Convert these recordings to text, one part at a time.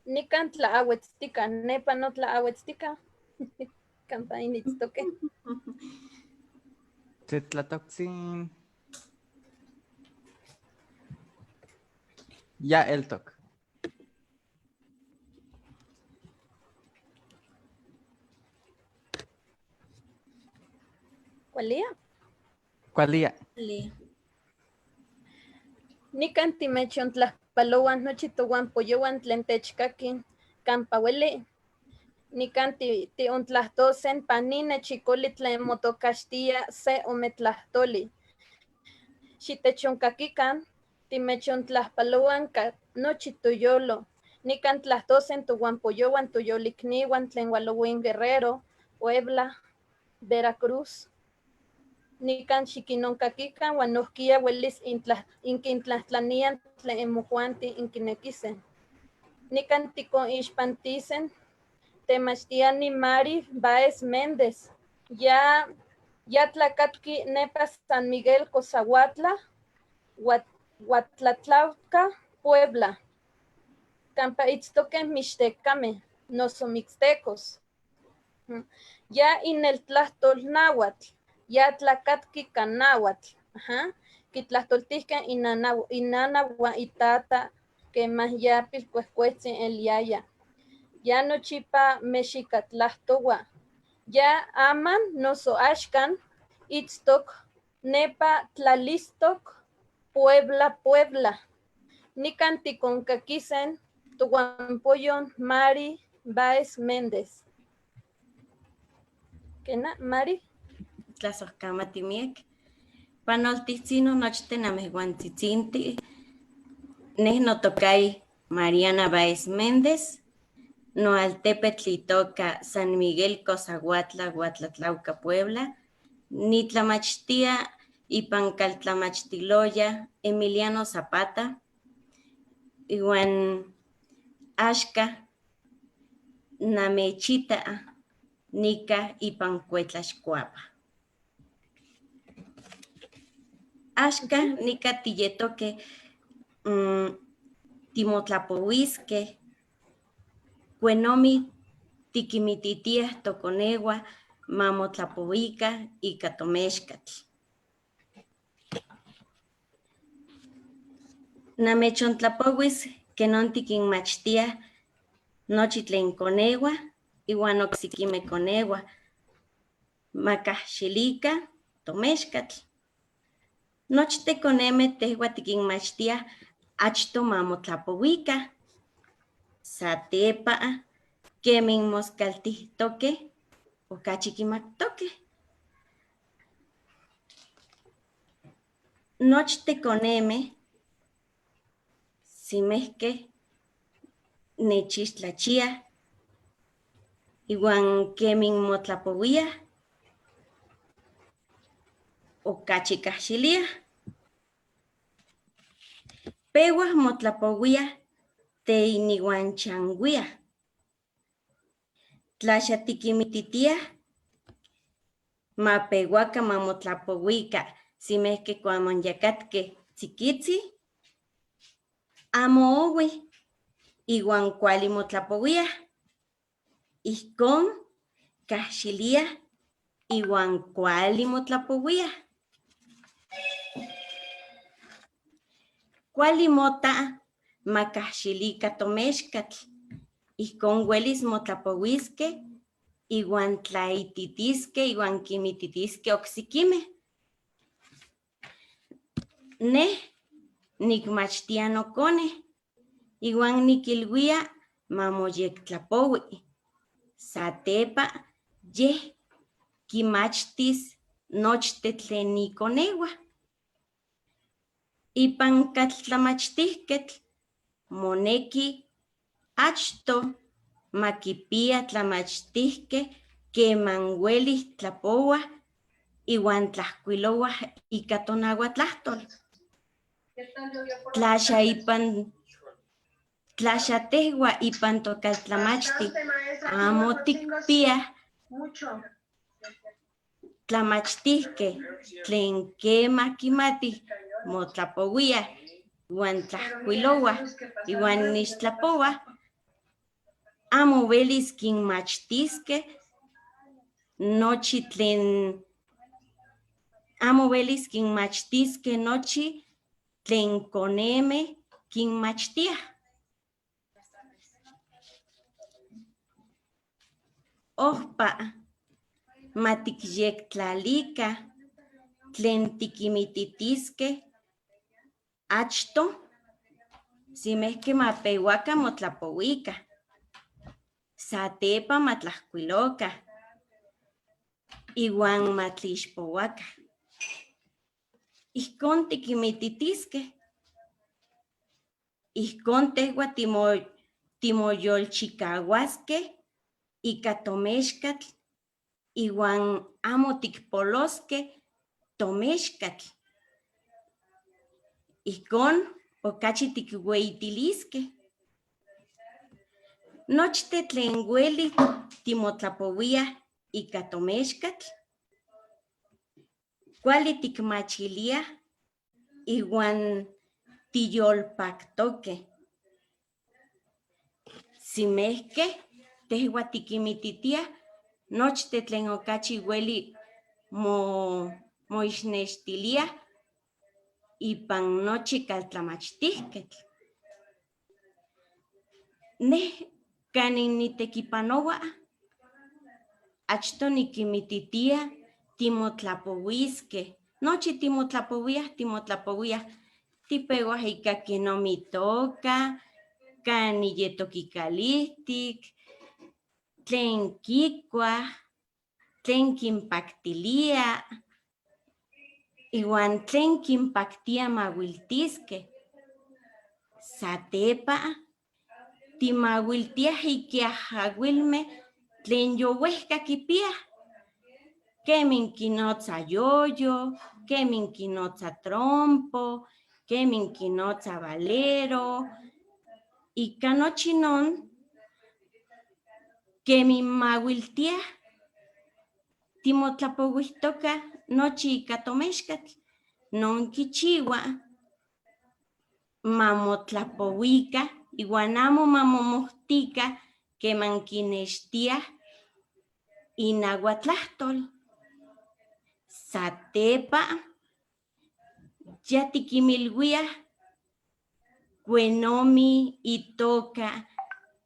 Nikan tlaauetztika, nepa no tlaauetztika. Campainitztoque. Tlatlatoxin. Ya el toc. ¿Cuál ¿Cuál día? Nikan timechon tlaspaloan nochi towan poyowan tlen techkakin kampaueli. Nikan tiontlahtosen panine chikoli tlen motokaxtia se ometlahtoli. Xitechonkakikan timechon tlaspaloan nochi toyolo. Nikan tlahtosen towan poyowan toyolikniwan tlen Hualowin Guerrero, Puebla, Veracruz. Nikan xikinonkakikan uan nohkia uelis inkintlahtlanian tlen inmojuanti inkinekisen. Nikan tikonixpantisen temachtiani Mari Baez Méndez. Ya tlakatki nepa San Miguel Cozahuatla, Huatlatlauca, Puebla. Campa itztoque mixtecame, noso mixtecos. Ya ineltlahtol náhuatl. Ya tlakatki kan náhuatl. Kitlahtoltihken inana ua itata kemah ya pilkuehkuetzin eliaya. Ya nochipa mexikatlahtowa. Ya aman noso axkan itztok nepa Tlalistok, Puebla. Nikan tikonkakisen towanpoyon Mari Baez Méndez. ¿Kena, Mari? Tlasohkamatimiek. Panoltitzino nochten amehuantitzinti. Neh notokai Mariana Baez Méndez. Noaltepetl itoka San Miguel Cozahuatla, Huatlatlauca, Puebla. Nitlamachtia ipan kaltlamachtiloya Emiliano Zapata. Iwan axka namechita nika ipan Cuetlaxcoapa. Axka nika tiyetoke timotlapouiske kuenomi tikimititiah tokonewa mamotlapouika ika tomexkatl. Namechontlapouis kenon tikinmachtiah nochi tlen konewa iwan oksikimeh konewa makahxilika tomexkatl. Nochte konemeh tehwa tikinmachtiah achto mamotlapouika. Satepa kemin moskaltihtokeh okachi kimaktokeh. Nochte konemeh simehkeh nechixtlachiah iwan kemin motlapouiah okachi kahxiliah. Pewah motlapouiah teiniuan changuiah. Tlaxa tikimititiah mapeuakan mamotlapouika simehkeh kuamon yakatkeh tzikitzih amo owih iwan kuali motlapouiah. Ihkon kahxiliah iwan kuali motlapouiah. Kuali mota makahxilika tomexkatl. Ihkon uelis motlapouiskeh iwan tlaititiskeh iwan kimititiskeh oksikimeh. Neh nikmachtia nokoneh iwan nikiluia mamoyektlapoui. Satepa yeh kimachtis nochte tlen ikonewa. Ipan kaltlamachtihketl moneki achto makipia tlamachtihkeh keman uelih tlapouah iwan tlahkuilouah ika tonauatlahtol. Tlaxa tehua ipan tokaltlamachtih amo tikpiah tlamachtihkeh tlen kemah kimatih motlapouiah iwan tlahkuilouah iwan ixtlapouah, amo velis kinmachtiske nochi tlen amo velis kinmachtiske nochi tlen koneme kinmachtia. Ohpa matikyektlalica tlen tikimititiske achto simehke mapeuaca motlapouica. Satepa matlahcuiloca. Iwan matlixpouaca. Ihkon tikimititiske. Ihkon tehua timoyolchikauaske ika tomexcatl iwan amo tikpoloske tomexcatl. Ihkon okachi tikweyitiliske. Nochte tlen ueli timotlapouia ika tomexcatl, kuali tikmachilia iwan tiyolpaktoke. Simehke tehua tikimititiah nochte tlen okachi ueli moixnextilia ipan nochi kaltlamachtihketl. Neh kanin nitekipanoua achto nikimititiah timotlapouiske. Nochi timotlapouiah. Tipeuah ika kenomi toka, kani yetokicalihtic, tlen kikuah, tlen kinpaktilia, iwan tlen kinpaktia mauiltiske. Satepa timauiltiah ikiahauilmeh tlen yowehka kipiah. Kemin kinotza yoyo, kemin kinotza trompo, kemin kinotza valero. Ika nochi non kemin mauiltiah timotlapouihtoka nochi ika tomexcatl. Non kichiua mamotlapouica iwan amo mamomohtika keman kinextiah inauatlahtol. Satepa ya tikimiluiah kuenomi itoka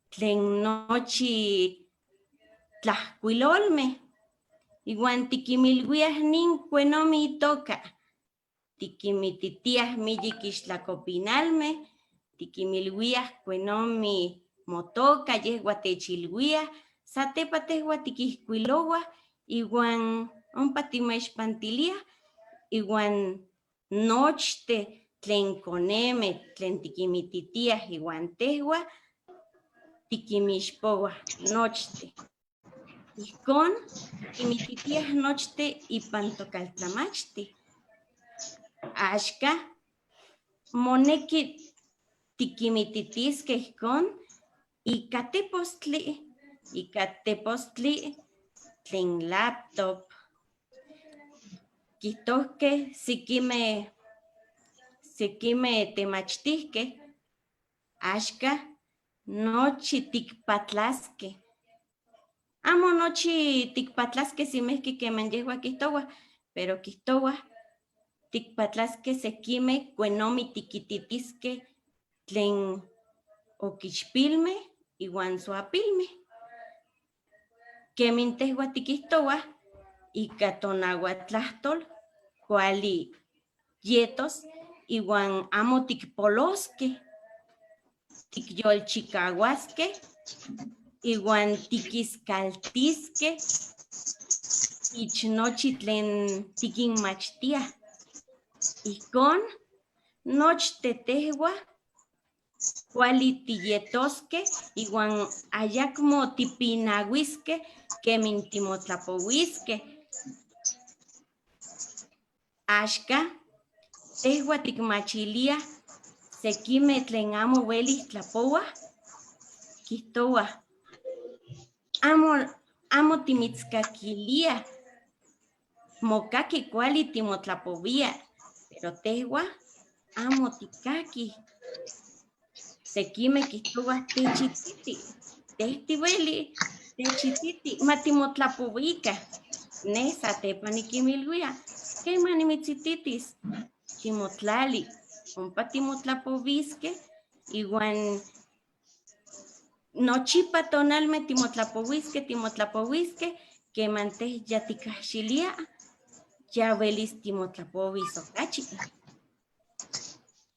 tlen nochi tlahcuilolmeh. Iwan tikimiluiah nin kuenomi itoka. Tikimititiah miyik ixtlacopinalmeh, tikimiluiah kuenomi motoka yehua techiluiah. Satepa tehua tikihcuilouah iwan ompa timexpantiliah iwan nochte tlen konemeh tlen tikimititiah iwan tehua tikimixpouah nochte. Ihkon tikimititiah nochte ipan tokaltlamachtih. Axka moneki tikimititiskeh ihkon ika tepostli tlen laptop. Kihtohkeh sekimeh temachtihkeh axka nochi tikpatlaskeh. Amo nochi tikpatlaskeh simehki keman yehua kihtouah, pero kihtouah tikpatlaskeh sekimeh kuenomi tikititiskeh tlen okichpilmeh iwan soapilmeh. Kemin tehua tikihtouah ika tonauatlahtol kuali yetos iwan amo tikpoloskeh, tikyolchikauaskeh iwan tikiskaltiskeh ich nochi tlen tikinmachtiah. Ihkon nochte tehua kuali tiyetoskeh iwan ayakmo tipinauiskeh kemin timotlapouiskeh. Axka tehua tikmachiliah sekimeh tlen amo uelih tlapouah, kihtouah amo timitzkakiliah, mokaki kuali timotlapouia, pero tehua amo tikakih. Sekimeh kihtouah techitziti, Tehtiweli, techititi, matimotlapovica. Nesa tepa nikimilguia. Keimani mitzititis. Timotlali. Ompa timotlapovisque. Iguan nochipa tonalme timotlapovisque. Que manteh ya tikahxilia. Ya velis timotlapovis okachi.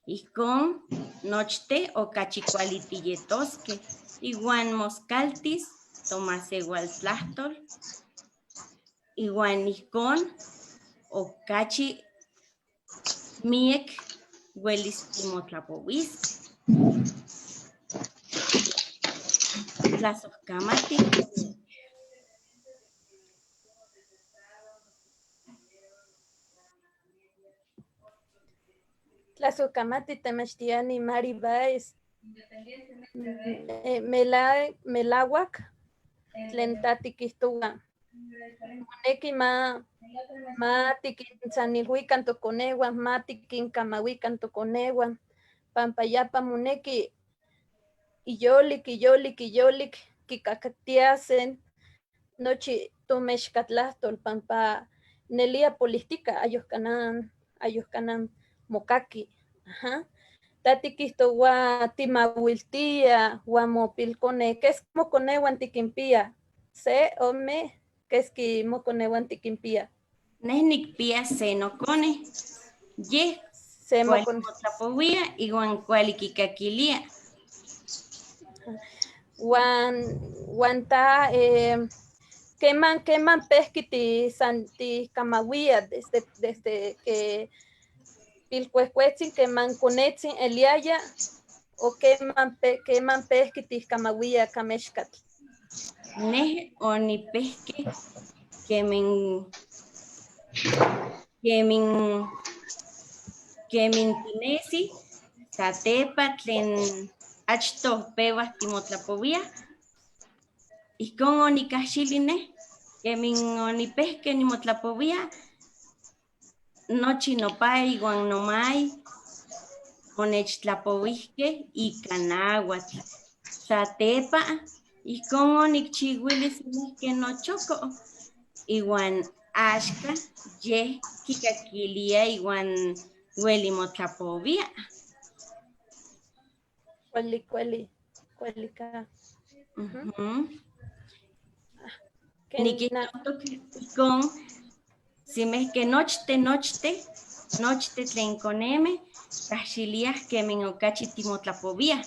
Ijkon nochte okachi kuali tiyetosque. Iguan moscaltis, tomasewal tlahtol. Iguan ijkon okachi miek welis timotlapovisque. Tlasojkamati. Tlazohkamati temachtiani Mari Baez. Melauac tlen tatikihtoua. Moneki ma tikinsanilhuikan tokoneuan, ma tikinkamauikan tokoneuan, pampayapa moneki iyolik kikakatiasen nochi tomexkatlahtol pampa nelia política ayohkanan mokaki. Ajá. Tatikihtoua timauiltia uan mopilkone, keski mokoneuan tikinpia, se ome keski mokoneuan tikinpia. Neh nikpia se nokone. Yeh Se kuali mokone. motlapowia iguan kuali kikakilia. Uan ta keman pehki tikamauia desde que pilcuehcuetzin keman konetzin eliaya o keman pehki tikamauia kamexkatl. Neh onipehke kemin tinesi satepa tlen achtoh pewas timotlapowia. Ijkon onikahxili neh kemin onipehke nimotlapowia nochi nopai iguan nomai onechtlapowihke ika nahuatl. Satepa ijkon onikchiuilis nehke nochoko iguan axka yeh kikakilia iguan ueli motlapovia. Kuali ka. Nikihtohtok ijkon simehke nochte tlen konemeh kahxiliah kemin okachi timotlapoviah.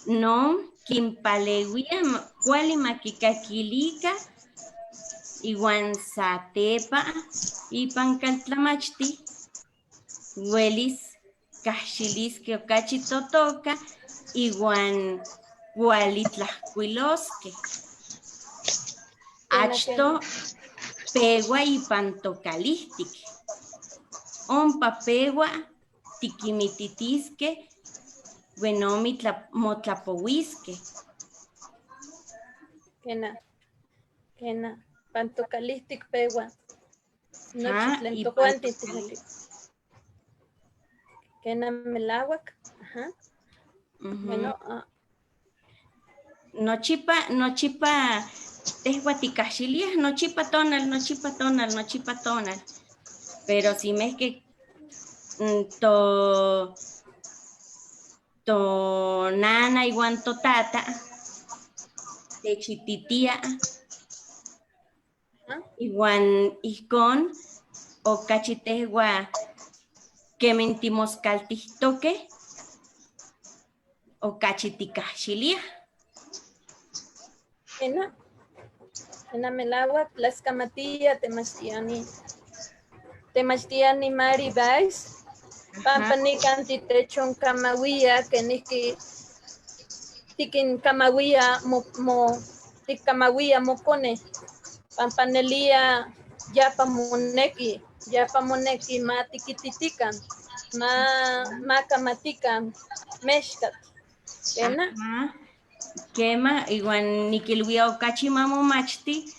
Non kinpaleuia kuali makikakilika iguan satepa ipan kaltlamachtih uelis kahxiliskeh okachi totoka iguan kuali tlahkuiloskeh. Achtoh pewa ipan tokalihtik. Ompa pewa tikimititiskeh uenomi motlapowiskeh. Kena, pantokalihtik pewa. Nochi tlen ipan tokuantin tihaki. Kena melauak. Ajá. Bueno, nochipa tehua tikahxiliah nochipa tonal. Pero simehke to nana iguan to tata techititia iguan ijkon okachi tehua kemin timoskaltihtokeh okachi tikahxiliah. Kena melauak tlaskamatia temachtiani Mari Baez. Pampa nikan titechonkamauia kenihki tikinkamauia tikamauia mokone. Pampa nelia yapa moneki ma tikititikan, ma kamatikan mexkatl. Kena. Kema iguan nikiluia okachi mamomachti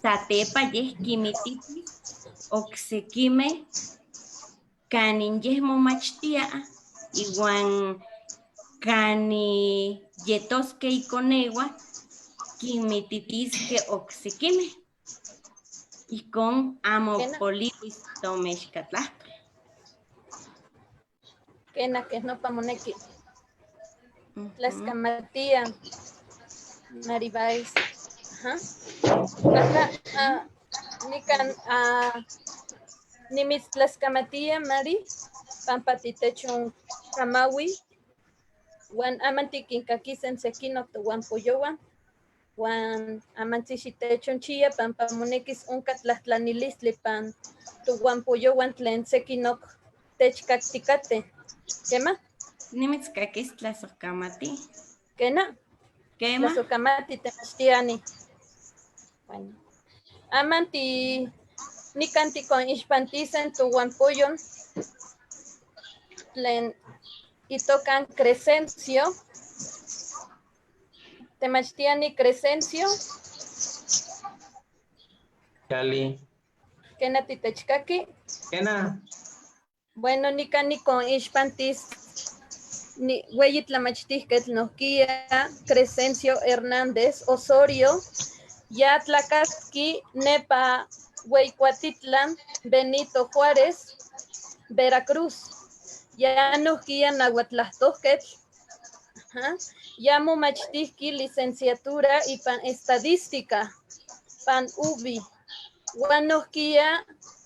satepa yeh kimititis oksekimeh kanin yeh momachtia iguan cani yetosque y conegua, quimititisque oxiquime. Y con amopoliwis tomexcatlastol. Kena que no pamoneki. Tlaxcamatía. Maribáis. Ajá. Ajá. Nican nimis tlaxcamatía, Mari. Pampatitechon kamawi. Wan amantikin kakisen sekinok to wan poyowan. Wan amantixitechon chia pampamonekis unka tlahtlanilistli pan to wan poyowan tlen sekinok techkaktikate. ¿Quema? Nimitskakis tlasokamati. ¿Quena? ¿Quema? Tlasokamati temachtiani. Bueno. Amanti nikanti con ispantisen tu wan poyon tlen itokan Crescencio. Temachtiani Crescencio. Yali. ¿Quena titechkaki? Kena. Bueno, nikani con Ishpantis, ni Hueyitlamachtisquet Noquia, Crescencio Hernández Osorio, Yatlacasqui, Nepa, Hueycuatitlan, Benito Juárez, Veracruz, ya Noquia Nahuatlastosquet, Yamu Machtisqui, licenciatura y pan estadística, pan UBI, Guanosquia,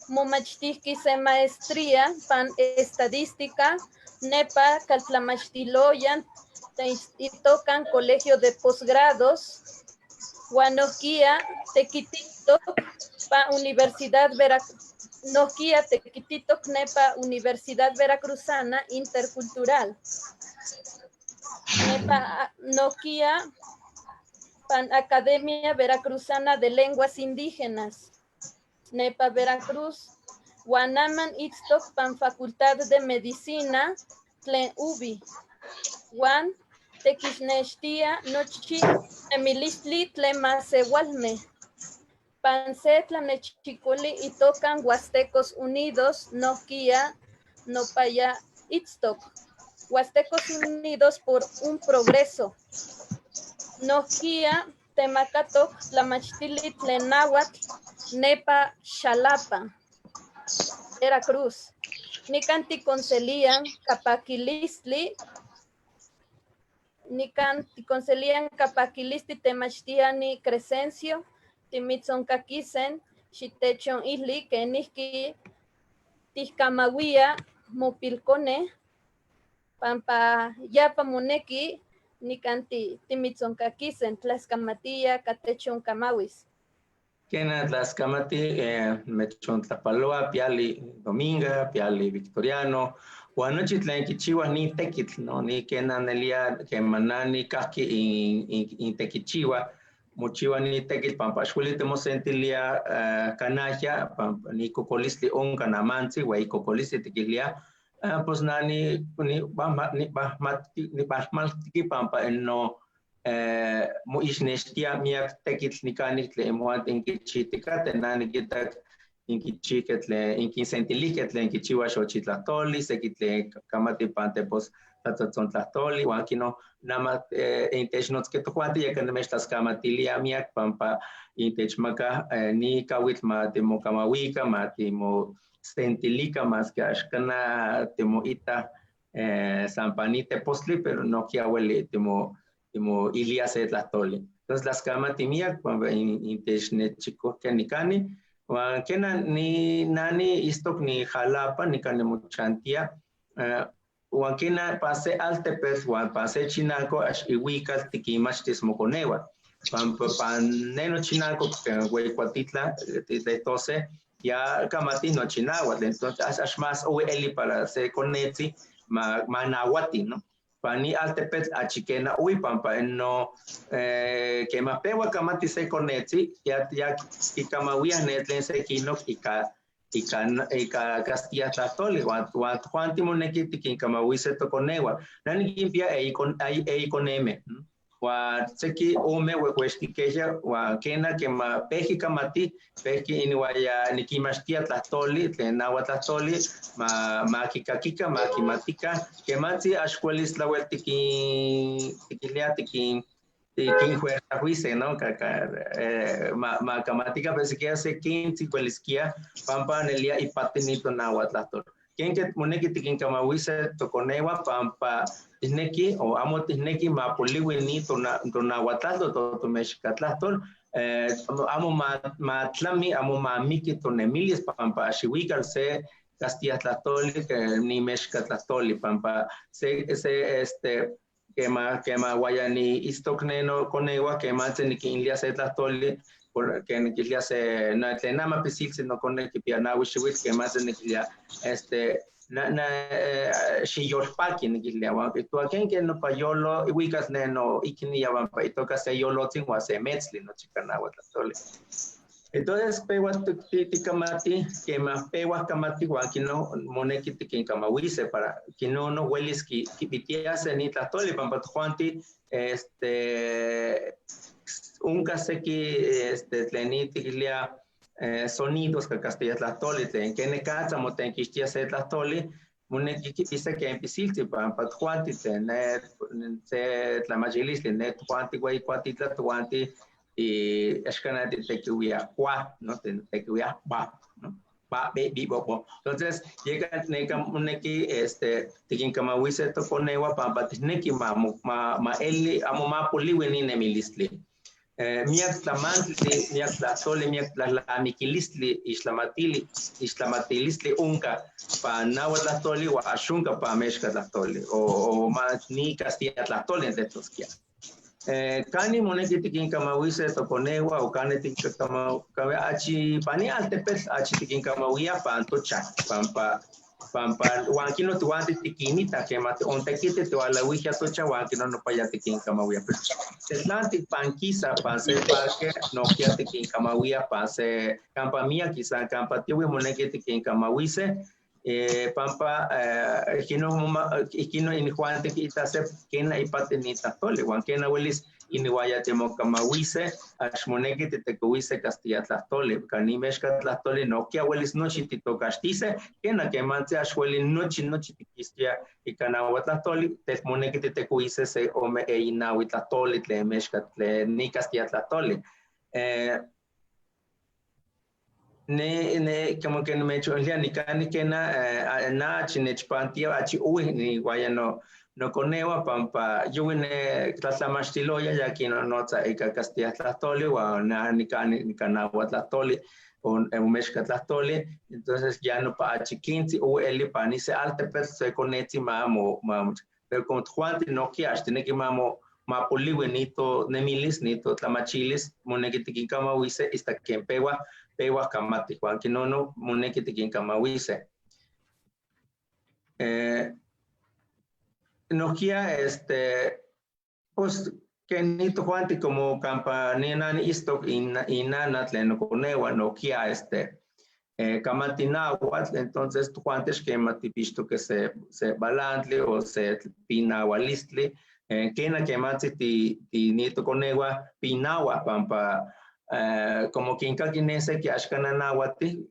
Momachtisqui se maestría, pan estadística, Nepa, Caltlamachtiloyan, y tocan colegio de posgrados, Guanosquia, Tequitito, pa Universidad Noquia, Tequitito, Nepa, Universidad Veracruzana Intercultural. Nepa, Noquia, pan Academia Veracruzana de Lenguas Indígenas. Nepa, Veracruz, Guanaman Ixtoc, pan Facultad de Medicina, Tlen Ubi, Guan, Tequixnextia, Nochi, Emilistli, Tlen Masewalme, Pansetla, Nechicoli, y tocan Huastecos Unidos, Noquia, Nopaya Ixtoc, Huastecos Unidos por un Progreso, Noquia, Temacatoc, Tlamachtili, Tlen Náhuatl, Nepa, Xalapa, Veracruz. Nicanti concelian Capaquilistli, Nicanti concelian Capaquilistli Temachtiani Crescencio, Timitzon Kakisen, Xitechon Isli, Kenihki, Tihkamawia, Mopilcone, Pampa Yapa Moneki, Nicanti Timitzon Kakisen, Tlaxcamatía, Catechon Kamawis. Kena Tlaxcamati, Mechon Tlapaloa, Piali Dominga, Piali Victoriano, Guanochi Tlen Kichiwa ni Tekitl, no, ni Kena Nelia, Kemanani, Kaki in Tekichiwa, Muchiwa ni Tekitl, Pampashuli Temosentilia, Kanaya, ni Kokolistli Onkanamansi, Wei Kokolistli Tekilia, pues nani, ni Bahmaltiki Pampa, en no. Mo isnestia miak tekitl nikani tle moat inkichitikate nani kitak inkichiketle inkisentiliketle inkichiwa xochitlatoli sekitle kamati pante pos tatzontlatoli wankino nama intechnotzketohuati yakanmextlaskamatilia miak pampa intechmaka ni kawitl matimokamahuika matimosentilika mas que axkana timoita sampanite postli pero no kiaweli como Ilia se tlatoli. Entonces las camatimias cuando intechnechico que nikani, kena ni nani istok ni Jalapa ni kane muchantia, kena pase Altepec, pase Chinalco ash iwikal tikimach tismoconewa. Paneno Chinalco Huecuatitla de 12 ya camatino Chinagua, entonces ash más o eli para se coneti manahuati, ¿no? Pani Altepec a chiquena uy pampa no que mapewa kamati se coneti ya y kamawia netlen se kino y ka Castilla Tlatoli Juan Timoneki tikin kamawi se toconewa nani limpia e con M wa seki ome huehuestikeya wa kena que ma peji kamati peji iniwaya nikimastia tlahtoli tlen nawa tlahtoli ma kikakika ma kimatika kematzi axkuelis tlauel tikilia fuerza juice, ¿no? Ma kamatika pesikia se quinti cuelisquia pampa nelia y patinito nahuatlator. Quien que moneki tikin kamahuise toconewa pampa tisneki o amo tisneki ma poliwini to nahuatlator to mexicatlator amo ma tlami amo ma miki to nemilis pampa ashiwikal se Castilla tlatoli ni mexicatlatoli pampa se kema guayani istokneno conewa kema tseniki inlia se tlatoli porque nikilia se na tlenama pisil sino con que pianawi shiwit kema tseniklia na shiyolpaki nikilia wa que tu aquen que no payolo iwikas neno ikini ya va pa toka se yolo tingwa se metzli no chikanawa tlatoli. Entonces, pewa tikamati, kema pewa kamati wakino moneki tikin kamawise para kino no huelis ki pitiase ni tlatoli pampa tuanti unka seki tleni tikilia sonidos que castilla tlatoli tlen kene katsa moten kishtia se tlatoli moneki kipisa que empisilti pampa tuanti tlen se tlamachilistli ne tuanti guay kuati tlatuanti y es que nadie te cuida no te cuida no ba bi bo entonces llega neki tikin kama wise to konewa pampa neki ma eli amo ma poliweni nemilistli miak tlamantli miak tlasoli miak tlamikilistli islamatilistli unka pa nawa tlasoli wa ashunka pa meshka tlasoli o ma ni castilla tlasoli de toskia kani moneki tikin kamawise tokonewa o kani tikin kama achi pani altepes achi tikin kamawia pantocha pampa wankino tuanti tikinita kemate ontekite to ala wija tocha wankino no paya tikin kamawia Atlantic pankisa panse parque no kia tikin kamawia panse kampa mia kisa kampa tiwi moneki tikin kamawise pampa ikino inihuante kitase kena ipate ni tatole wan kena welis iniwaya temo kamawise ashmoneki tetekuise Castilla tlatole kanimeshka tlatole no kia welis nochi titokastise kena kemanse ashweli nochi tikistia ikanawa tlatole tesmoneki tetekuise se ome inawi tlatole tlemeshka tle ni Castilla tlatole ne como que no me hecho ni cani que na chinechpantia achi uy ni guaya no conewa pampa yo ne tlatlamachtiloya ya que no tsa ika Castilla tlatoli wa na ni canawa tlatoli o mexca tlatoli entonces ya no pa achi 15 o eli pani se alte pero se coneti mamo pero como Juan no kiash tiene que mamo ma poliwe nito nemilis nito tlamachilis moneki tikin kamawise ista quien pewa kamati Juan que no moneki tikin kamawise nokia pues que nito Juan como campanina ni isto inana tleno conewa nokia kamati nahuatl entonces Juan esquema tipisto que se balantli o se pinawalistli kena kematzi ti nito conewa pinawa pampa como kinka kinese que ashkana nawati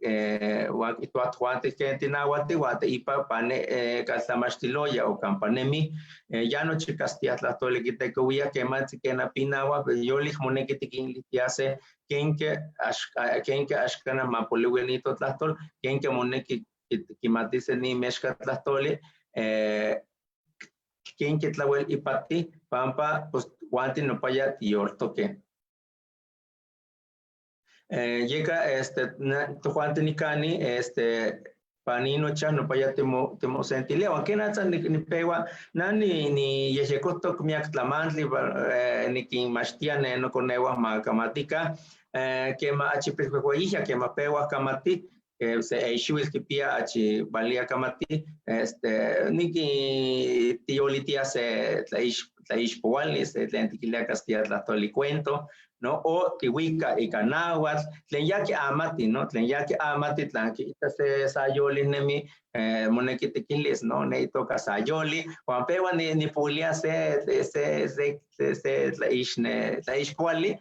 wa ituatuante kenti nawati wate ipa pane kaltamashtiloya o campanemi ya no chicastia tlatole kitekuya kematzi kena pinawa yolich moneki tikinlitiase kenke ashkana mapoliwenito tlatol kenke moneki kimatice ni meshka tlatole quien que tlawel ipati pampa pues guanti no paya tiortoque llega guanti ni cani panino cha no paya temo sentileo aunque nada ni pewa ni yejekoto miak tlamantli ni kin mastiane no conewa ma kamatika que ma achipeshueja que ma pewa kamati se eishuil que pia achi valia kamati niki tiolitia se tlaixpoali se tlentiquilia castilla tlatoli cuento, no, o tihuica y canahuatl, tlen yaqui amati, no, tlen yaqui amati, tlanqui ita se sayoli nemi, monekitiquilis, no, neitoca sayoli, Juan Pewa ni pulia se tlaixpoali,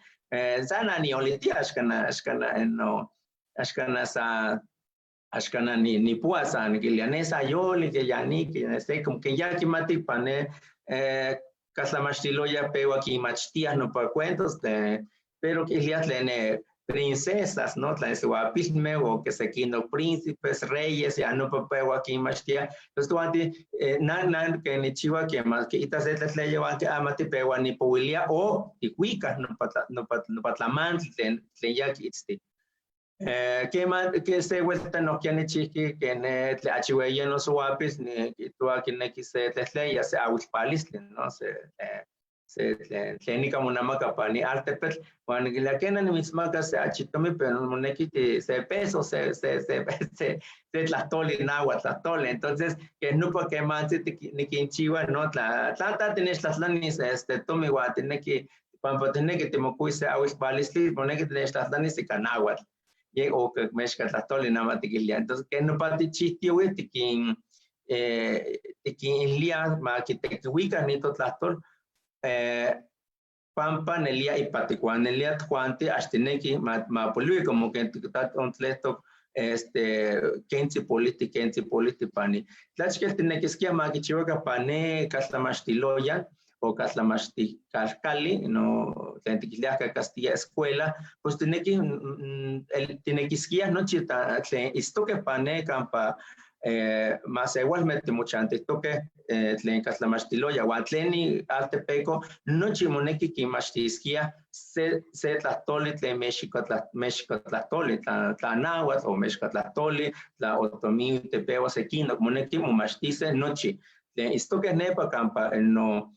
sana ni olitia, ashkana, no, ashkana ni puasa, ni kilianesa yoli, que yani, que sé, como que ya que mati pane, Caslamastiloya pewa aquí machtías no para cuentos, pero que ya tiene princesas, ¿no? Tlanes guapisme o que se quino príncipes, reyes, ya no para pewa aquí machtia. Entonces tú antes, nan que ni chiva que más que itas etlas le llevan que amate pewa ni puilia o ticuicas no para tlaman, tlen ya que este. Que se vuelta no quiere chiqui que ne achihueya no suapis ni tú aquí ne quise tesle ya se awispalis no se clínica monama capani artepet cuando que la quena ni misma que se achitome pero no ne que se peso se tlatoli nagua tlatoli entonces que no para que más ni que chiva no tanta tenés las lanis tome guate ne que para tener que te mocuise awispalis pone que tenés las lanis de canahuatl o que mezcla tlatoli nada más tiquilia. Entonces, que no pati chistio tiquin lia ma que te ubica ni to tlatol pampa nelia y paticuan nelia tuante hasta neki ma polui como que tat ontleto kenzi politi pani. Tlachkel tinekiskia ma que chivaca pane caslamastiloya o caslamasti calcali, no tentiquiliaca Castilla escuela, pues tiene que no chita, esto que pane campa, más igualmente mucha antes, esto que tlen caslamastiloya, guatleni altepeco, no chimoneki que mastisquia, se tlatoli tlen México tlatoli, tlanahuatl o México tlatoli, la otomí tepeo sequino, moneki mastice nochi, esto que nepa campa, no,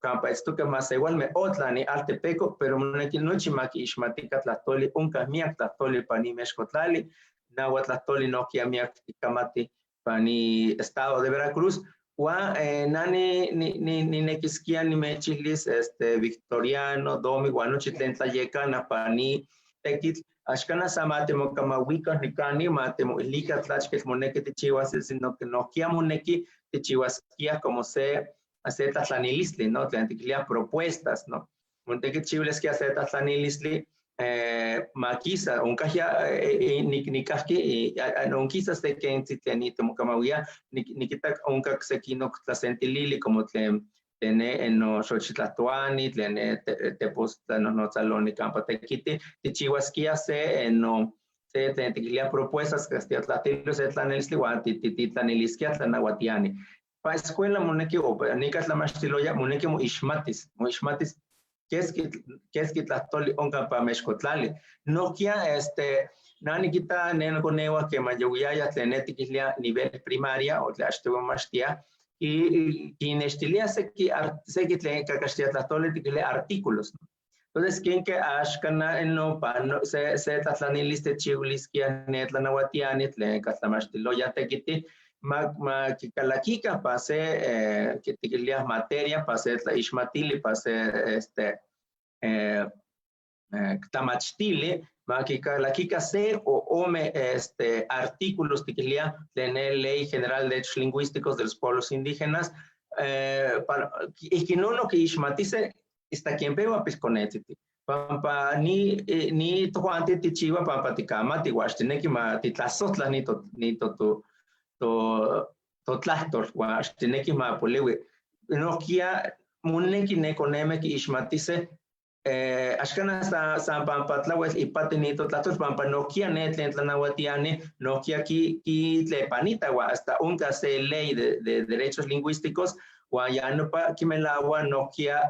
campa esto que más igual me otla ni altepeco pero moneki nochi maki ishmatika tlatoli unka miak tlatoli pani mexcotlali nahuatl tlatoli no kia miak kamati pani estado de Veracruz wa nani ni nekiskia ni mechilis victoriano domi guanochi tentlayeca na pani tekit ashkana samate mo kamawika nikani mate mo ilika tlachke moneki tichiwas sino que no kia moneki tichiwas kia como se hacer tlatlanilistli, ¿no? Tlantiquilia propuestas, ¿no? Monteque chibles que hacer tlatlanilistli, maquisa, un cajia, ni casque, un quizás de que en sitianito, mucamauya, ni quita un caxequino tlacentilili, como tiene en los xochitlatuani, tiene te posta no salón y campo tequite, te chihuasquia se en no. Se tlantiquilia propuestas que hasta tlatilos de tlanilistli, titanilisquia, tlanahuatiani. Pa escuela moneki o nicas la mastiloya moneki mo ishmatis que es que tlatoli onka pa mexcotlali no kia nani kita nena conewa que mayuya tlenetiklia nivel primaria o tlastuvo mastia y nestilia se que tlen kakastia tlatoli tikle artículos entonces quien que ashkana no pa se tlatlaniliste chiuliskia netlanawatiani tlen katlamastiloya tekiti ma kikalaquika pase que te materia pase la ishmatili pase tamachtili ma kikalaquika se o ome artículos tiquilia de la Ley General de Derechos Lingüísticos de los Pueblos Indígenas y que no que ishmatice está quien veo a pisconetiti pampa ni to ante tichiva pampa tikama tiwashtine ki ma titlasotla ni to tlahtor was tineki ma polewe no kia muneki ne koneme ki ishmatice ashkana sa pampa tlawes ipatini to tlahtor pampa no kia ne tlanawatiani no kia ki tlepanita wa hasta unka se ley de derechos lingüísticos wa ya no pa kimelawa no kia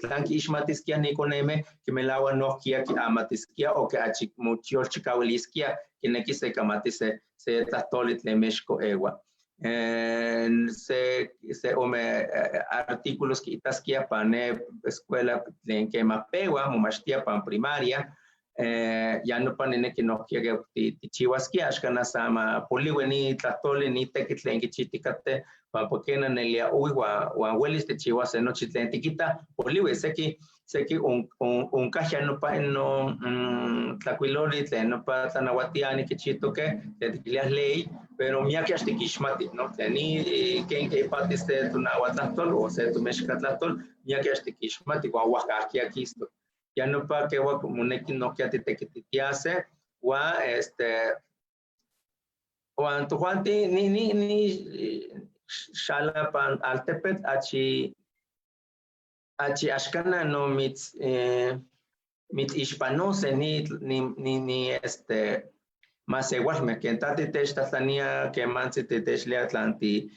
tlanki ishmatiskia ni koneme kimelawa no kia ki amatiskia o que achik mucho chikawiliskia kineki se kamatice se tatolit le México egua se ome artículos que itaskia pane escuela en que mapegua mumastia pan primaria ya no panene que no quiere tichiwaski ashkana sama poliweni tlatoli ni tekitlen kichitikate porque na nelia uiwa wa welis tichiwas no chitlen tikita poliwe seki un caja no pa no tlaquiloli tlen no pa tanawatiani kichitoke tetikilia ley pero miaki ashtikishmati no teni ken ke patiste tunawatlatol o se tu mexkatlatol miaki ashtikishmati wa wakaki akisto ya no pa que wa muneki no que te que wa wa antojuanti ni shalapan altepet achi ashkana no mit hispanose ni más igual me que tati te statania que manse te le atlanti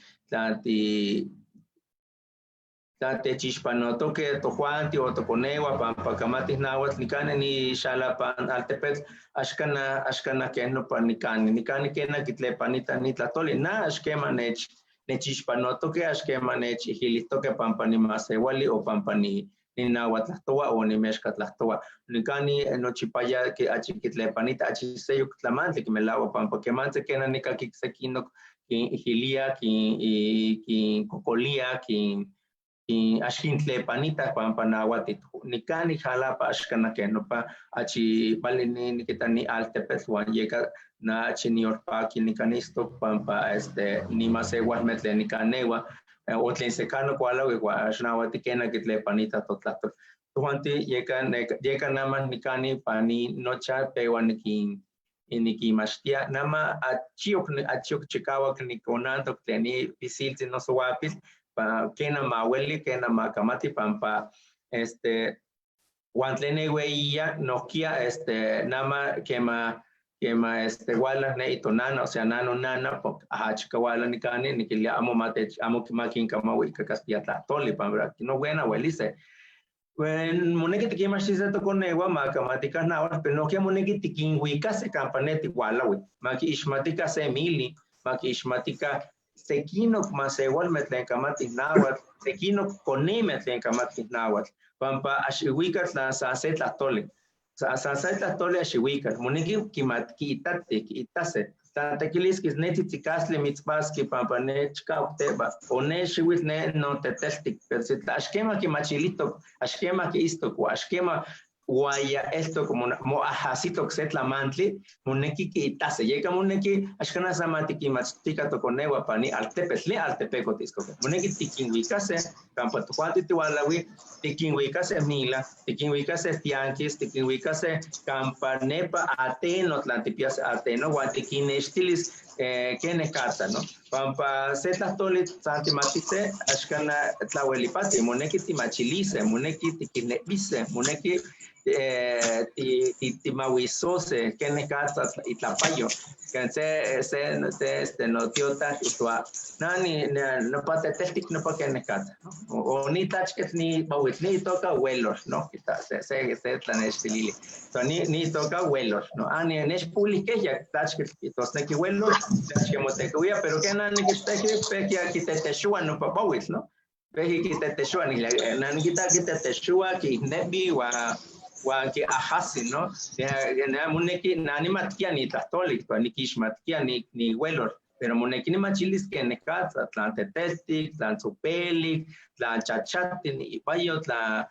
tate chispanoto que to Juanti o to Conewa pampa kamatis nahuatl nikane ni xalapan altepetl ashkana que no pa nikane kena kitlepanita ni tlatoli na ashkema nechispanoto que ashkema nechihilito que pampa ni masewali o pampa ni nahuatl tlahtoa o ni mexca tlahtoa nikani no chipaya que achikitlepanita achiseyo tlamantli que melawa pampa que manse kena nikakiksekino hilia ki kokolia ki ashkintle panita pampa nahuatl nikani jalapa ashkana que no pa achi balini nikitani altepetl wan llega na chiniorpaki nikanisto pampa ni masewal metle nikanewa o tlen secano kuala igual ashnahuatl kena kitle panita totlato tuanti llega nama nikani pani nocha pewa niki mashtia nama achiok chikawa nikonanto tleni pisilti no suapis kena maweli kena makamati pampa wantlene weia nokia nama kema wala ne itonana o sea nana chikawala nikani nikilia amo kimakin kama wika Castilla tlatoli pambra no buena welise when moneki tikimashise to konewa makamatika na pero no que moneki tikinwika se campaneti wala we maki ishmatika se mili maki ishmatika sekino masewal metlen kamati nawat sekino kone metlen kamati nawat pampa ashiwikat la saset la tole saset la tole ashiwikat moneki kitase tatekilis kis neti tikasle mitzpaski pampa nechka ukteba oneshiwit ne no tetestik pero si ashkema ki machilito ashkema ki istok ashkema guaya esto como mo ajasito que se tlamantli moneki ki itase llega moneki ashkana samatiki machtika to konewa pani altepeco tisco moneki tikinwikase campo tuanti tualawi tikinwikase mila tikinwikase tianquis tikinwikase campanepa ateno tlantipias ateno guatikinestilis kene kata no pampa seta tolit santimatise ashkana tlawelipati moneki timachilise moneki tikinebise moneki timawisose kene kata itlapayo que se no tiota itwa nani no pate testik no pa kene kata o ni tachket ni bawit ni toka welos no kita se tlanestilili so ni toka welos no ani nesh publique ya tachket tos neki welos que motekuya pero que nani kiteke pekia kiteteshua no pa bawit no pehi kiteteshua ni nani kiteteshua ki nebi wa que ahasi no na muneki nani matkia ni tatolik ni kishmatkia ni welor pero muneki ni machilis que ne kata tlantetestik tlantzupelik tlanchachati ni ipayo tla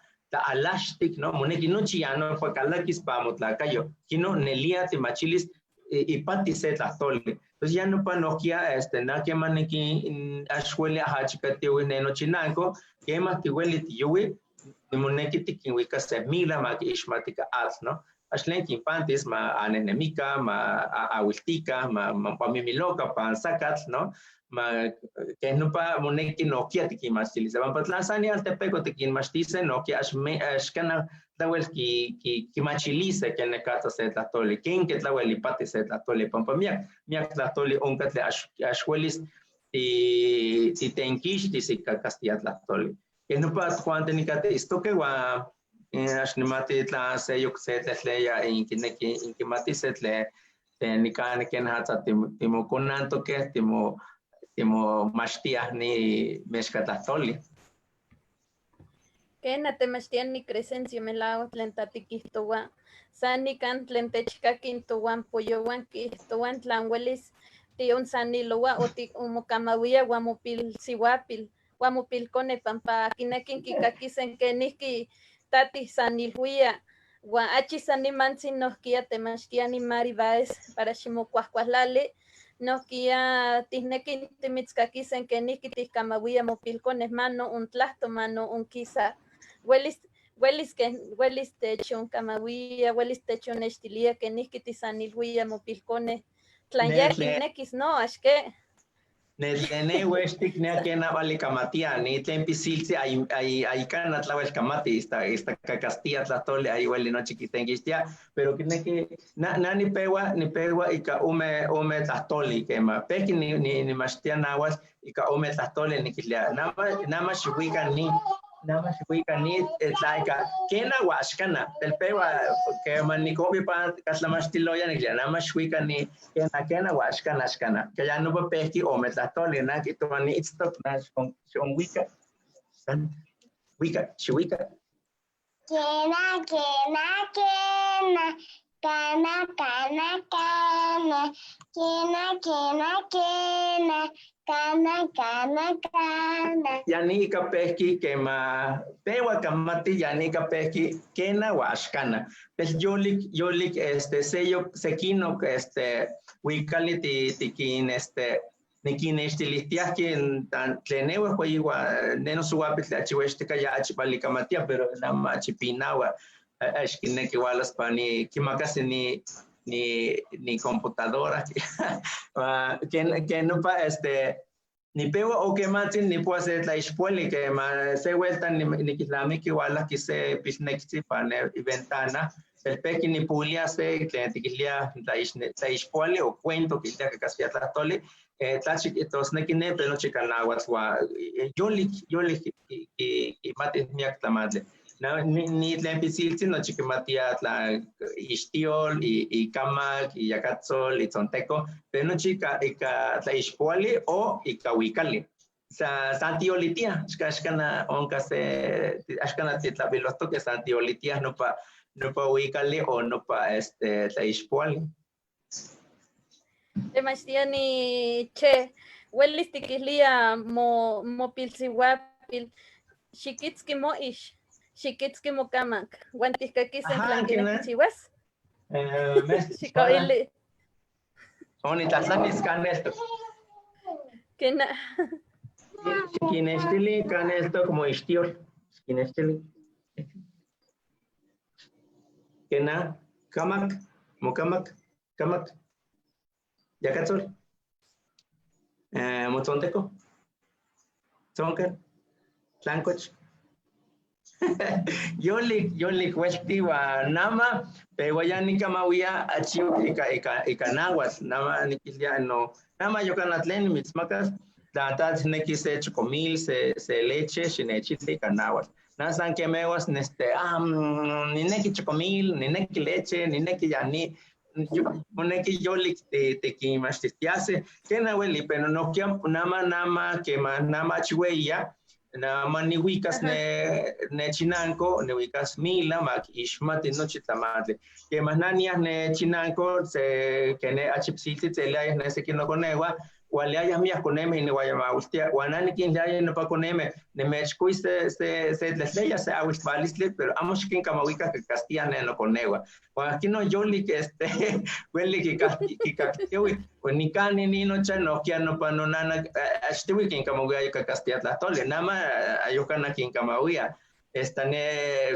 alashtik no muneki no chiano fue kalakis pamotlacayo kino nelia ti machilis ipati se tatolik entonces ya no panokia na que maneki ashwele hachikati ne no chinanko que más que huele tiwe moneki tikinwika se mila ma ishmatika at no ashlen kimpantis ma anenemika ma awiltika ma pamimiloka pa sakat no ma que no pa moneki no kia tikimastilis van patlasani altepeco tikinmastise no que ashkana tawel ki machilise que ne kata se tlatoli ken que tawel ipati se tlatoli pampa miak tlatoli onkatle ashwelis ti tenkish ti sika Castilla tlatoli que no pasa cuando ni cate esto que va ashnimati tla se yo se tle ya in que mati se tle ni kan que na hata timo konanto que timo mashtia ni meshkatatoli Kena temachtiani Crescencio melao tlen tatikihtowa. Sani kan tlen techkakin towan poyowan kihtowan tlan welis tion sanilowa o mokamawia guamopil siwapil. Guamopilkone pampa kinekin kikakisen kenihki tati sanilhuia. Gua achi sanimansi nohkia temachtiani Mari Baez para ximokuajkuajlali. Nohkia tihnekin timitzkakisen kenihki tihkamawia mopilkones mano un tlahto mano un kisa. Welis techon kamawia, welis techon nextilia kenihki tisanilhuia mopilkones tlanyakin nekis no axke. Netlene westik nea kena vali kamatia, ni tlen pisilsi ay kana tlawel kamati esta kakastia tlatole ay weli no chiquitengistia, pero que na ni pewa ika ume tlatoli kema peki ni mastia nawas ika ume tlatoli ni kilia nama shiwika ni tlaika kena washkana del pewa que manikobi pa kaslamastiloya ni nama shiwika ni kena washkana que ya no va peki ume tlatoli na que to ni stop na con wika shiwika Kena, kana, kana. Yani kapeki kema pewa kamati yani kapeki kena washkana. Pues yolik sello sekino wikali tikin nikin estilistiakin tan tlenewa kwa neno suwapit la chiweshtika ya achipali kamatia pero nama achipinawa ashkine que walas pani kimakasi ni computadora que no pa ni pewa o que matin ni puede hacer la escuela que se vuelta ni kislami que wala que se pisnexi pane ventana el pequeño ni pulia se cliente que la escuela o cuento que ya que casi la tole tlachi tos nekine pero chikanawas wa yolik y matin miak tamadle ni tlen pisiltsin no chiquimatia tla istiol y kamak y yakatzol y tzonteco pero no chica ika tla ixpuali o ika wikali santiolitia xkana onka se axkana titlabilosto que santiolitia no pa wikali o no pa tla ixpuali Demasiani che welis tikihlia mo pilsiwapil xikitski mo ish Xikitski mokamak, guantihkakisen tlanquinchiwas. Xikoili. Onitlatlanis canesto. Kena. Xikinextili canesto como istiol. Xikinextili. Kena, kamak, mokamak, kamak. Yakatzol. Motzonteco. Tzonker. Tlancoch. Yolik westiwa nama pero ya ni kamawia achio ika nawas nama nikilia no nama yokanatlen mitzmakas datat neki se chocomil se leche shinechitli kanawas nasan que mewas ni neki chocomil ni neki leche ni neki yani neki yolik te kimastiase kenaweli pero no kiam nama que nama chiweya na maniwikas ne chinanco ne wikas mila mak ishmati no chitamadle que mananias ne chinanco se que ne achipsiti te le ne se kino conewa wale haya mías coneme ne guayama ustia wanani kin le no pa coneme ne mechkui se lesleya se awis valisle pero amos kin kamawika que castilla ne no conewa wa aquí no yoli que huele que castilla ni cani ni no chano que no pa no nana ashtiwi kin kamawia que castilla la tole nama ayokana kin kamawia ne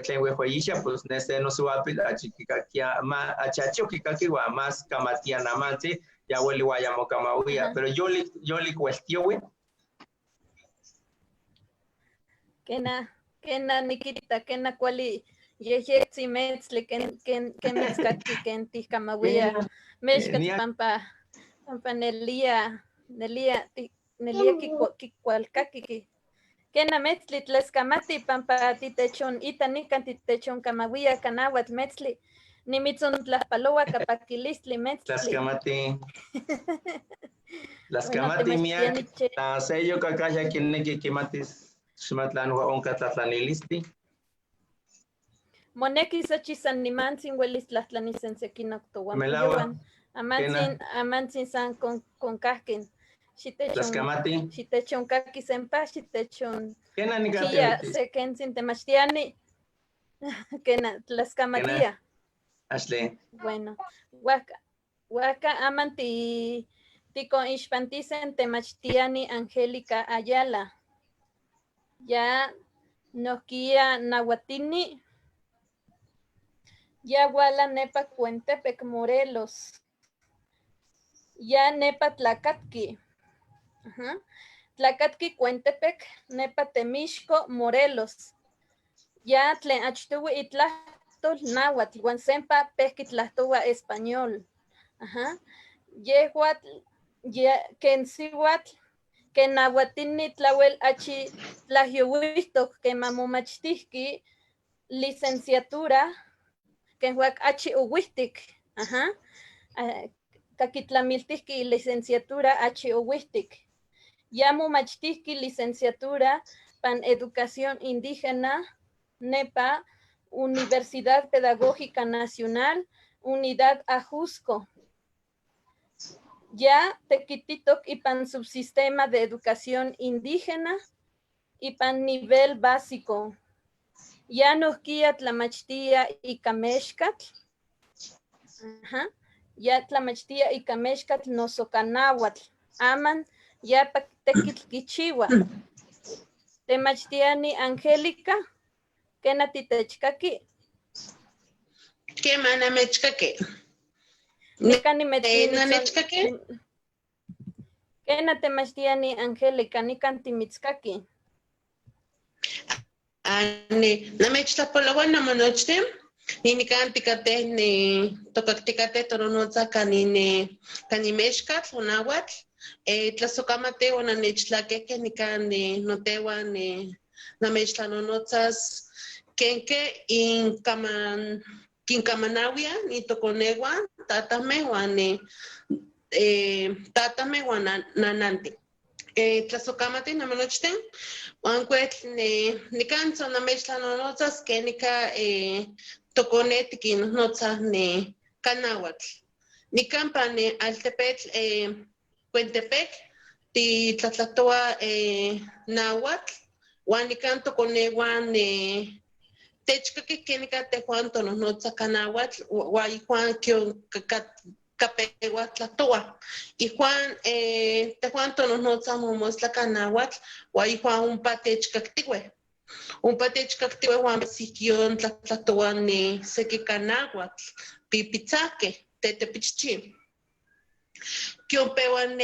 tlenwe hoyisha pues ne se no suapi achikika kia ma achacho kikakiwa más kamatia namante ya weli wayamo kamawia pero yoli cuestión kena nikita kena kwali yeyetsi metzle ken metzkaki ken tihkamawia mexkat pampa nelia kikualkaki kena metzli tleskamati pampa titechon itanikan titechon kamawia kanawat metzli Nimitzon tlaspaloa kapakilistli metzli. Tlaskamati miak, sello kakaya kineki kimatis xmatlan wa onka tlatlanilisti. Moneki sachisan nimantzin huelis tlahtlanisen sekinoktowan. Melawa. Amantzin san con kahkin. Tlaskamati. Xitechon kaki senpa, xitechon Kena chia nikateutis. sekentzin temachtiani. Kena tlaskamatia. Ashley. Bueno, waka amanti tiko ishpantisen temachtiani Angélica Ayala. Ya nokia nahuatini. Ya wala nepa Cuentepec, Morelos. Ya nepa Tlacatqui. Tlacatqui, Cuentepec, nepa Temixco, Morelos. Ya tlen achtuwi itlahtol náhuatl, wan sempa pehki tlahtowa español. Yehuatl, ken sihuatl, ken nahuatini tlawel achi tlahyowihtok ken mamomachtihki licenciatura ken huak achi uwihtik. Kakitlamiltihki licenciatura achi uwihtik. Ya momachtihki licenciatura pan educación indígena nepa Universidad Pedagógica Nacional, Unidad Ajusco. Ya tequititok y pan subsistema de educación indígena y pan nivel básico. Ya nohkia tlamachtia y kamexkatl. Ya tlamachtia y kamexkatl nosokanáhuatl. Aman ya tekitl kichiwa. Temachtiani Angélica. Kena titechkaki. ¿Qué mana mechkaki? Nikani mechkaki? Kena temachtiani Angélica, nikan timitzkaki. Ani, namechtlapolowa namonochtim. Ninikan tikate ni tokaktikate toronotza kanine kanimexkatl onahuatl. Tlasokamate onanechtlakeke nikan notewa namechtlanonotza's kenke kinkamanawia nitokonewa tatame wan nananti. Tlasokamate namonochtim. Wankwetl nikan sonamechtlanonotza's kenika tokonetikin notza ne kanahuatl. Nikan pan altepetl Cuentepec titlatlatoa nahuatl wan nikan tokonewan techkaki kenika tejuan tonohnotza kanahuatl wan ijuan kion kapewa tlatoa. Ijuan tejuan tonohnotza momostla kanahuatl wan ijuan umpa techkaktiwe. Umpa techkaktiwe wan sikion tlatlatoa seki kanahuatl pipitzake tetepichchi. Kion pewan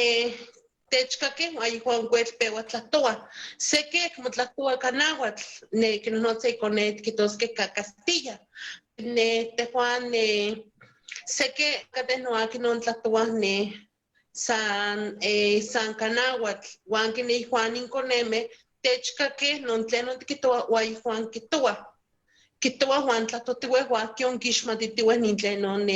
techkaki wan ijuan kuetl pewa tlatoa. Seki motlatoa kanahuatl kinohnotza ikonet kitoske Castilla. Tejuan seki kateh noaki non tlatoa san kanahuatl wan kini ijuan inkoneme techkaki non tlenon tikitoa wan ijuan kitoa. Kitoa wan tlatotiwe wan kion kixmatitiwe nin tlenon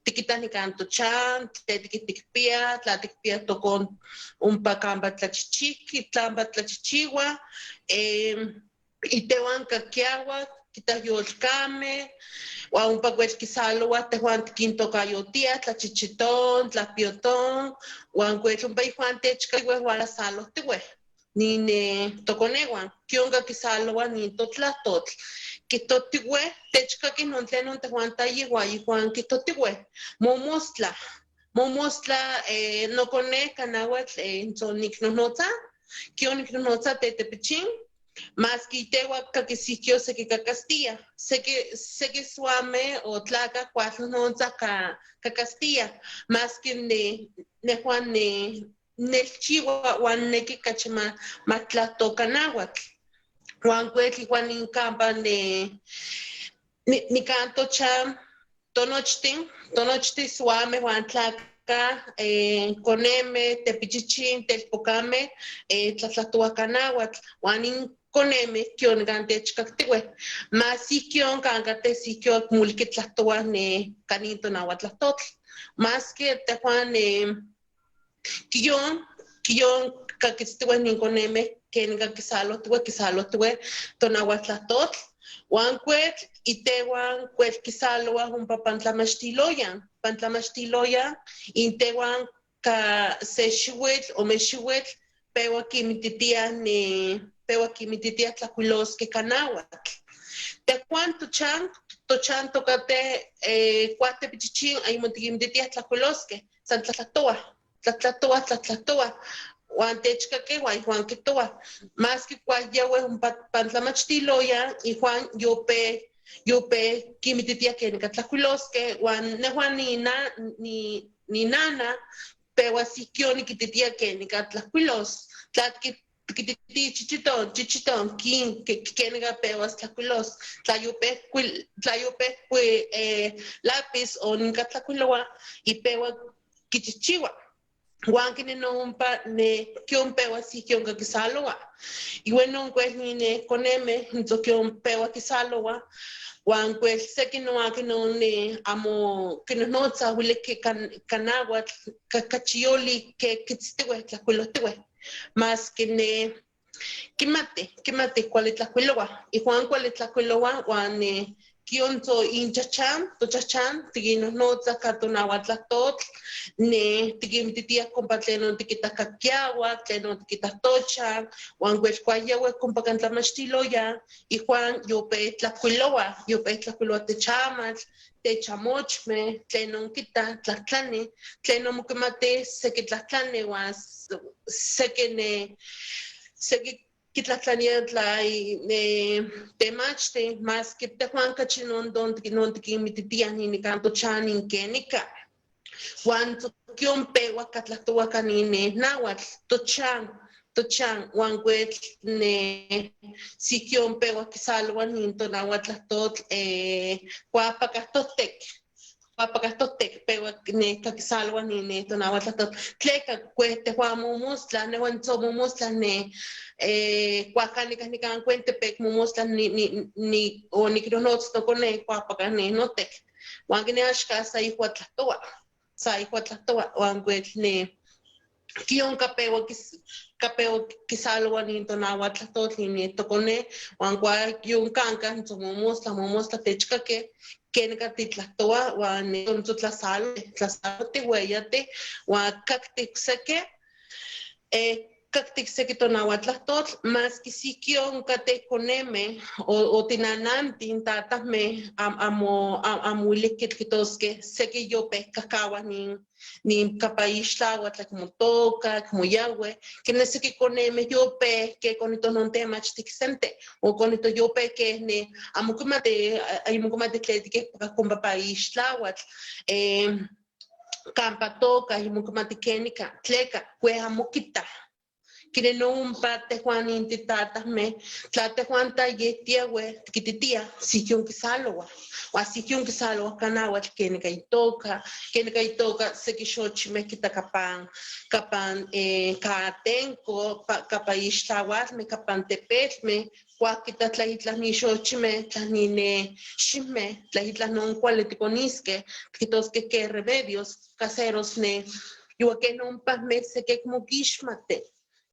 tikita nikan tochan, tiktikpia, tla tikpia tokon umpa kampa tlachichiki, tlampa tlachichiwa, itewan kakiawa, kitayolkame, wan umpa kuetl kisalowa tejuan tikintokayotia, tlachichiton, tlapioton, wan kuetl umpa ijuan techkaliwe wan salohtiwe. Nin tokonewan, kion kakisalowa nin totlatotl. Kitotiwe, techkaki non tlenon tejuan tayiwa ijuan kitotiwe. Momostla nokone kanahuatl son niknohnotza, kion niknohnotza tetepichin, mas kitewa kakisikyo seki Castilla. Seki suame o tlaka kuatnohnotza ka Castilla, mas que nejuan nelchiwa wan neki kachi matlato nahuatl. Wan kuetl wan inkampa nikan tocha tonochtin suame wan tlaka koneme tepichichin telpokame tlatlatoa kanahuatl wan inkoneme kion kan techkaktiwe. Mas ikion kan kateh sikyo mulki tlatoa kanin tonahuatlahtotl. Mas que tejuan kion kakitztiwe ninkoneme kenika kisalotwe tonahuatlahtotl uan kuetl itehuan kuetl kisaloa ompa pantlamachtiloyan intehuan ka se xiuitl ome xiuitl pewa kimititiah tlakuiloskeh kanauatl. Tehuan tochan tocate cuate pichichin aymo tiquimitiah tlakuiloskeh san tlatlatoa uan techkakeh uan ihuan kitoa mas que kuahyaweh pantlamachtiloyan ihuan yope kimititiah kenika tlakuiloskeh uan nehuan ni nana pewa sihkion nikititia kenika tlakuilos tikititi chichiton kenika pewas tlakuilos tlayopeh lápiz o nika tlakuiloa ipewa kichichiwa uan kinenonpa kion pewa sihkion kakisaloa iwan non kuel nine koneme nitzokion pewa kisaloa uan kuel seki noaki non amo kinohnotza uili kanauatl kachiyoli kitztiweh tlakuilohtiweh mas que kimate kuali tlakuiloa ihuan kuali tlakuiloa uan kionzo tochachan tikinohnotza ka tonauatlahtotl tikimititiah kompa tlenon tikitakakiauak tlenon tikitahtochan uan kuel kuayaweh kompa kan tlamachtiloyan ihuan yope tlakuiloa techamatl techamochmeh tlenon kita tlahtlani tlenon mokimati seki tlahtlani uan seki kitlahtlanía temachti mas que tehuan kachi non tikimititiah ninikan tochan inkenika uan kion pewa katlahtowa kanine nauatl tochan uan kuetl sikion pewa kisaloa nin tonauatlahtotl kuapakahtotek pewa kakisaloa nin tonauatlahtotl tleka kueh tehuan momostla nehuan tzomomostla kuahkanikah nikan Cuentepec momostla o niknohnotz nokone kuapakah notek uan kine axka sa ihuan tlahtowa uan kuetl kion kapewa kisaloa nin tonauatlahtotl nin tokone uan kion kanka momostla techkakeh kenika titlahtowa uan tlasalo tiueyatih uan kaktik seki tonauatlahtotl mas que sikion kateh konemeh o tinanantin tatahmeh amo uilih kitoskeh seki yopeh kahkawah nin kapa ixtlauatl motoka moyaweh kene seki konemeh yopeh keh konitohnontemach tiksente o konito yopeh keh amo kimati tlen tikihpakah kompapa ixtlauatl kampa toka amo kimati kenika tleka kueh amo kitah kinenompa tehuan intitatahmeh tla tehuan tayehtiaweh tikititiah sihkion kisaloa uan sihkion kisaloa kanauatl kenika itoka seki xochimeh kita kapan kaatenko kapa ixtlauatmeh kapan tepetmeh kuah kita tla itlah nixochimeh tla ximeh tla itlah non kuali tikoniskeh tikitoskeh keh remedios caseros iuan keh nompahmeh seki mokixmateh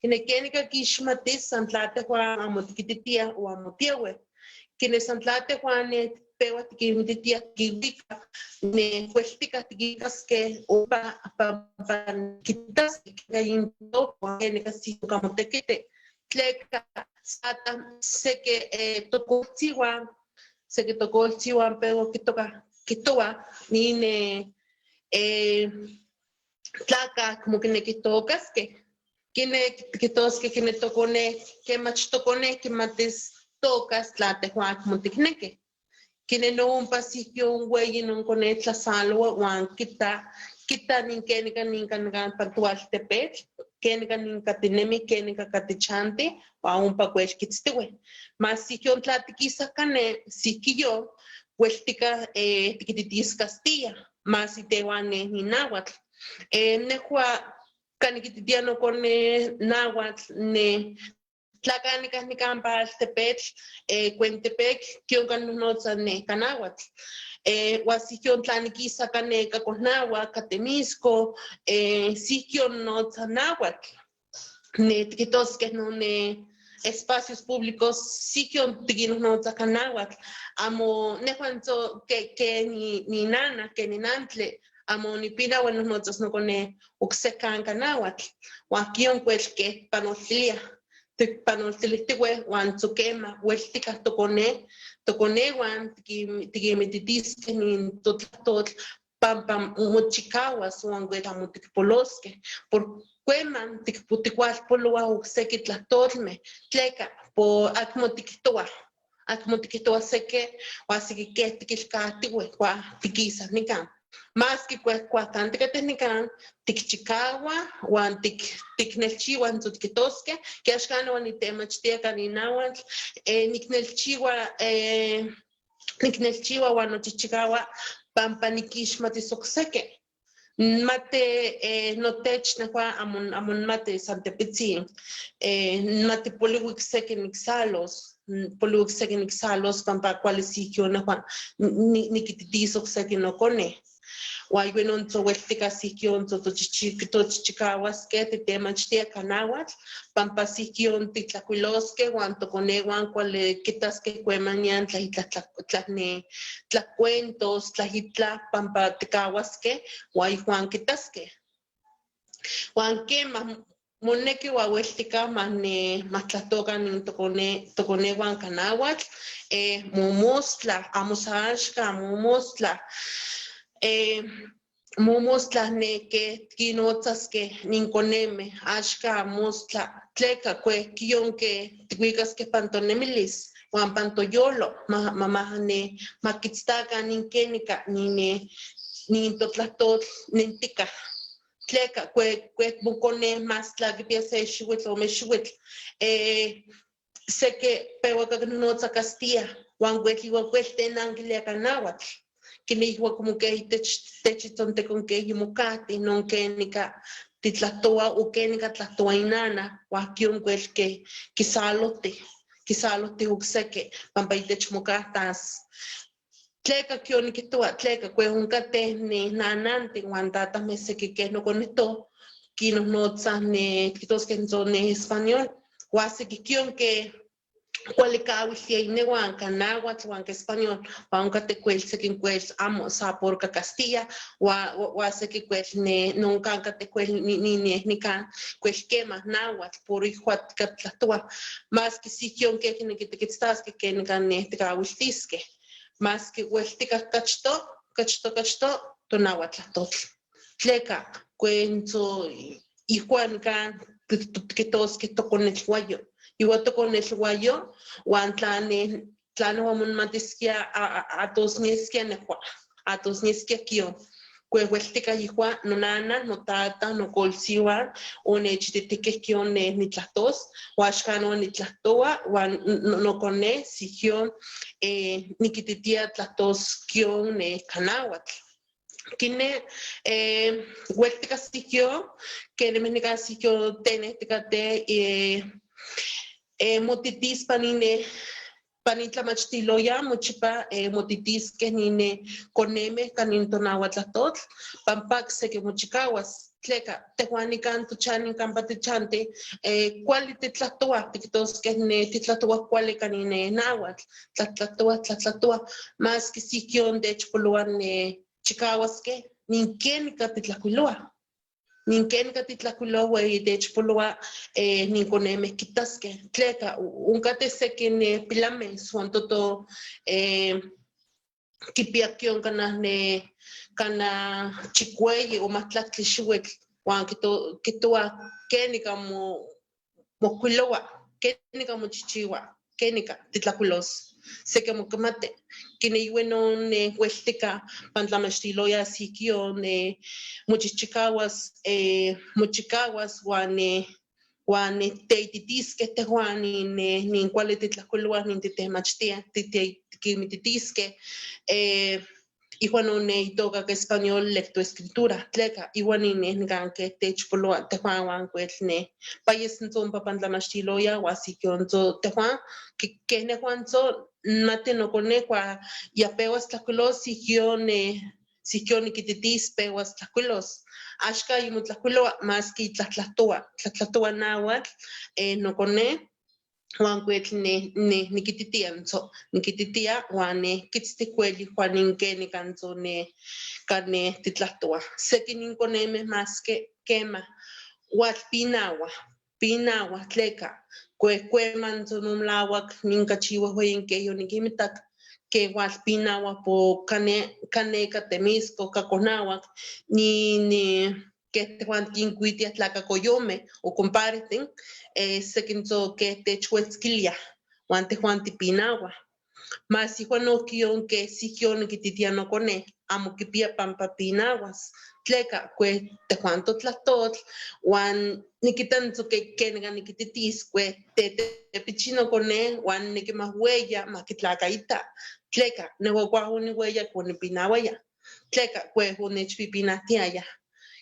kenika kixmatis san tla tehuan amo tikititiah o amo tiaweh kene san tla tehuan pewa tikimititiah kiwika kueltikah tikitaskeh ompa kitaskeh intoka kenika sihtok amo tekitih tleka seki tokoltziuan pewa kitowah nin tlakah como kinekih tokaskeh kitoskeh kene tokoneh kemach tokoneh kimatis tokas tla tehuan amo tiknekih kene nompa sihkion weyi non koneh tlasaloa uan kita nin kenika ninkan pantualtepetl kenika ninkatinemi kenika katichantih uan ompa kuel kitztiweh mas sihkion tla tikisah kaneh sihkiyon kueltika tikititis Castilla mas itehuan ninauatl nehua kanikititia nokone nauatl tlakanikah nikampa altepetl Cuentepec kion kanohnotza kanauatl uan sihkion tla nikisa kaneka kohnauak ka Temisco sihkion notza nauatl tikitosqueh non espacios públicos sikion tiquinonotzakanahuatl amo nehuan que ni nana que ni nantle amo nipina uan nonotzas nokone oksekan kanahuatl uan kion kuelkeh panoltilia tikpanoltilihtiueh uan tzokema ueltikah tokone uan tiquimititisqueh nin totlahtotl pampa mochikauas uan kuel amo tikpoloskeh por kueman tikpuatikualpoloa okseki tlahtolmeh tleka po akmo tikihtoua seke uan seki keh tikilkatiueh uan tikisah nikan maski kuahkan tikateh nikan tikchikaua uan tiknelchiua tikihtoskeh ke axkan uan nitemachtia kan inauatl niknelchiua uan nochichikaua pampa nikixmatis okseki mate notech nehuan amo nmati san tepitzin mati poliui okseki niksalos pampa kuali sikion nehuan nikititis okseki nokoneh uan inon tzoueltika sikion tochichikauaskeh titemachtia kanauatl pampa sikion titlakuiloskeh uan tokonehuan kuali kitaskeh kuemanian tlacuentos tlahitlah pampa tikauaskeh uan ihuan kitaskeh uan kemah moneki uan ueltika mahtlahtokan nin tokonehuan kanauatl momostla amo sa axkan momostla neke kinotzaskeh ninkonemeh axkan mostla tleka kueh kion ke tikuikaskeh pantonemilis uan pantoyolo makitztakan nin kenika nin totlahtotl nentikah tleka kueh mokoneh mas tla kipia se xiuitl ome xiuitl seki peua kaknonotza Castilla uan kueh tenankilia kanauatl kinihua como que techitzontekon que yimokahti non kenika titlahtoa o kenika tlahtoa inana uan kion kuel que kisalohti okseki pampa itech mokahtas tleka kion nikihtoua tleka kueh onkateh nanantin uan tatameh seki keh nokonihtoh kinohnotzah tikihtoskeh español uan seki kion que kuali kauilia inehuan kanauatl uan español uan onkateh kuel seki kuel amo sa por Castilla uan seki kuel nonkan kateh kuel nikan kuel kemah nauatl por ihuan tikatlahtoua maski sikion keh tikitstaskeh kenikan tikauiltiskeh maski ueltikah kachto tonauatl tlahtotl tleka kuentzo ihuan nikan tikihtoskeh tokonetluayo iuan tokonetluayo uan tla nehuan monmatiskia atosnieskia nehuan atosnieskia kion kueh ueltika ihuan nonana notata nokolsiuan onechititikeh kion nitlahtos uan axkan uan nitlahtoua uan nokoneh sikion nikititia tlahtos kion kanauatl kineh ueltika sikion kenemeh nikan sikion teneh tikateh motitis panintlamachtiloya mochipa motitiskeh konemeh kanin tonauatlahtotl pampa seki mochikauas tleka tehuan nikan tochanin kampa tichantih kuali titlahtoua tikihtoskeh titlahtoua kuali kanin nauatl tlatlahtoua maski sikion techpoloa chikauaskeh nin kenika titlahkuiloa uan techpoloa ninkonemeh kitaskeh tleka onkateh seki pilameh uan toto kipia kion kanah chikueyi o mahtlaktli xiuitl uan kihtoua kenika mokuiloa kenika mochichiua kenika titlakuilos seki amo kimati kineh non ueltika pantlamachtiloya sikion mochikauas uan teititiskeh tehuan nin kuali titlahkuiloa nin titemachtiah tikimititiskeh ihuan non itoka español lectoescritura tleka ihuan nikan keh techpoloa tehuan uan kuel payesentzon ompa pantlamachtiloya uan sikion tehuan keh nehuan mati nokoneh ya pewas tlahkuilos Sikyo nikititis pewas tlacuilos. Ashka yumutlacuilo más que tlatlatua nahuatl, no cone. Juan Cuetl nikititia, so nikititia, Juan kitsticueli, Juan inke canzo carne titlatua. Sekin inconeme más que quema. Wat pinagua, tleca. Cueman sonum lawak, nincachiwa, huenque yo nikimitak. Que wat pinagua po caneca temisco, caconawak, ni que te Juan quincuitia tlaca coyome o comparten, sekin so que te chuetzquilia, Juan te Juan tipinagua. Mas si Juan no quion que si quion que titiano cone, amo que pia pampa pinaguas. Tleca, que te Juan totlatot, Juan nikitan so que kenga nikititis, que te pichino cone, Juan ni que más huella, más que tlacaita. Tleca, ne guagua ni huella con pinagua ya. Tleca, que hunech pipina tiaya.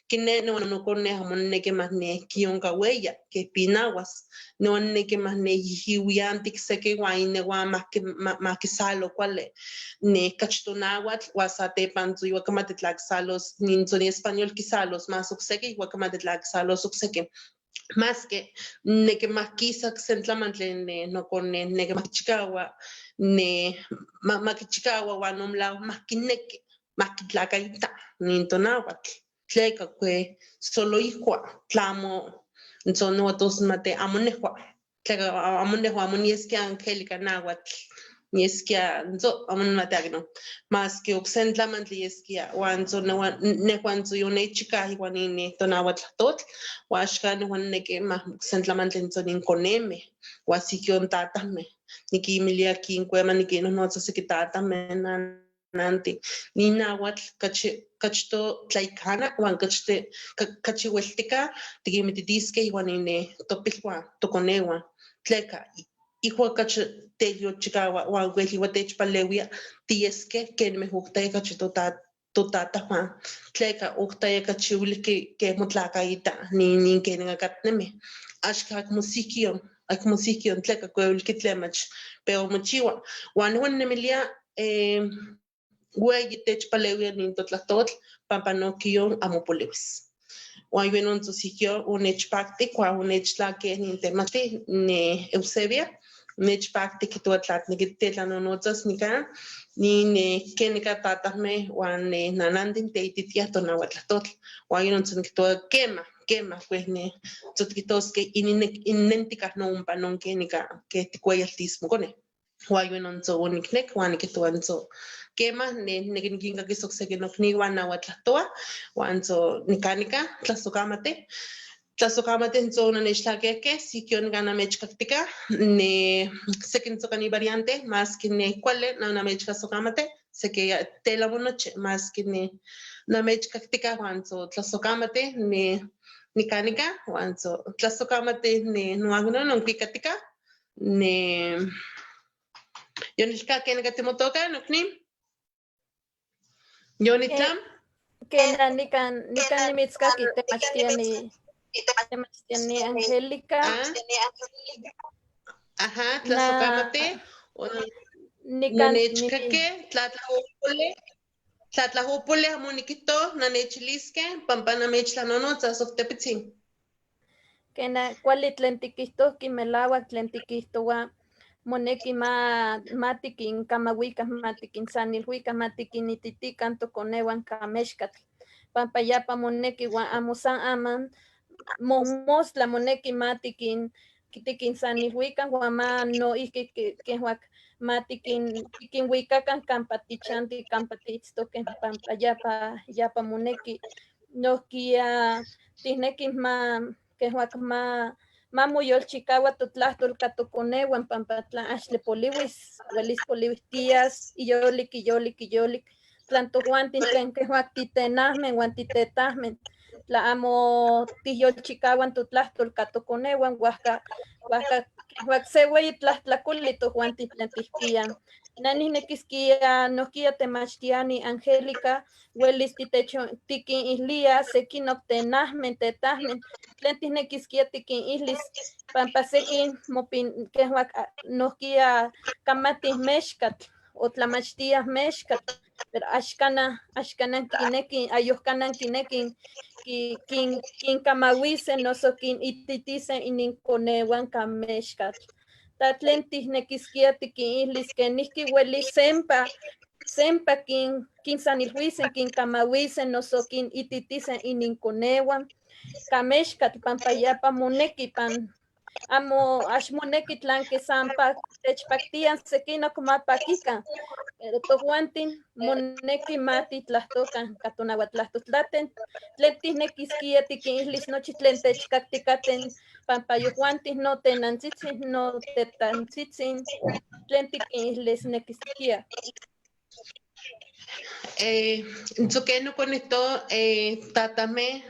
Que no cone jamón ne que más ne kionga huella, que pinaguas. No ne que más ne hiwiantic se que guaine gua más que salo cuale. Ne cachtonaguat, guasate panzu y guacamate tlaxalos, ni son español quisalos, más obseque y guacamate tlaxalos obseque. Más que ne que más quizá que se entlamantle no con ne que más chicawa, ne más que chicawa, guanom lao, más que tlacaita, ni intonahuatl. Tleca que solo hijo tlamo entonces no todos mate amonehua tleca amonehua amoniesquia angélica nahuatl niesquia entonces amon matagno más que oxentlamantli esquia wanzo nehuanzo yo nechica iguanine tonahuatl tot huaxca nehuanneque más oxentlamantli entonces inconeme huasiquion tatame nikimilia aquí en cuema nikino no se quitatame nanti ni nahuatl cachto tlaicana wan cachihueltica tiquimititisque iguan ine topilua toconewa tleca hijo cach tello chicawa wan hueliwa techpalewia tiesque que me justa cachitota totata Juan tleca ucta cachiuli que motlacaita ni que nengatneme ashka musikion tleca cuel kitlemach pero mochiwa wan nemilia Güey, te chpalewia ni totlatotl, pampanoquio amopolewis. Juan yo no sitio un echpacte, cual un echlaque ni temate, ni Eusebia, un echpacte que tu atlat, ni que te la nonotas ni can, ni que ni catatame, Juan nanandin te ititia tonahuatlatotl. Juan yo no sé que tu quema, pues ni tzotquitos que inénticas no un panón que ni que te cuellastismo con él. Juan yo no sé unicnec, Juan que tu anzo. Quema neginga que soxe que no kniwa na watlatoa wanzo nikanika tlasocamate en zona nextlaqueque si quion gana mechcactica ne sekin socani variante más que ne cuale na mechca socamate se que te la noche más que ne na mechcactica wanzo tlasocamate ne nikanika wanzo tlasocamate ne no agno no picatica ne yonilka que negatemotoca no knim Yonitlam? Que nikan nimitska temachtiani Angélica. Ajá, tlasocamate. Nonechcaque, tlatlahopole, amoniquito, nanechilisque, pampanamechlanonotza, softepitzin. Que na cuali tlentiquisto, quimelawa tlentiquisto, moneki matikin kamahuicas matikin sanilhuicas matikin ititican toconehuan kamexcatl pampayapa moneki wan amosan aman mosla moneki matikin kitikin sanilhuicas wan ma no ihki kehuac matikin huicacan campatichanti campatitztoque pampayapa moneki nohkia tihnekis ma kehuac mamoyolchicaua totlahtol catoconehuan pampatlan axle poliwis, uelis poliwis tías, iyolik, tlan tohuantin tlen kehuac titenahmen uan titetahmen, tla amo tiyolchicauan totlahtol catoconehuan, huasca kehuac se ueyi tlahtlacoli tohuantin tlen tihpian. Nanih nekisquia nohquia temachtiani Angélica, uelis tikin islia, sequinoc tenahmen, tetahmen, tlen tihnekisquia tikin islis, pampa sequin mopin kehuac nohquia camatih mexcatl, otlamachtiah mexkat, pero ashkana kinekin, ayohkanan kinekin, kin kamawisen noso kin ititisen ininkonewan kan mexkat. Tatlen tihnekiskia tikinihlis kenihki ueli sempa kin sanilhuisen, kin kamawisen noso kin ititisen ininkonewan, kamexkat pampayapa moneki pan amo ashmoneki tlan que sampa techpaktian sekina kumapakikan, pero tohuantin moneki mati tlahtokan katonauatlahtohtlaten tlen tihnekiskia tikinihlis nochi tlen techkaktikaten pampa yohuantin no tenantzitzin no tetantzitzin tlen tikinihlis nekiskia. Tzokeno konito tatame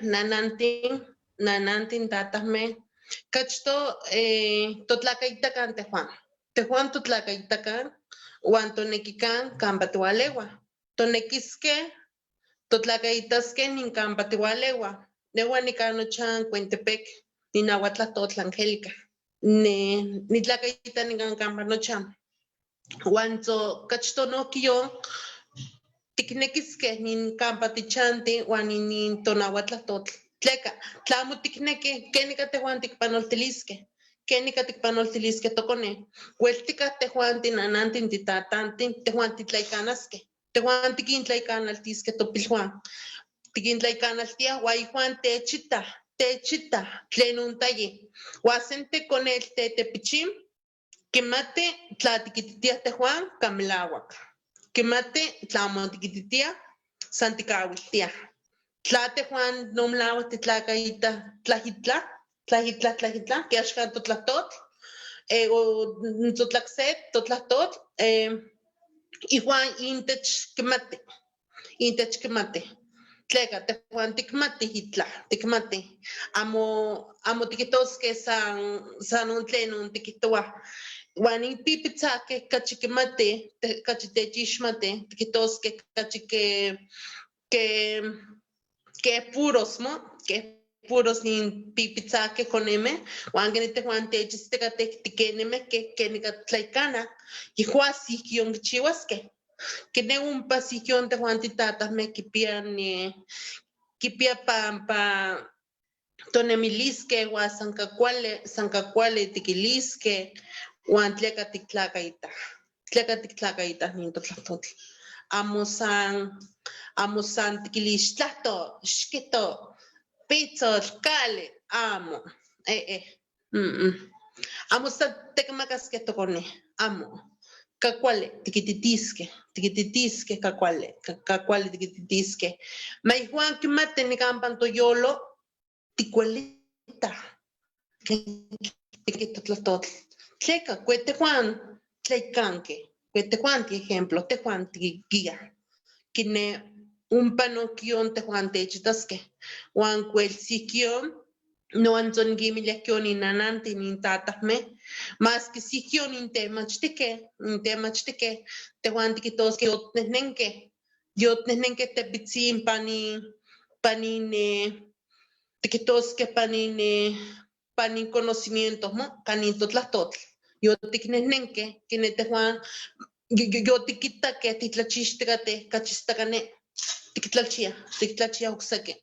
nanantin tatame kachto totlakaitakan tejuan totlakaitakan uan tonekikan kampa tiualeua tonekiske totlakaitaske nin kampa tiualeua neua nikan nochan Cuentepec ninauatlahtotl Angélica nitlakaita nikan kampa nochan uan kachto nokiyo tiknekiske nin kampa tichanti uan inin tonauatlahtotl tleka tlamo tikneki kenika tejuan tikpanoltiliske tokone ueltika tejuantin nanantin titatantin tejuan titlaikanaske tejuan tikintlaikanastiske topilhuan tikintlaikanaltia uan ijuan techita tlen ontayi uan sente konel tetepichim kimati tla tikititia tejuan kamelauak kimati tlamo tikititia san tikauiltia tla tejuan nomlauak titlakaita tlahitla que axkan totlahtotl o totlahtotl igual intech kimati tleka tejuan tikmati amo tikitoske san ontlen tikitoa uan inpipitzake kachi kimati kachi techixmati tikitoske kachi que puros nin pipitzake koneme uan keni tejuan techistekateh tikeneme kenika tlaikana yejuan sihkion kichiuaske kene ompa sihkion tejuan titatameh kipia pampa tonemiliske uan san kakuali tikiliske uan tleka tiktlakaita nin totlahtotl amo san tikilis tlahto xkito pitzotl kali amo amo san tekmakaske tokone amo kakuali tikititiske kakuali tikititiske ma ijuan kimati nikampa toyolo tikuelita tikitotlahtotl tleka kue tejuan tlaikanke kue tejuan ejemplo tejuan tikikia kine ompa nokion tejuan techitaske uan kuel sihkion noan tzoninkimilia kion innanantin intatameh maski sihkion intemachtike tejuan tikitoske yotnehnenke tepitzin panin tikitoske panin conocimiento kanin totlahtotl yotiknehnenke kine tejuan yotikitake titlachixtekateh kachistakane tiktlalchia okseki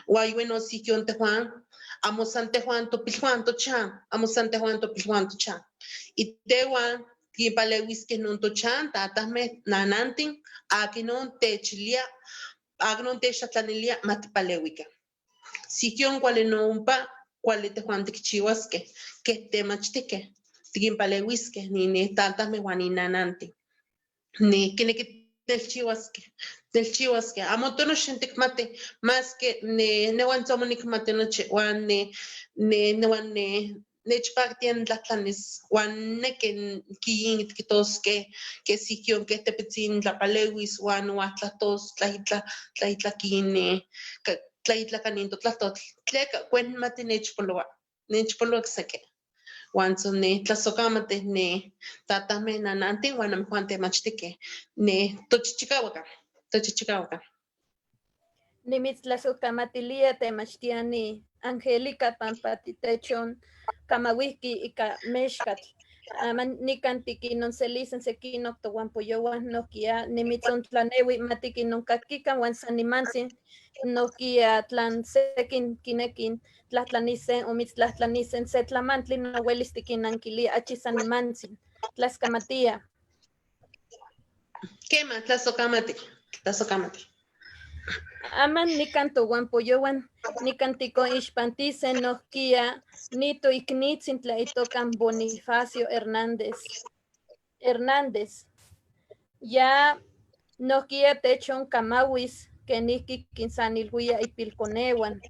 uan yuen osihkion tejuan amo san tejuan topilhuan tochan iteuan kinpaleuiskeh non tochan tatameh nanantin akinon techilia akinon techtlatlanilia matipaleuikan sihkion kuali nompa kuali tejuan tikchiuaskeh keh temachtikeh tikinpaleuiskeh nin tatameh uan innanantin kineki telchiuaske amo tonoxin tikmati maske neuan tzamo nikmati nochi uan neuan nechpaktia tlatlanis uan neki kiyin tikitoske que sihkion keh tepitzin tlapaleuis uan uahtlahtos tlahitla kiyin tlahitla kanin totlahtotl tleka kuenmati nechpoloa okseki uan tlasokamateh tatameh nanantin uan amejuan temachtikeh tochichikauakan. Nimitztlasojkamatilia temachtiani Angélica pampa titechon kamauihki ika mexkatl aman nikan tikinon selisen sekinok towan poyowan nokia nimitzon tlanewi matikinon kakikan wan sanimansin nokia tlan sekin kinekin tlatlanisen o mitztlatlanisen se tlamantli no welis tikinankilia achi sanimansin tlaskamatia. Kema, tlasokamati. Aman nikan towan poyowan nikan tiko ixpantisen nokia nito iknitzin tlaitokan Bonifacio Hernández. Ya nokia techon kamawis keniki kinsanilhuia ipilkonewan.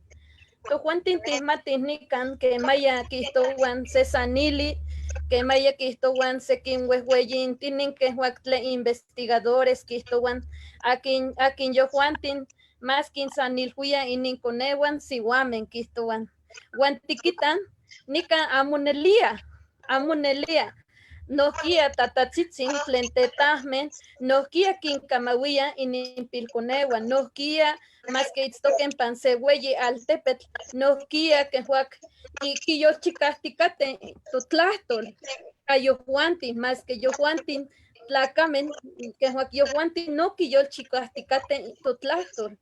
Tojuan tintismatis nikan que maya kistowan sesanili que maya kistowan sekin huehueyin tinin que huactle investigadores kistowan akin yohuantin más kinsanilhuia ininkonewan siwamen kistowan. Wan tikitan nika amunelia. Nokia tatatzitsin tlen tetahmen, nokia kinkamawia ininpilkonewan, nokia más que itztoken pansehueyi altepetl, nokia que huac kiyolchikahtikate totlahtol, ayohuantin, más que yohuantin tlacamen, que huac yohuantin no kiyolchikahtikate totlahtol.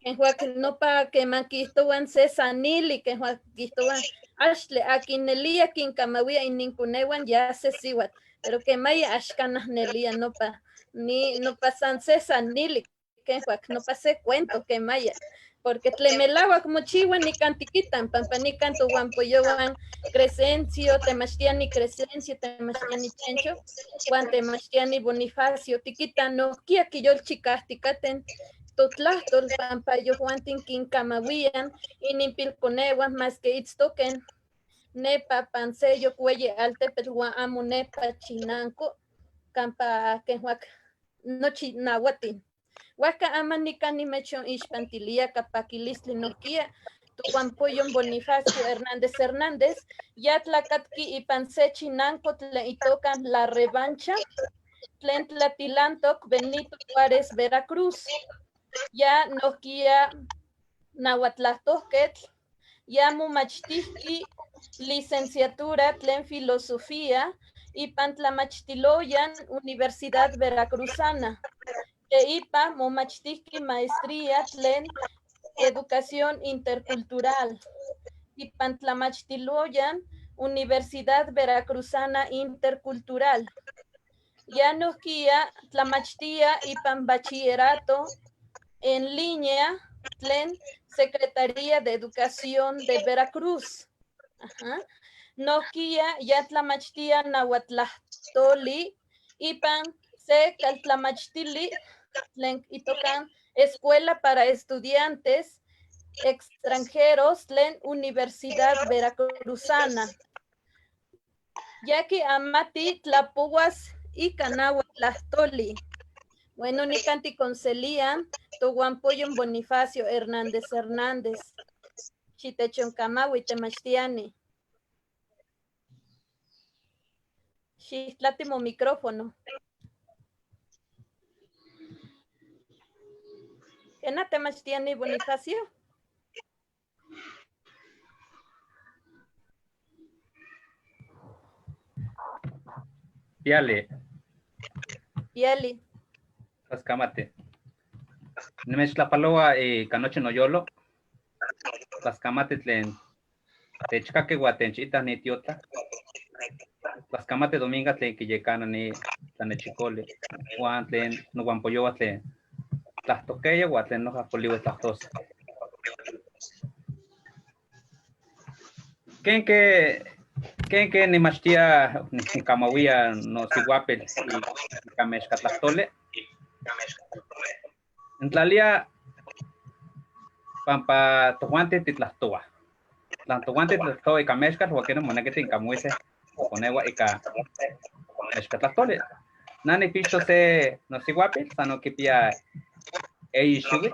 Que huac no pa que manquistowan sesanili, que huac quistowan ashle akinelia kinkamawia ininkunewan ya se siwat, pero que maya ashkanahnelia no pa san sesanili, que huac no pa se cuento que maya, porque tlemelawa como chihuan ni cantiquitan, pampanican tu guampoyowan Crescencio, temachtiani Crescencio, temachtiani Chencho, Juan temachtiani Bonifacio, tiquitan no kia quiyol chicastikaten, totlahtol pampayo Juantin kinkamawian, inimpilconewan más que itztoken, nepa panseyo cuelle altepetl amu nepa chinanco, campa que huac nochi nahuatin. Huaca amanica ni mechon ishpantilia capakilistli nokia, Juan Poyon Bonifacio Hernández, ya tlacatki y panse chinanco tle y tocan la revancha, tlen tlatilantoc Benito Juárez Veracruz. Ya nokia nahuatlahtohquetl, ya mumachtihki licenciatura tlen filosofía y pantlamachtiloyan Universidad Veracruzana. E ipa mumachtihki maestría tlen educación intercultural y pantlamachtiloyan Universidad Veracruzana Intercultural. Ya nokia tlamachtia y pan bachillerato en línea, tlen Secretaría de Educación de Veracruz. Nokia ya tlamachtia nahuatlahtoli y pan se caltlamachtili tlen itokan Escuela para Estudiantes Extranjeros tlen Universidad Veracruzana. Ya que amati tlapuas y canahuatlahtoli. Bueno, ni canti concelian, tu guampoyon Bonifacio Hernández. Chitechon kamawi temachtiani. Chitlátimo micrófono. ¿Qué na temachtiani Bonifacio? Piali. Tascamate. Nemechtlapaloa canoche noyolo. Tascamate tlen. Techcaque guatenchita ni tiota. Tascamate dominga tlen quillecana ni tlanechicole. Juan tlen no guampoyoa tlen. Tlastoqueya guatlen no japoliwe tlahtos. ¿Quién que ni machtia ni camawia no siguapel y camesca tlahtole? En tlalia pampa tohuante titlahtoa. Tlantohuante titlahtoa y camesca huaqueno monequete en camuise o conewa y camesca tlahtole. Nani pisto se no siguapel, sano kipia shubi.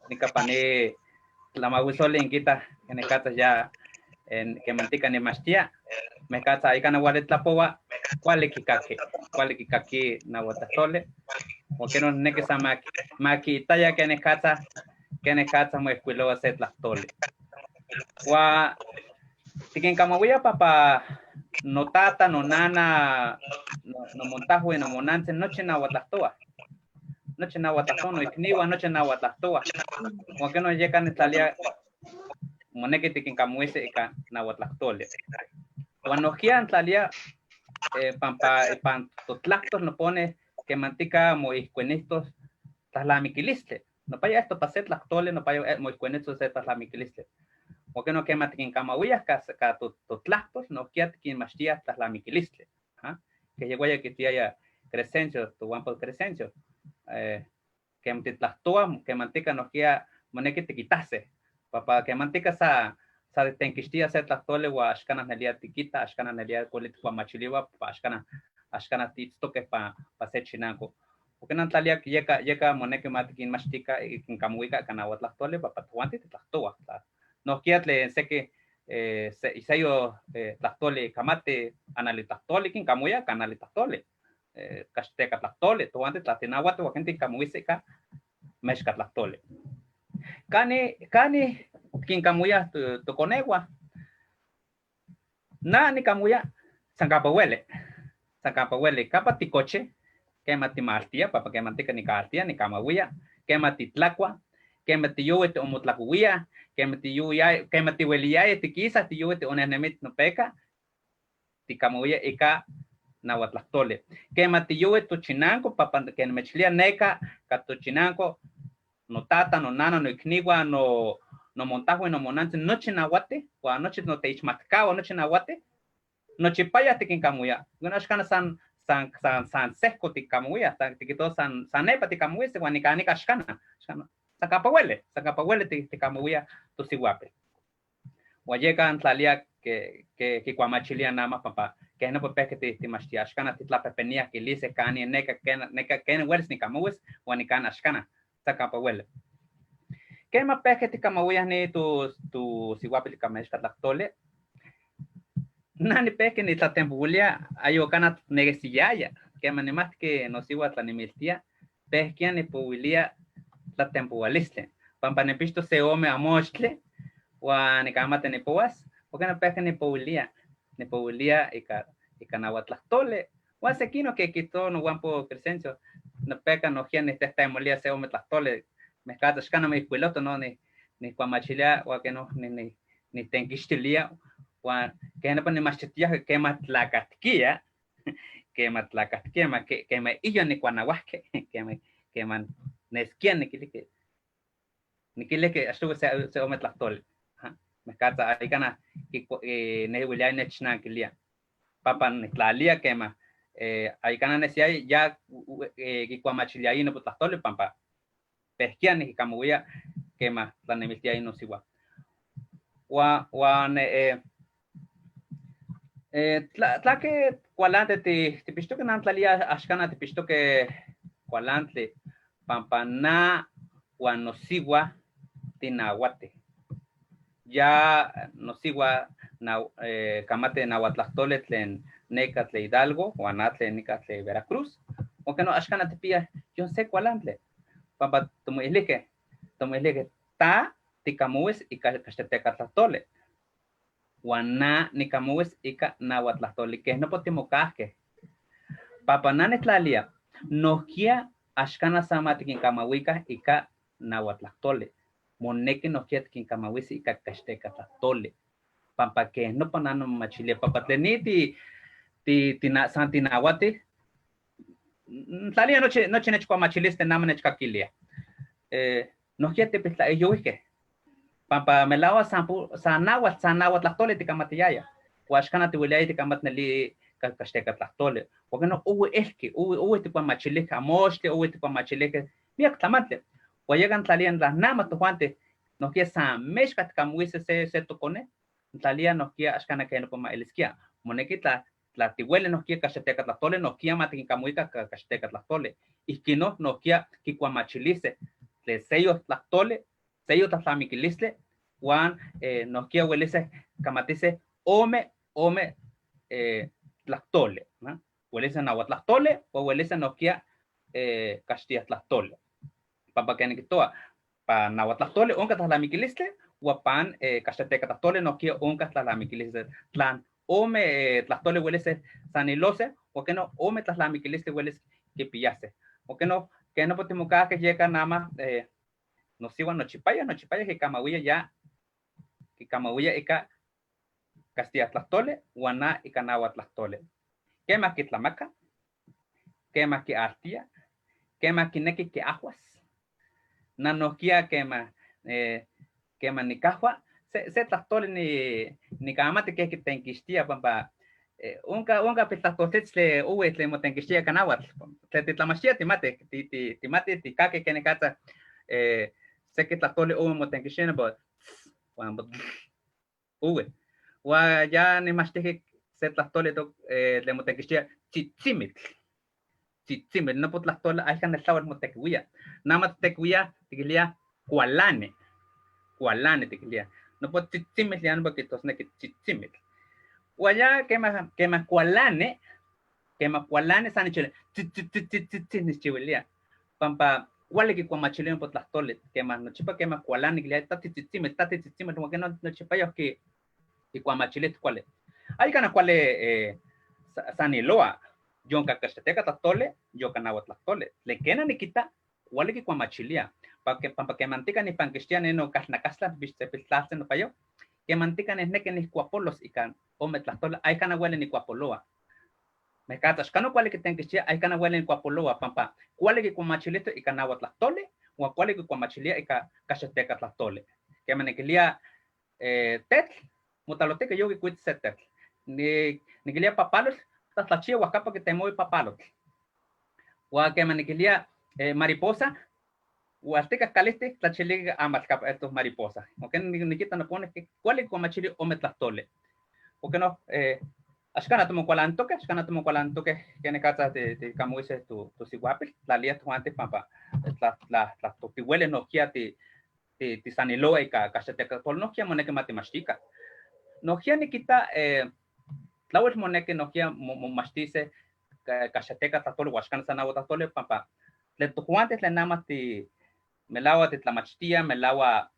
Ni capane la mawisole en quita en el cata ya en que mantica ni machtia. Me cata ahí cana guardet la poa, cuál kikaki na guatatole. O que no ne que sa maki talla que ne cata mo escuelo hacer las tole. Wa tiken kamawiya papa no tata, no nana, no montajo, no monante, noche na huatlactoa. Noche na huatlactoa, no ikniwa, noche na huatlactoa. Porque no llegan a Italia, moneque te quien camuese na huatlactole. Cuando giran Italia, pan totlactos no pone que mantica moiscuenistos tras la miquiliste. No para esto para ser lactole, no para moiscuenistos tras la miquiliste. Porque no quema quien camahuillas, que totlactos, no quiere quien mastía tras la miquiliste. Que llegó ya que tía Crescencio, tu guampo Crescencio. Que mantitlactoa, que mantica no quiera moneque te quitase. Para que mantica sa tenquistia se tlactole o ashkana nelia tiquita, ashkana nelia colit o machiliwa, ashkana titsto que pa ser chinanco. Porque no talia que llega moneque matiquin mastica y quien camuica canahuat tlactole, para tuante tlactoa. No quiere sé que se yo tlactole camate analitlactole, quien camuya canalitlactole. Casteca tlactole, tuante tlatinahuat o gente camuiseca mezca tlactole. Cani quien camuya tu conegua. Na ni camuya sancapahuele. Sancapahuele capa ticoche, que matimartia, papa que mantica ni cartia, ni camahuya, que matitlacua, que matiyuete o mutlacuya, que matiyuya, que matihuelia, tiquisa, tiyuete o nenemit no peca, ticamuya eka nahuatlactole. Que matiyuete tu chinanco, papa que mechilia neca, tu chinanco, no tata, no nana, no ikniwa, no montajo, no monante, noche nahuate, o anoche no te ichmatcao, noche nahuate, noche paya te quincamuya. Bueno, es que san seco te camuya, te quitó san nepa te camuya, se guanica ashkana. Sacapahuele te camuya tu siguape. O llega antlalia que cuamachilia nama papá, que no puede que te mastia ashkana te la pepenia que lise cani neca que hueles ni camues, guanica ashkana. Sacapahuele. ¿Qué más peque te camuya ni tu siguape te camesca tlactole? Nani peque ni la tempulia ayocana negesiaya, que manimas que nos iba a la nimiltia, peque ni pubilia la tempualiste. Pampanepisto se ome a mostle, o ni camate ni puas, porque no peque ni pubilia y canahuatlactole, o hace quino que quitó no guampo Crescencio, no peca no gian ni testa molia se ome tlactole, me cata escana me piloto no ni cuamachilia, o que no ni tenquistilia. Que no pone más chitia que matlacatquia, que me illo ni cuanahuasque, que man nesquia ni que estuvo se ome tlactole. Me cata ahí cana que ne huilia ni chinanquilia. Papa ni tlalia que ma ahí cana necia ya que cuamachilia ahí no tlactole pampa. Pesquia ni camuya que ma la nemiltia ahí no sigua. Tla que cualante te pisto que nantlalia ashkana te pisto que cualante pampana guanosigua tinahuate ya nosigua na camate nahuatlactole tlen necatle Hidalgo o anatle necatle Veracruz o que no ashkana te pilla yo sé cualante pampa tomo ilike ta ticamues y castetecatlactole Guaná ni camues ica nahuatlactole, que no podemos casque. Papanane tlalia, no kia ashkana samati kin kamahuica ica nahuatlactole. Moneque no kia kin kamahuis ica castecatlactole. Pampa que no panano machile, papatleni ti santi nahuate. Tlalia noche nechua machiliste nama nechcaquilia. No kia te pitla elloique. Pampa melawa sanawat tlactole te camatiyaya. Huashkana te huilaya te camatneli casteca tlactole. Porque no hubo te machilica mochte, hubo te machilica. Mira tamatle. O llegan tlalían las namas tu juante. No quiere san mezca te camuise se tocone. Tlalía no quiere ashkana que no poma elisquia. Monequita la tihuele no quiere casteca tlactole, no quiere mate que camuica casteca tlactole. Y que no quiere que cuamachilice. Le sello tlactole. Sello tlamiquilisle, Juan nos quiere huelice, camatice, ome, tlactole, ¿no? Huelice nahuatlactole, o huelice nos quiere castilla tlactole. Papa que toa, pa nahuatlactole, onca tlamiquilisle, o pan casteteca tlactole, nos quiere onca tlamiquilisle, plan ome tlastole hueles sanilose, o que no, ome tlaslamiquiliste hueles que pillase, o que no potimoca que llega nada más, no sigan no chipaya que camahuilla ya, que camahuilla eka Castilla tlastole, guaná y canagua tlastole. ¿Qué más que tlamaca? ¿Qué más que artía? ¿Qué más que neque que aguas? Nanoquia que más ni cajua, se tlastole ni camate que tenquistia, pampa. Unca pitlastotes le uwe le motenquistia canagua. Te tlamachia timate, timate, ticaque que necata, se que tlastole uwe motenquistia, but uwe. Wa ya ni más que se tlastole le motenquistia chichimit. Chichimit, no pot tlastole hay can el sabor motequia. Nada más tequia, tequilia, cualane tequilia. No pot chichimit ya no porque tos ne que chichimit. Guaya que más cualane san chile ni chivilia. Pampa cuale que cuamachile pot tlastole que más no chipa que más cualane que ya tati chichimit como que no chipa yo que y cuamachile cuale. Hay cana cuale saniloa. Yo cacacheteca tlastole, yo canagua tlastole. Le quena ni quita cuale que cuamachilia. Para que mantica ni panquistia no casnacasla viste pistaste no payo. Que mantica ni neque ni cuapolos y can ome tlastole hay cana huele ni cuapoloa. Me catas cano cuale que tenquistia hay cana huele ni cuapoloa pampa. Cuale que cuamachilito y canagua tlastole o cuale que cuamachilia y cacacheteca tlastole. Que maniquilia tet mutalote que yo que cuit setet. Ni quilia papalos la chia huacapa que te mueve papalo. O que maniquilia mariposa, o azteca caleste, la chile amas estos mariposas. O que ni quita no pone que cuál es como chile o metlastole. O que no, ashkana tomo cualantoque, que en casa de como dice tu siguapil, la lía tu antes pampa, la totihuele no kia ti sanilo y cacheteca, por no kia moneke matemática. No kia ni quita, Tlawel moneke no kia mastice cachateca tatole huascan sanagua tatole pampa. Le tojuantes le nama ti melawa ti tlamachtia melawa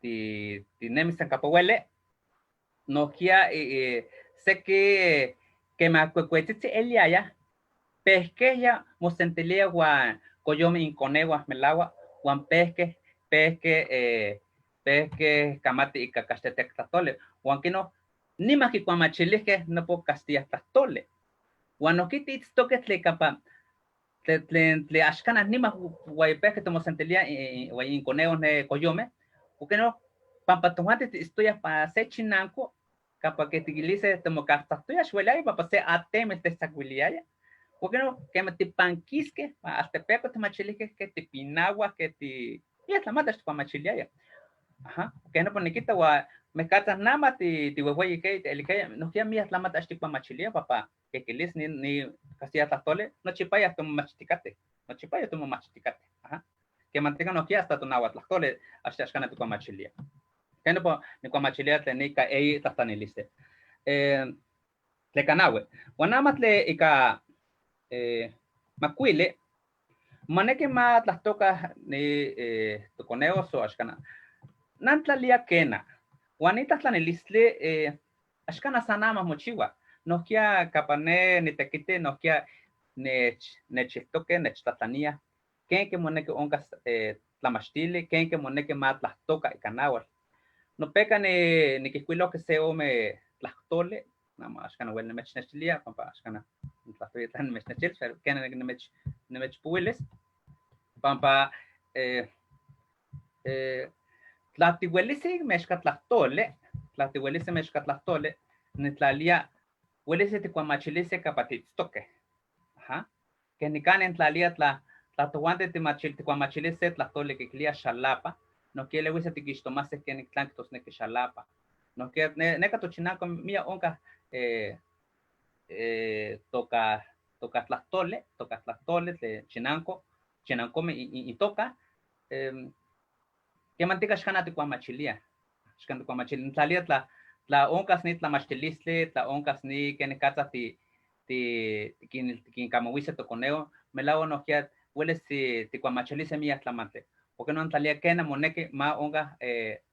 ti nemis en capohuele no kia sé que me acuecuetitsi eliaya pesqueya mosentelia guan coyome inconegua melawa guan pesque camate y cachateca tatole guan que no ni más que cuamachiles no puedo Castilla tlastole. Cuando quitis toques le capa le ashcanas ni más guaype que tomo sentelia guay inconeos ne coyome, porque no pampa tomate estoy para ser chinanco capa que te utilice tomo casta estoy a suela y para ser ateme te sacuilia, porque no que me te panquisque hasta peco tomachiles que te pinagua que te y es la mata cuamachilia. Ajá, que no pone quita gua me catas nada más ti huehuey que el que no quiera mías la mata esti machilia papá que les ni Castilla tlastole no chipaya tomo machiticate ajá que mantenga no quiera hasta tu nagua tlastole hasta escana tu machilia que no ni machilia tenica ei tlastaniliste le canagüe nada más le ica macuile maneke más las tocas ni tu coneos o escana Nantlalia kena. Juanita tlanelistle ashkana sanama mochiwa. No kia capane ni tequite, no kia nechitoque, nechtatania. Ken que moneke onkas tlamastile, ken que moneke mat las toca y canawal. No peca ni que se ome tlastole, nada más ashkana wel nemech nechilia, pampa ashkana tlastoy tan mech nechil, pero ken nemech puiles. Pampa Tlatihuelisi mexcatlastole, netlalia, huelese te cuamachilise capatitstoque. Ajá. Que ni can en tlalia tlatohuante te cuamachilise tlastole que clia xalapa, no quiere huese te quistomase que ni tlanctos ne que xalapa. No quiere neca tochinaco mía onca toca tlastole, de chinanco me y toca. Que mantica shkana te cuamachilia. Shkana cuamachilia. Tlalia tla oncas ni tlamachtilistle, tla oncas ni que necata quien camohuise toconeo, me la no kia hueles te cuamachilise mía tlamante. Porque no tlalia kena moneke ma onga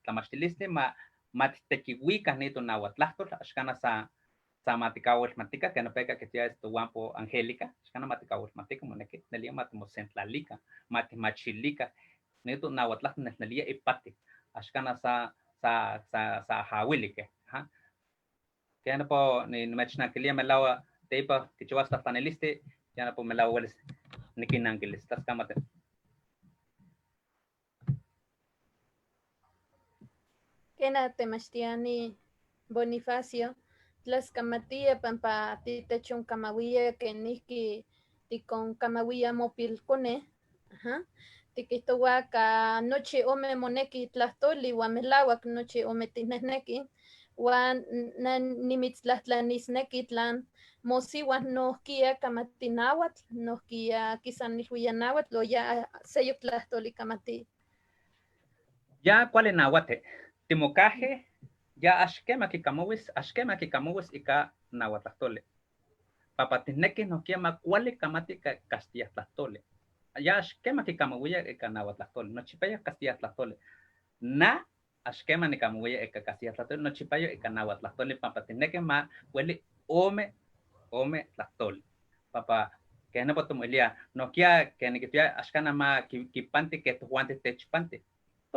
tlamachtilistle, ma matitequihuica nito nahuatlastol, axcana sa maticauelmatica, que no pega que tia esto guampo Angélica, axcana maticauelmatica, moneki, nelia matimosentlalica, matimachilica, nito nahuatlastol nelia ipati, axcana sa hawilique, que no po ni mechnaquilia melawa teipa kichiwas tlataniliste, ya no po melawa hueles nikinanquilis, tascamate. Kena temachtiani Bonifacio, tlascamatia pampa titechon camawia que niki tikon camawia mopilcone, tikihtowa noche ome moneki tlastoli wan melauak noche ome tinehneki wan nimitztlahtlanisneki tlan mosiuan nohkia kamatinauatl, nohkia kisanilhuiyanauatl o ya seyok tlahtoli kamati. Ya cuál nahuate, timocaje, ya ashkema kikamowis ika nahuatlahtole. Papatineki nohkia cuál kamati Castilla tlahtole. Ya ashkema kikamowia ika nahuatlahtole, nochipaya Castilla tlahtole. Na ashkema nikamowia ika Castilla tlahtole, nochipayo ika nahuatlahtole, papatineki ma hueli ome tlahtole. Papa que no potomulia, nohkia que nikitia ashkana ma kipanti que tuhuante techpanti.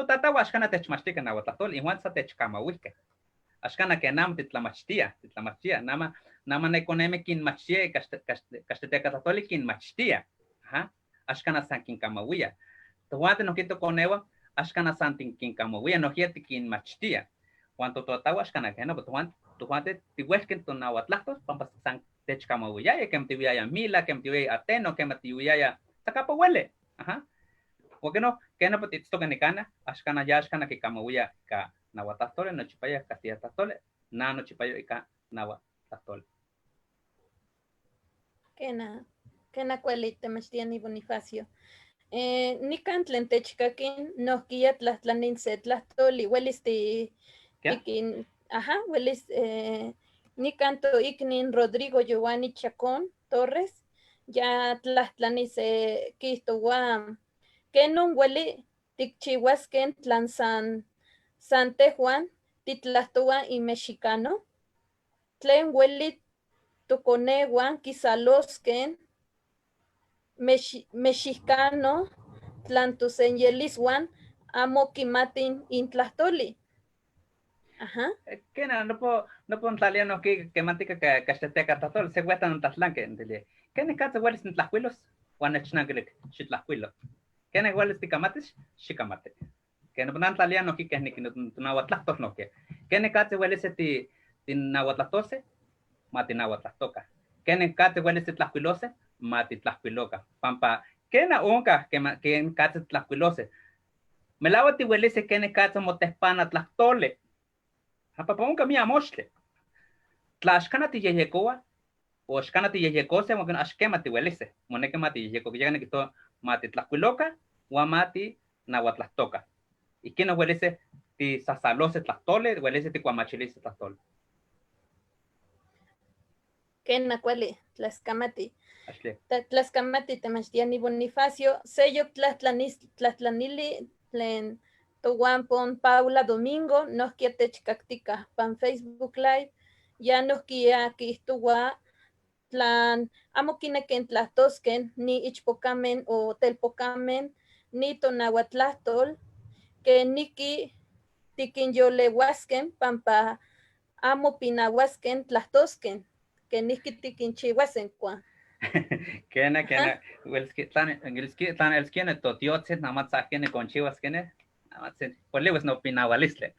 Tata ashkana techmachtika nahuatlahtole, igual sa techkamawihke. Ashkana que nam titlamachtia, nama nekoneme kinmachtia, kasteteca tlahtole kinmachtia. Ashkana san kinkamawia. Tuhuante nohkito konewa, ashkana san kinkamawia, nohkia kinmachtia. Cuanto totawa ashkana que no, tuhuante tihuesken to nahuatlahtos, pampas san techkamawia, que mtiwiaya mila, que mtiwiaya ateno, que mtiwiaya sakapa huele. Porque no, que no potito que nicana, ashkana ya ashkana que kamawia ka nahuatlahtole, no chipaya Castilla tlahtole, no chipayo ika nahuatlahtole. Kena cuelite machtiani Bonifacio. Nikan tlen techkakin nohkia tlahtlanin se tlahtoli, huelis tikin, huelis nikan to iknin Rodrigo Giovanni Chacón Torres, ya tlahtlanin se kihtowa kenon hueli tikchihuasken tlan San Tejuan titlahtowa in mexicano, tlen hueli tokonewan kisalosken mexicano tlan tosenyeliswan amo kimatin intlahtoli. Kena no po tlalia no que mantica que casteteca tlahtole, se huetan un tlatlanque, entendí. Kena katsa huelis in tlahuilos, wan echnangelik, xitlahuilo. Kena huelis tikamatis, xikamate. Kena ponan tlalia no que nahuatlahtos no que. Kena katsa huelis ti nahuatlahtose, mati nahuatlahtoka. Kena katsa huelis tlahuilose, mati tlahuiloka. Pampa, kena onka que katsa tlahuilose. Melawati huelis kena katsa motespana tlahtole. Papa onka mi amostle. Tlashkana ti yeyekoa, o shkana ti yeyekose, o ashkema ti huelise. Moneke mati yeyeko, que llegan quito mati tlahuiloka, o mati nahuatlahtoka. Y quien no huelise ti sasalose tlahtole, huelise ti cuamachilise tlahtole. Kena cuali, tlaskamati. Tlaskamati temachtiani Bonifacio, seyo tlahtlanili tlen toguampon Paula Domingo, nohkia techkaktika pan Facebook Live, ya nohkia kihtowa tlan amo kineken tlahtosken ni ichpokamen o telpokamen ni tonahuatlahtol, que niki tikinyolewasken pampa amo pinahuasken tlahtosken, que niki tikinchihuasen kwa. Kena, tlan elskine totiotzin, namatzakene conchihuaskene, Poliwis no pinawalisle.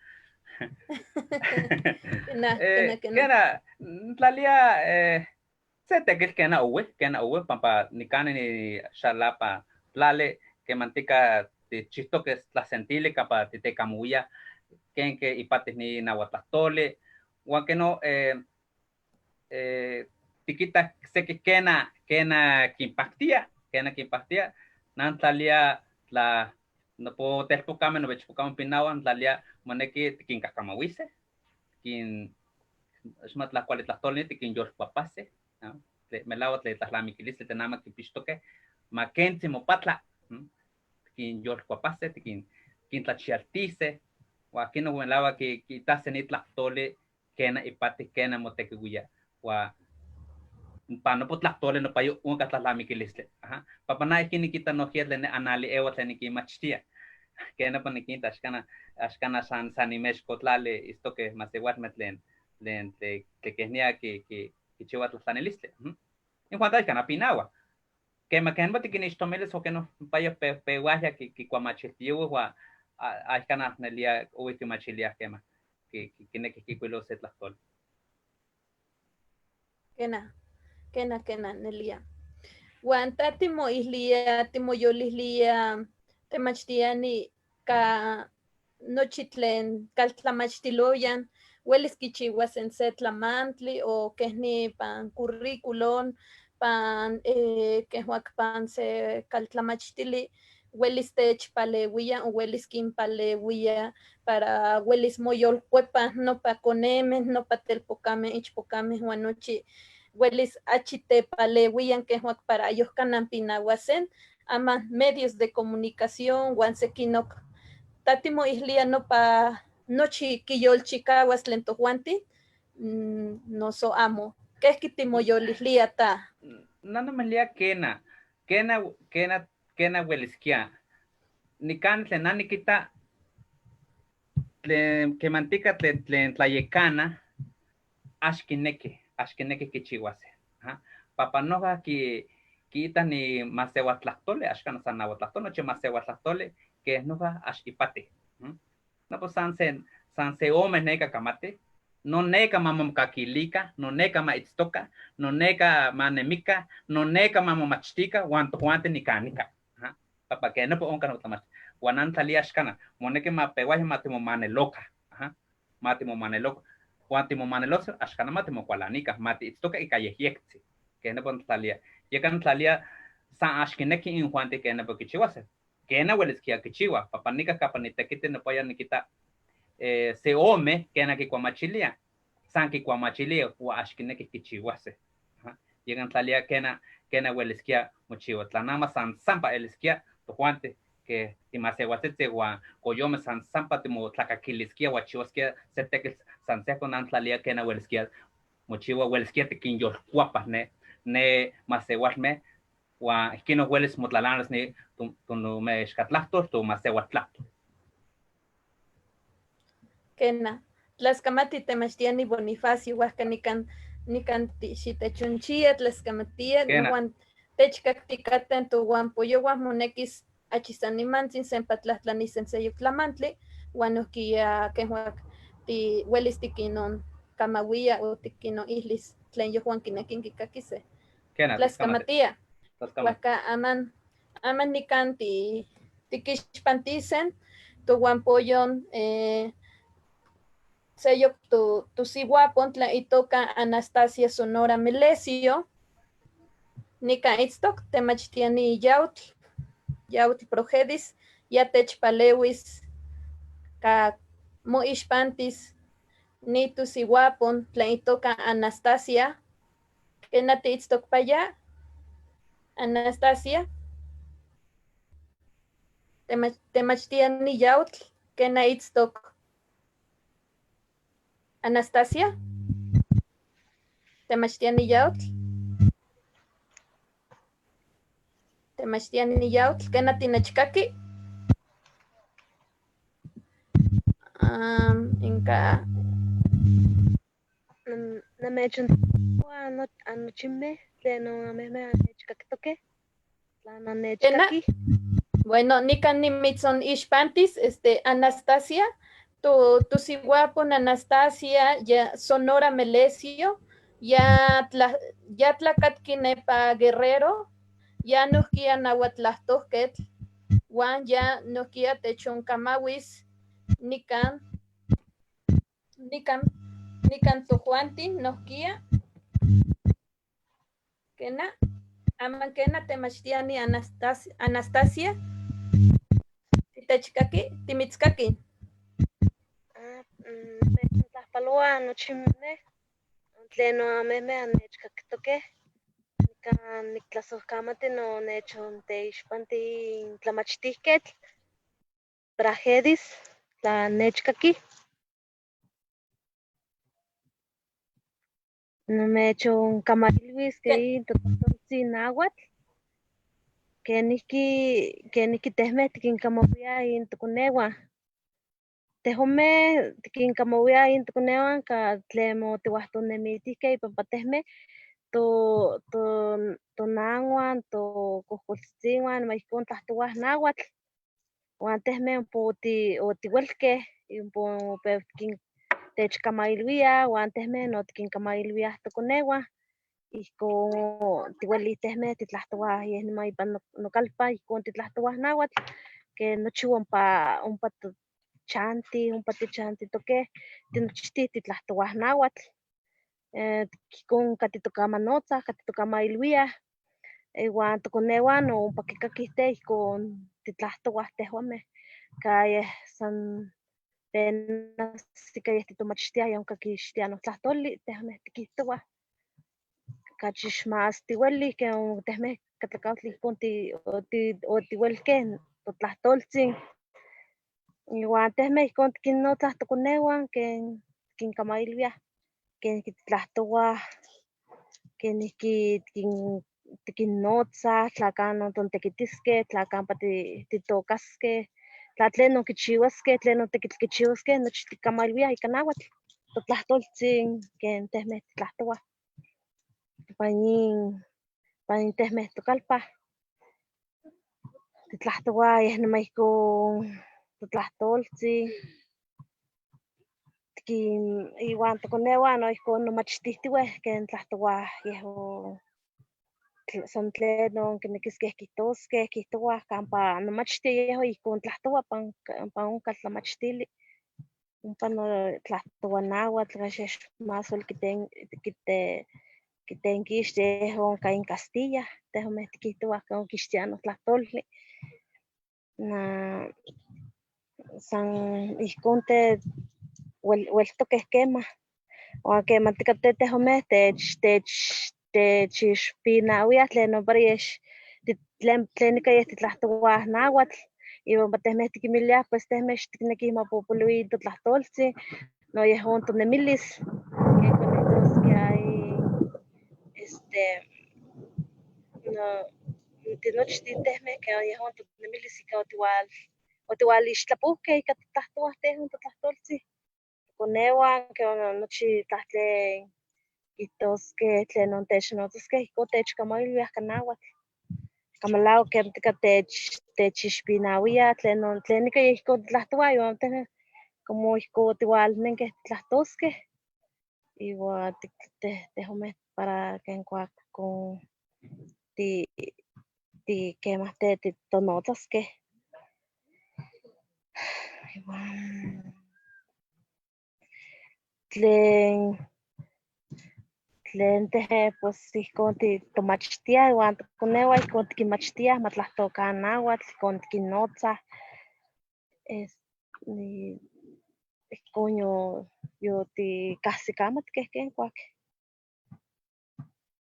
Kena, tlalia, se te kena uwe, pampa nikane ni shalapa plale, que mantica de chisto que es la sentile capa de tecamuya, que ipates ni nahuatlahtole, o que no, tiquita se que kena kimpactia, nan tlalia la no puedo telpocame, no vechpocame pinawan, tlalia moneki tikin cakamawise, kin esmat la cual tlahtolni tikin George papase, melawat le tlahlamiquilis le tenama kipistoke, makensi mopatla, tikin George papase, tikin tlachiartise, wa aquí no lava que quitasen itlahtole kena ipati kena motequiguya wa pa no potlahtole no payo un katlami kilisle ajá papana kini kita no hiedle ne anali ewa tleni ki machtia kena pa nikinta ashkana san imesh kotlale isto que masewat metlen len te kenia que chiwa tlanelisle en cuanto a kana pinawa que me quedan botiquines tomeles o que no vaya peguaja que cuamachetivo wa a kana nelia última chilia quema que tiene que cuilo set las tol kena nelia wan tatimo islia timo yolislia temachtiani ka nochitlen kaltlamachtiloyan huelis kichiwas en setlamantli o kehni pan currículum pan kehuak pan se kaltlamachtili huelis techpaleuia o huelis kinpaleuia para huelis moyolkuepa nopa konemeh nopa telpokameh ichpokameh uan nochi huelis achitepaleuian kehuak para ayohkanan pinahuasen ama medios de comunicación uan sekinok tatimo islia nopa nochi kiyolchikawas tlen tojuanti noso amo kehki timoyolislia ta nana melia kena hueliskia nikan tlen nani kita tlen que mantica tlen tlayekana ashkineki kichiwase papanoja kita ni masewatlahtole ashkana sanawatlahtole noche masewatlahtole que noja ashipate no pues san se ome neka kamate no neka mamomkakilika no neka maitztoka no neka manemika no neka mamomachtika wan tojuante nikanika papa que no po onka no tamas wanan talia ashkana moneke mapewaje matimo maneloka matimo maneloka Guantimo manelos, ashkana matimo kualanika, mati itztoka y callejiexi, que no pon talia. Llegan talia san ashkineki in Juante que no poquichiwase. Que no hueles que akichiwa, papanika kapanitequite no poya nikita se ome que na kikuamachilia. San kikuamachilia o ashkineki kichiwase. Llegan talia que na hueles que mochiwa. Tlanama san sampa eliskia to Juante. Que timasehuatete wa coyome san sampa timo tlacaquilisquia huachiosquia setequis san seco nantlalia que na huelsquia mochiwa huelsquia tequin yolcuapas ne masehuatme wa esquino hueles motlalanas ni tu no me escatlactos tu masehuatlacto kena tlaskamati temachtiani Bonifacio huasca nikan xitechunchia tlaskamatia nuan techkaktikatan tu huan poyohuas monekis achisanimantzin senpatlahtlanisen seyuktlamantli uan nohkia kehuak ti uelis tikinon kamauia o tikinon ihlis tlen yohuan kinekin kikakise tlaskamatia huajka aman nikan tikixpantisen tohuan poyon seyok tu sihuapon tlen itoka Anastasia Sonora Melesio nikan itztok temachtiani yautl progedis ya techpalewis ka moixpantis ni tu sihuapon tlen itoka Anastasia kena tiitztok paya Anastasia temachtiani yautl kena itztok Anastasia temachtiani yautl temachtiani yautl kena tinechkaki inka anochimeh tlen amehmeh annechkakitokeh tlan annechkaki bueno nikan nimitzon ixpantis Anastasia tu sihuapon Anastasia ya Sonora Melesio ya tlakatki nepa Guerrero ya nohkia nahuatlahtohketl uan ya nohkia techonkamauis nikan tojuantin nohkia kena aman kena temachtiani Anastasia titechkaki timitzkaki tlahpaloa nochimeh tlen amehmeh annechkakitokeh nikan niktlasojkamati nonechonteixpanti in tlamachtihketl Pragedis tla nechkaki. Nomecho kamatilwis que intototoltzin nahuatl. Kenihki tehmeh tikinkamawia intokonewan. Tehomeh tikinkamawia intokonewan ka tlen motiuahtonemitihkeh ipampa tehmeh tonahuan, tokohkoltzitziuan noihkon tlahtowah nahuatl. Uan tehmeh ompa otiuelkeh, ompa opew techkamailwiah uan tehmeh no tikinkamilwiah tokonewan. Ihkon tiuelih tehmeh titlahtowah yeh niman ipan nokalpan ihkon titlahtowah nahuatl, que nochi ompa tichantitokeh, tinochtih titlahtowah nahuatl. Ihkon katitokamaноtzah, katitokamailwiah, iuan tokonewan no ompa kikakih teh ihkon titlahtowah tehuameh, kayeh san penas ika yeh titomachtiah yonka kixtiah notlahtoli, tehmeh tikihtowah. Cachi más tiuelih que tehmeh katlakautl ihkon otiuelkeh totlahtoltzin. Iuan tehmeh ihkon tikinnotzah tokonewan ken tikinkamailwiah kenihki titlahtowah, kenihki tikinnotzah, tlakano tontekitiskeh, tlakampa titokaskeh, tla tlenon kichiuaskeh, tlenon tekitl kichiuaskeh, nochi tikamailwiah ika nahuatl, totlahtoltzin ken tehmeh titlahtowah ipan tehmeh tokalpan. Titlahtowah yeh niman ihkon totlahtoltzin, iuan tokonewan noihkon nomachtihtiueh ken tlahtowah yehon san tlenon kinekiskeh kihtoskeh, kihtowah kampa nomachtih yehon ihkon tlahtowa pan onkal tlamachtili, ompa no tlahtowa nahuatl axan más ueli kitenkixtia yehon onka in Castilla, tehomeh tikihtowah ke onkixtiah notlahtolli. San ihkon ueltokeh kemah, uan kemantika tehomeh techixpinawiah tlenon para tlen nika yeh titlahtowah nahuatl, iwan tehmeh tikinmiliah pues tehmeh xtiknekih mapopolui totlahtoltzin, no yehon tonemilis, ken konihtoskeh tinochtih tehmeh ken yehon tonemilis ika otiualixtlapuhkeh ika titlahtowah tehon totlahtoltzin. Tokonewan nochi tlen kihtoskeh tlenon technotzaskeh ihkon techkamailwiah ka nahuatl. Kamalauak kemantika techixpinawiah tlen nika yeh ihkon titlahtowah iwan tehmeh como ihkon otiualnenkeh titlahtoskeh, iwan tehomeh para ken kuakon kemah titonotzaskeh. Iwan tlen tehmeh pues ihkon tomachtiah iwan tokonewan ihkon tikinmachtiah matlahtokan nahuatl, ihkon tikinnotzah, ihkon yotikahsikamatkeh ken kuak.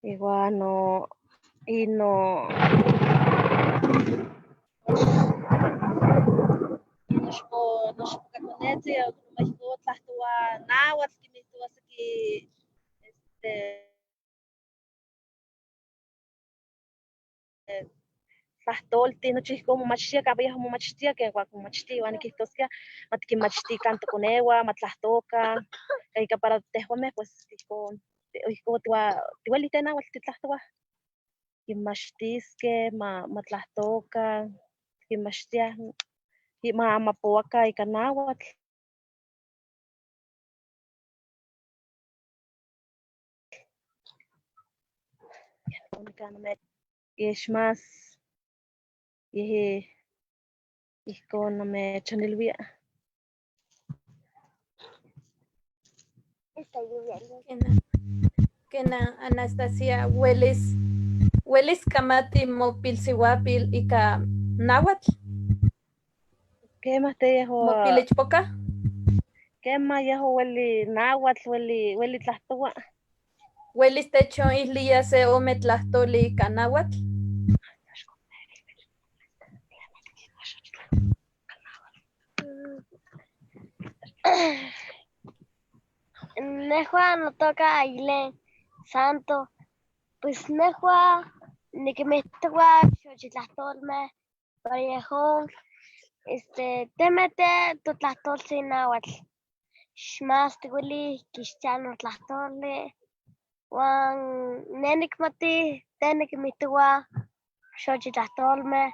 Iwan noxmokakonetzin ihkon tlahtowa nahuatl, kinmihtowa seki tlahtoltin, nochi ihkon momachtiah kampa yehon momachtiah ken kuak momachtiah iwan nikihtoskia matikinmachtikan tokonewan matlahtokan, ika para tehuameh pues ihkon tiuelih te nahuatl titlahtowah, kinmachtiskeh matlahtokan, tikinmachtiah mapowakan ika nahuatl. Yeh más yeh ihkon nomechonilwia. Kena Anastasia welis kamati mopilsiuapil ika nahuatl, Kemah te yehon mopilichpoka, kemah yehon ueli nahuatl ueli tlahtowa. welis techonihlia se ome tlahtoli ika nahuatl. Nehua no toca Aile Santo. Pues Nehua, ni que me toca Xochitlastolme, Vallejo, temete tu tlastol sin nahuatl. Xmastiguili, Cristiano Tlastole, Juan Nenikmati, Tenikmitua, Xochitlastolme,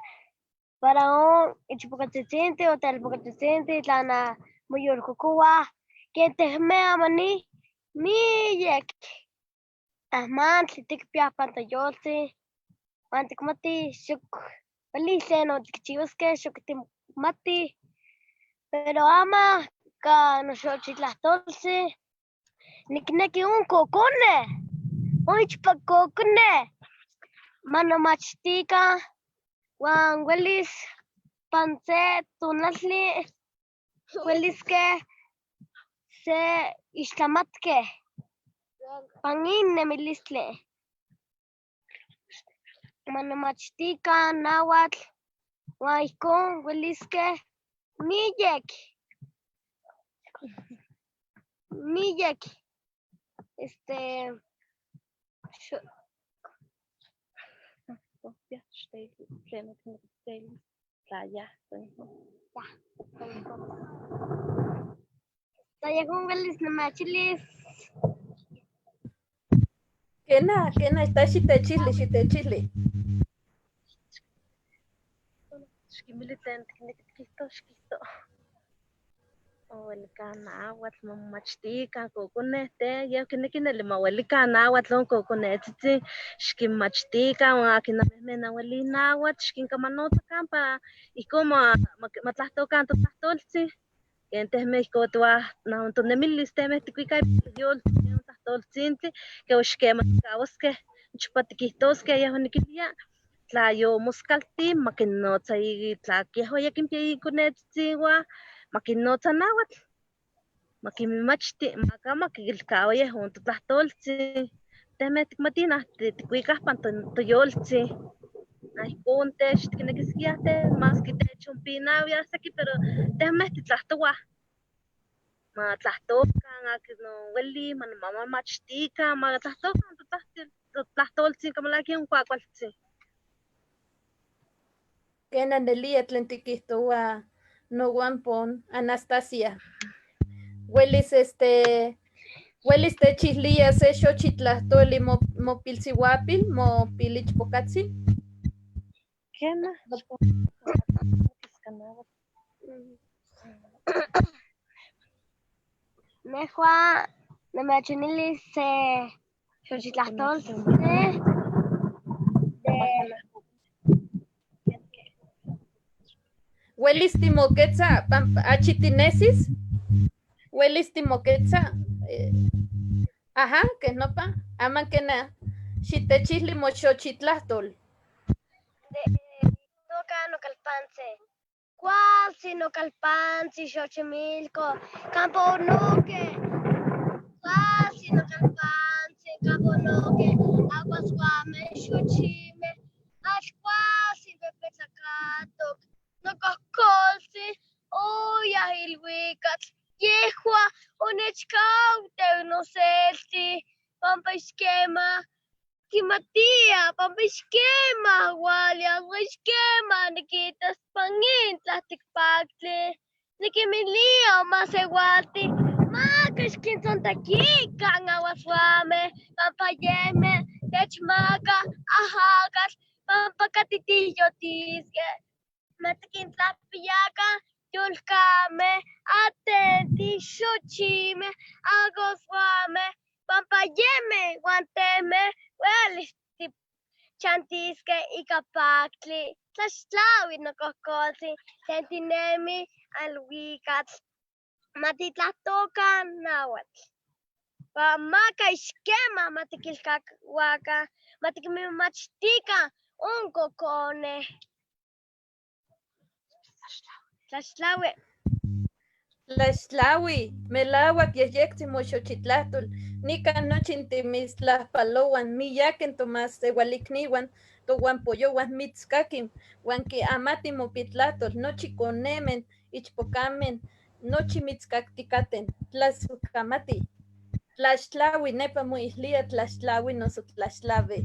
para un ichipocatzitzintli o telpocatzitzintli tlana moyolcocua, que tehmea mani, miyek. Ahmantli tikpia pantayoltzi, mantikmati xuk valisen o tikchiuske xuk timati, pero ama ka noxochitlastoltzi, nikneki un cocone, un ichpacocone, manomachtika, Juan Willis Panse Tunatli Williske se Islamatke Pangin Nemilistle Manomachtika Nahuatl Huaycon Williske Miyek Sayakun Willis Namachilis Kena está xitechili. Xquimilitent xquito. Ouelican nahuatl momachtican coconehte, yeh quiniquineli mauelican nahuatl on coconetzitzi, xquinmachtican uan akin namehmenaueli nahuatl, xquincamanotzacan pa ihcon matlahtocan totlahtoltzin, ken tehmeh ihcon toah nanon tonemilis temeh ticuicah yoltzin on tlahtoltzintli, que oxqueman ticauaskeh nochipa tiquihtoskeh yeh oniquilia, tla yomoscalti maquinnotza tla yehua yaquimpia iconetzitzin maquinnotza nahuatl, maquinmachti, macamo maquilcaua yehon totlahtoltzin, temeh ticmatinah ticuicah pan toyoltzin, ihcon tech ticnequisquiah mas que techonpinaui seki, pero temeh titlahtouah, matlahtocan akin ueli, mamachtican, matlahtocan totlahtoltzin camalaki oncuacualtzin. Kena nelia tlen tiquihtoua noguampon Anastasia. Huelis huelis techihlia se xochitlahtoli mopilsiuapil, mopilichpocatzin. Kena. Nehua Namachinilis Xochitlastoltzi Huelis timoquetza achitinesis. Huelis timoquetza. Ajá, que no pa. Ama que na. Xitechihli moxochitlahtol. Toca no calpanse. Cuasi no calpansi xochimilco. Campo noque. Cuasi no calpanse. Campo noque. Aguas guame xochime. Ach cuasi pepezacato. No coscolsi. Oya hilwicat. Yehua. Unechcaute no selti. Pampa esquema. Kimatia, pampa esquema, Walia, esquema, Nikitas pangin, tlatikpactli, Nikimilia, masewati, Macas quintontaquica, aguaswame, pampa yeme, techmaca, ajagas, pampa catitillo tisque, Matiquin tlapiaca, yulcame, atenti, xochime, agoswame, pampa yeme, guanteme, Huelisti chantisque y capactli, tlaxtlaui no cocolsi, sentinemi alhuicatl, matitlatoca nahuatl. Pamaca isquema matiquilcahuaca, matiquimimachtica un cocone. Tlaxtlaui. Tlaxtlaui, melauac yeyectzi moxochitlahtol, nican nochin timistlahpaloan, miyaken tomas igualikniwan, tohuanpoyowan mitzkakin, huan que amati mopitlahtol, nochi conemen, ichpocamen, nochi mitzkakticaten, tlasukamati, tlaxtlawi, nepa moihlia tlaxtlawi noso tlaxtlawe.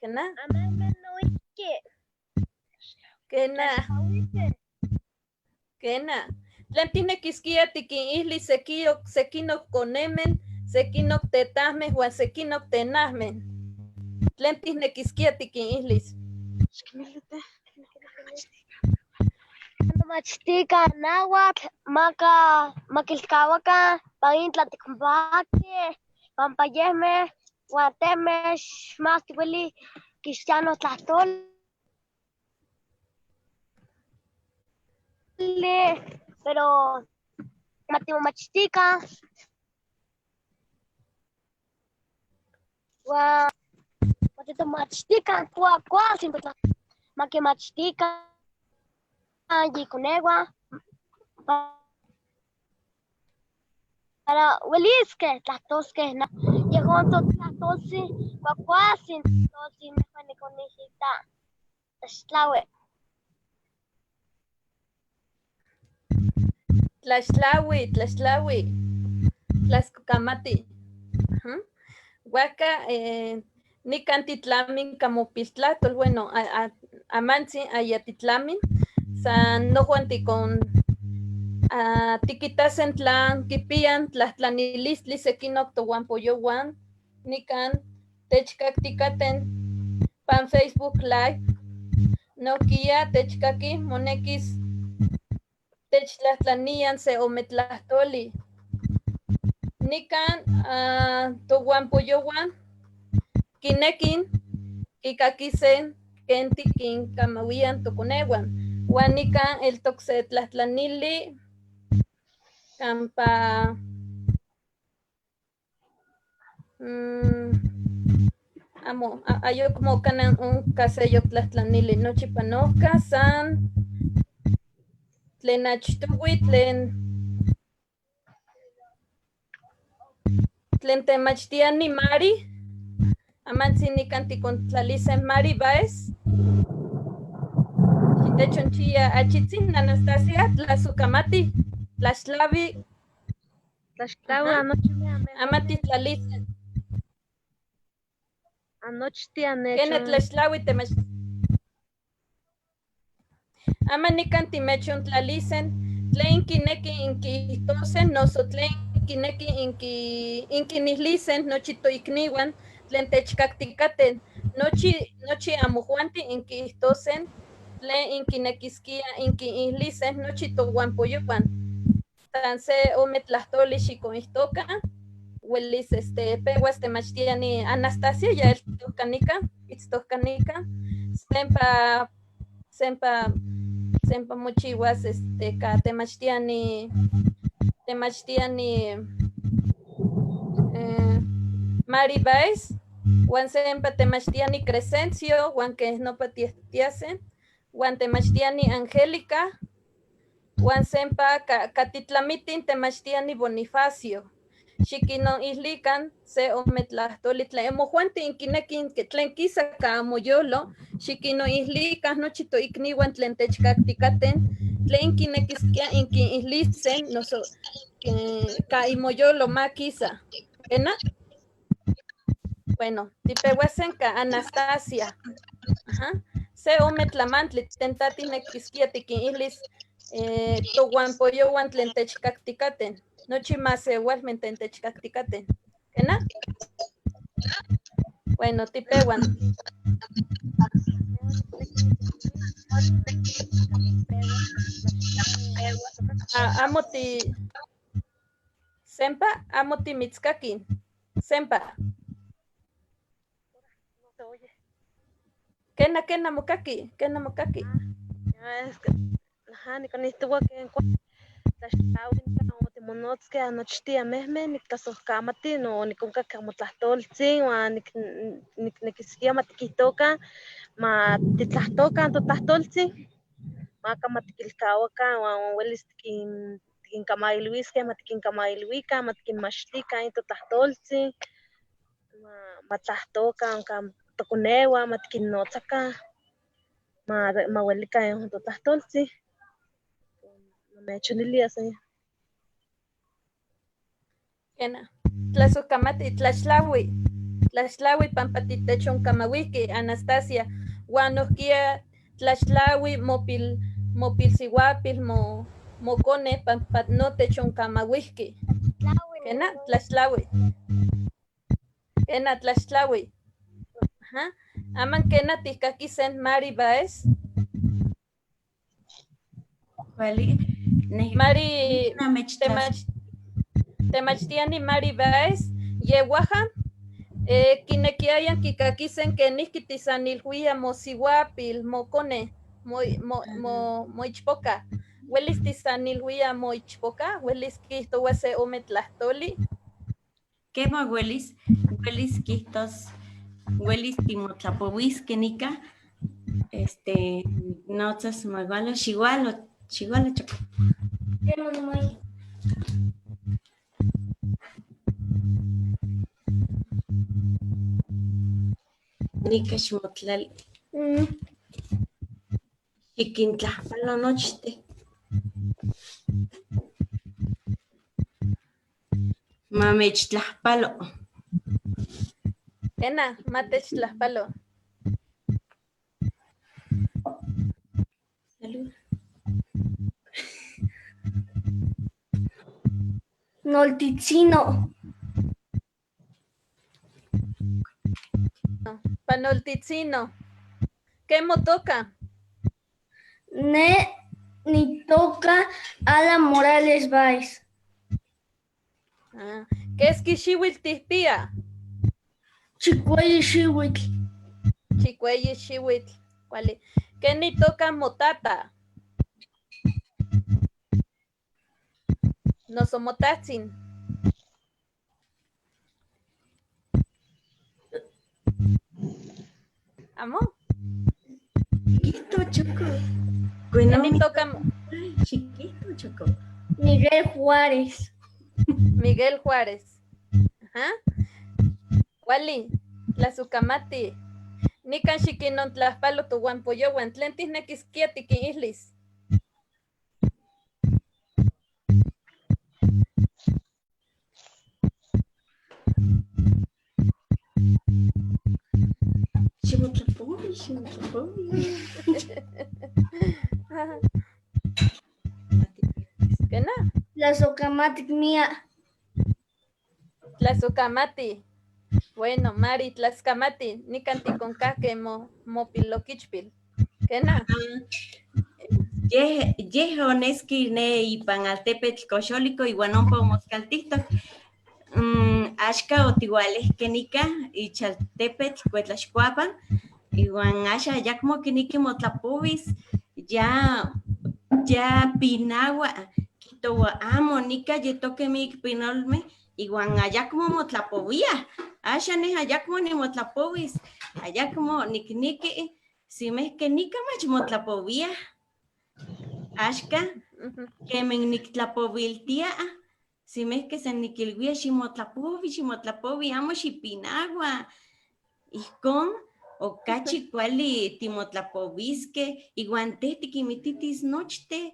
Kena, Ameme no ike. kena, kena. Tlen tinekiskia tikinihli sekinok konemen, sekinok tetahmen, huan sekinok tenahmen. Tlen tinekiskia tikinihlis. Machtika nahuatl, makilkahuakan, paintlatikumpaki, pampayehmeh, guatemeh, más tiueli, cristiano tlahtoli, pero matimomachtika, matimomachtika, kuakuasin, makimachtika, yikonegua, para ueliskeh tlahtosqueh yehon totlahtolsi kuakuasin tlahtolsi nepa nikonihita tlaxtlaui. Tlaxtlaui, tlaxkamati. Huaca, nikan titlamin kamopiltlahtol, bueno, amantzin ayatitlamin, san nojuan tikon tikitasen tlan kipian tlahtlanilistli sekinok tohuan poyouan, nikan techkaktikaten pan Facebook Live, nohkia techkaki monekis techtlahtlanian se ometlahtoli. Nikan tohuan poyouan kinekin kikakisen ken tikinkamawian tokoneuan. Huan nikan eltok se tlahtlanili kampa amo ayokmo kanan kaseyo tlahtlanili nochi panohka san tlen achtowi tlen temachtiani Mari, amantzin nikan tikontlalisen Mari Baez, xitechonchia achitzin Anastasia, tlasukamati, tlaxtlawi, anoche amati tlalisen. Anoche han Kene hecho. tlaxtlawi temach. Ama nikan timechon tlalisen, tlen kineki inkihtosen, noso tlen kineki inkinihlisen nochi toikniwan, tlen techkaktikaten, nochi amojuanti inkihtosen, tlen inkinekiskia inkinilisen, nochi tohuan poyouan. Tan se ome tlahtoli xikonihtoka, uelis pewas temachtiani Anastasia, ya itztohkanika, sempa mochiwas ka temachtiani Mari Baez, huan sempa temachtiani Crescencio, huan keh nopa tiahtiasen, huan temachtiani Angélica, huan sempa katitlamitin temachtiani Bonifacio. Xikinon ihlikan se ome tlahtoli tlen mojuanti inkinekin tlen kisa ka amoyolo, xikinon ihlikan nochi toikniwan tlen techkaktikaten, tlen kinekiskia inkinilisen, noso ka imoyolo ma kisa. ¿Ena? Bueno, tipeuasen ka Anastasia. Ajá. Se ome tlamantli tlen tatinekiskia tikinihlis tohuan poyouan tlen techkaktikaten. Nochi maseualmen tlen techkaktikaten. ¿Ena? Bueno, tipewan. Amo sempa, amo timitzkakin. Sempa. No se oye. Kena mokaki. Es que, ni con esto que en timonotzke anochtia mehme niktasohkamati no nikonkaka motlahtoltzin uan niknekiskia matikihtokan ma titlahttokan totlahtoltzin maka matikilkawakan uan uelis tikinkamailuiskeh matikinkamailuikan matikinmachtikan intotlahtoltzin matlahtokan kan tokoneuan matikinnotzakan ma uelikan totlahtoltzin nomechonilia señor. Kena. Tlasukamati, tlaxlawi. Tlaxlawi pampatitechon kamawiki, Anastasia. Guanokia, tlaxlawi, mopil siwapil, mokone, pampatnotechon kamawiki. Kena, tlaxlawi. Kena, tlaxlawi. Ajá. Aman kena tikaki sen Mari Baez. Kuali. Mari temachtiani Mari Baez. Yewaja. Kinekiayan kikakisen kenihkitisanilhuia mosiwapil, mokone, moichpoka. Welis tisanilhuia moichpoka, welis kihtowa se ome tlahtoli. Kema welis kihtos, welis timotlapowiske nika, notas magalo, xiwalo choko. Kema nomay. Nika ximotlal. Xikintlajpalo nochte. Mamechtlajpalo. Ena, matechtlajpalo. Salud. Noltitzino. Panoltitzino. ¿Qué motoca? Ni toca a la Morales Baez. ¿Qué es Kishiwil Tispía? Chicuey Shiwitl. Chicuey Shiwitl. ¿Cuál? ¿Qué ni toca motata? No somos tatsin. ¿Amo? Chiquito, Choco. ¿Qué ni toca? Chiquito, Choco. Miguel Juárez. Miguel Juárez. Ajá. Wali, Tlasukamati. Nikan xikinon tlaspalo tu guampoyowan. Tlentis nequiskiati kin islis. ¿Qué na? Tlazocamatic mía. Tlasukamati. Bueno, Mari, Tlaxcamati, nikanti con caque mopiloquichpil. ¿Qué na? Yehoneski ne ipan altepetl koxólico iguanompa moscaltihtok. Axka otiwales kenika ichaltepetl kuetlaxkuapan iguan axa yakmo kiniki motlapowis ya pinawa kihtowa amo nika yetokemik pinolme iguan ayakmo motlapowia axan ayakmo nimotlapowis ayakmo nikniki simehke nika mach motlapowia axka kemen niktlapoviltia simehke san nikilwia ximotlapowi amo xipinawa ihkon okachi kuali timotlapoviske iguan teh tikimititis nochte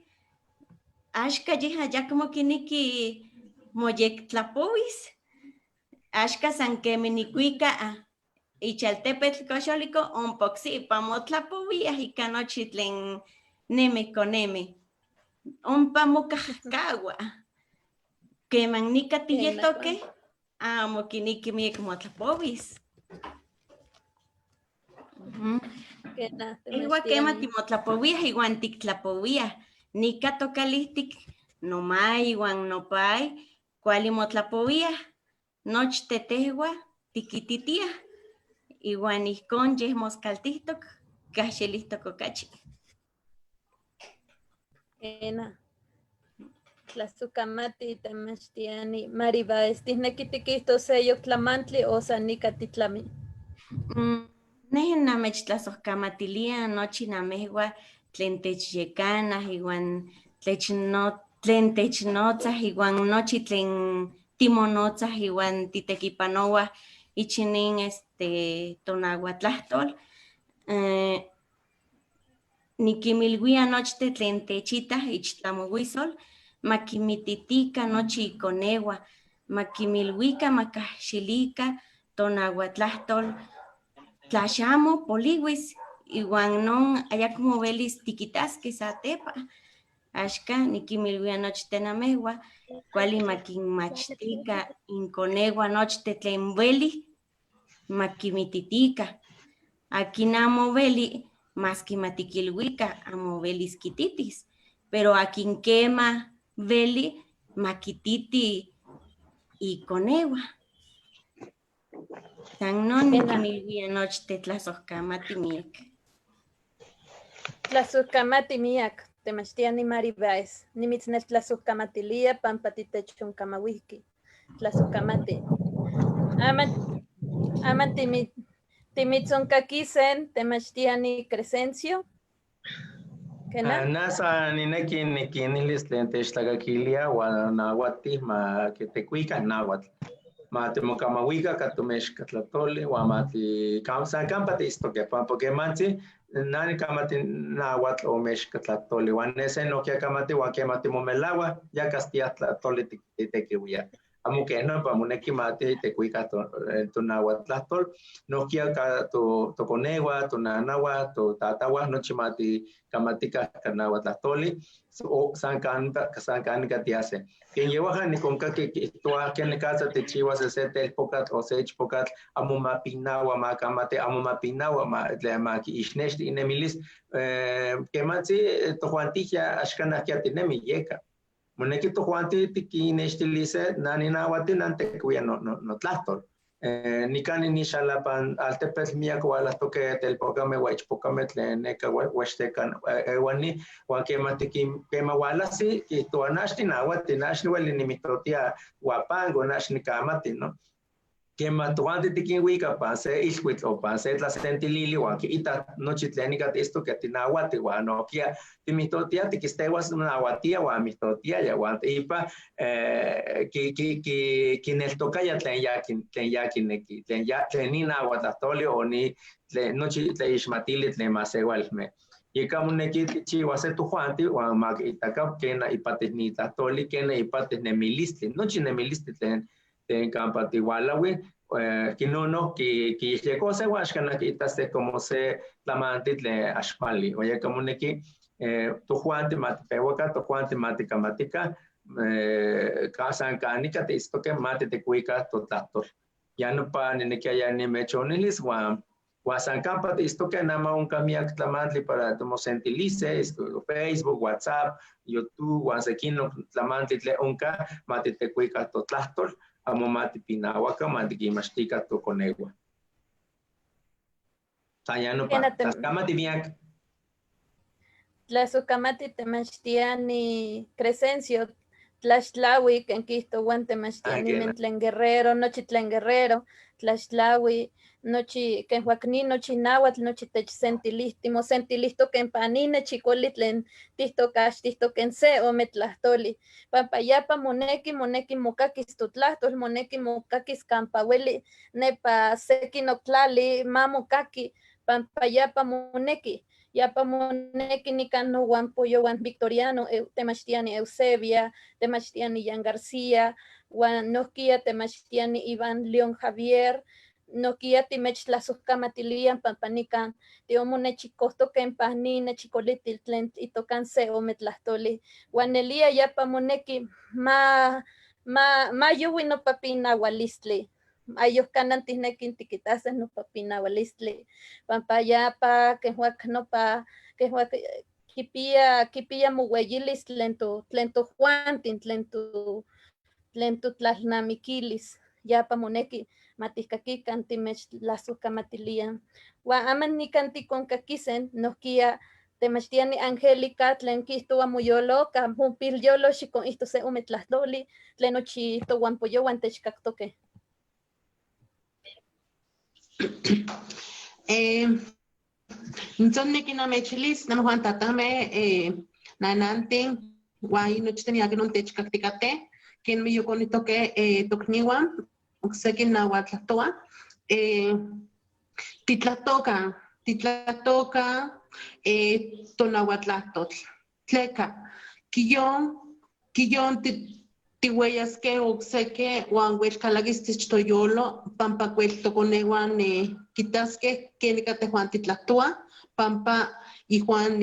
axka yeh ayakmo kiniki moyektlapowis axka san kemen nikuika ichaltepetl koxólico ompa oksipa motlapowia ika nochi tlen nemi konemi ompa mokajkawa keman nika tiyetoke amo kiniki miek motlapowis. Igual quema timotlapowiah iguan tiktlapowiah nika tokalihtik nomay iguan nopay kuali motlapowiah nochte tehua tikititiah iguan ihkon yeh moskaltihtok kahxilihtok okachi. Ena. Tlasukamati temachtiani Mari Baez tihneki tikihtos seyok tlamantli o san nika titlami. Neh namechtlasojkamatilia nochi namehua tlen techyekanah iwan tlen technotzah iwan nochi tlen timonotzah iwan titekipanouah ich inin tonauatlahtol. Nikimilwia nochte tlen techitah ich tlamowisol makimititikan nochi ikoneuah Makimilwika, makahxilika, tonahuatlahtol, tlaxamo, poliwis, iwan non ayakomo velis tikitasque sa tepa. Axka nikimilwia nochtin namewa, kuali makinmachtika, inkonewa nochtin tlen veli, makimititika. Akin amo veli, maski matikilwika, amo velis kititis. Pero akin kema veli, makititi ikonewa. San non nikimilwia nochtin tlasohkamati miek. Tlasohkamati miak, temachtiani Maribáez, nimitznel tlasohkamatilia pampa titechonkamauihki. Tlasohkamati. Aman timitzonkaquisen temachtiani Crescencio. Nasa nineki nikinilis tlen techtlacaquilia uan nauati ma kitekuika nauatl. Ma timokamauika katomexkatlatoli uan ma san campa tiistoke pampa kemantzin nani kamati nauatl omexkatlatoli uan nese nokia kamati uan kema timomelaua ya kastia tlatoli titekiuia. Amo keno pa moneki mati tekuika tonauatlahtol nokia ka tokonewa, tonanawa, totatawa nochi mati kamatika kanauatlahtoli o san kanika tiase. Quien lleva nikonka que toa ken casa te chivas ese telpocat o sechpocat amo mapinawa ma kamate amo mapinawa ma ki ishneshti inemilis kematsi to juantija ashkana kiatinemi yeka. Moneki to juanti tikineshtilise nani nawati nante kuya no tlahtol. Nikani ni xalapan altepetl miak ualahtoke telpokame uachpokame tlen neka uachtekan ewani uan kema ualasi kihtoanachti nauati nachni ueli nimitotia uapango nachni kamati, ¿no? Kema toanti tikinwika pan se ilhuitl o pan se tlasentilili uan kiita nochi tlen ika tisto ke tinauati uan nokia timitotia tikisteuas nauatia uan mitotiaya uan ipa kineltokaya tlen ninauatlahtoli o ni nochi tlen ixmatili tlen maseualme. Yeka moneki tichiua se tojuanti uan makitaka kena ipatih nitlahtoli kena ipatih nemilistli nochi nemilistli tlen campa tiwalawi kinono kiyekose uan xkana kiitaste como se tlamanti tlen axpali oye como neki tojuanti matipeuaka tojuanti matikamatika san kanika tiistoke mati tikuika totlahtol ya nopa ninekiaya nimechonilis uan san campa tiistoke nama onka miak tlamantli para tomosentilise Facebook, WhatsApp, YouTube uan sekino tlamantli tlen onka mati tikuika totlahtol amo mati pinawaka mati kimashtika tokonewa. Sayano pa. Tlaskamati miak. Tlasohkamati temachtiani Crescencio, tlaxtlawi ken kihtowan temachtiani men tlen Guerrero, nochi tlen Guerrero, tlaxtlawi, nochi ken huakni nochi nauatl, nochi techsentilihti, mosentilihto ken panine chikoli tlen tihtokaxtihto ken se ome tlahtoli. Pampayapa moneki mokakis totlahtol, moneki mokakis kampa ueli nepa seki noklali mamokaki, pampayapa moneki. Yapa moneki nikan nowan poyowan Victoriano, temachtiani Eusebia, temachtiani Jan García, wan nohkia temachtiani Iván León Javier, nohkia timechtlasohkamatilian pampanikan tiomonechikohtoken pahni nechikolitil tlen itokan se ome tlahtoli. Wan nelia yapa moneki ma yuwi nopa pinaualistli. Ayos kanan tisnekin tikitasen nopa pinaualistli. Pampayapa kehuak nopa kehuak kipia muweyilis tlen tojuantin tlen totlalnamikilis. Yapa moneki matihkakikan timechtlasohkamatilian. Wan aman nikan tikonkakisen nohkia temachtiani Angélica tlen kihtowa moyoloka mopilyolo xikonihto se ome tlahtoli tlen nochi towan poyowan techkaktokeh. Entonces, nikinamichilis namojuan tatame nanantin uan nochi teniaki non techkaktikateh ken miyokonitoke tokniuan okseki nauatlahtoa titlahtoka tonauatlahtotl tleka kiyon tihuellas que oxeque Juan Huel Calaguistich Toyolo, Pampa Cuel Toconeguan Quitasque, Kenica Tejuan Titlactua, Pampa y Juan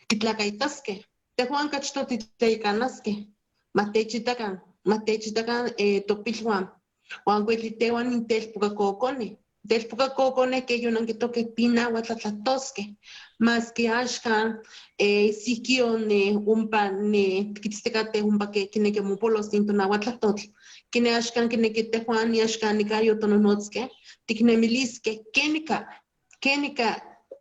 Titlacaitasque, Tejuan Cachto Titlacanasque, Matechitacan, Topilhuan, Juan Huel Tehuan Intel Pucacocone. Del Pucacocone que yo no que toque pina huatlatlatosque, más que ashkan, sikion umpa kitstecate umpa que tiene que mupolos tinto na huatlatotl, que ne ashkan que ne que te juan y ashkan ni cayo tononotske, tiknemilisque, kenika,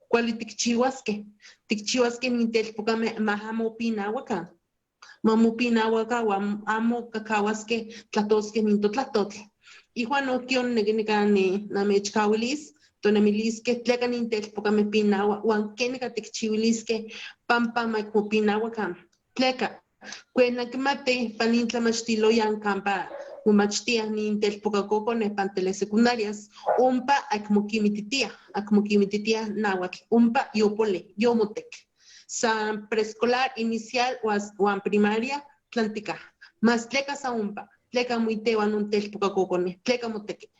cualitikchihuasque, tikchihuasque ni del pucame mahamo pina huaca, mamupina huaca, amo cacahuasque, tlatosque ninto tlatotl. Y Juan Okion negani na mechkawilis, tonemilis que tlegan intel poca me pinawa, Juan Kenika tikchiwilis que pampa maiko pinawa cam. Tleka, cuena que mate panintla machtilo yan campa, umachtia ni intel poca coco ne pantele secundarias, umpa akmukimititia nahuatl, umpa yopole, yomotek. San preescolar inicial o primaria, tlántica, más tleka sa umpa. Tleka muy tewan un tel poca cocone, tleka moteque.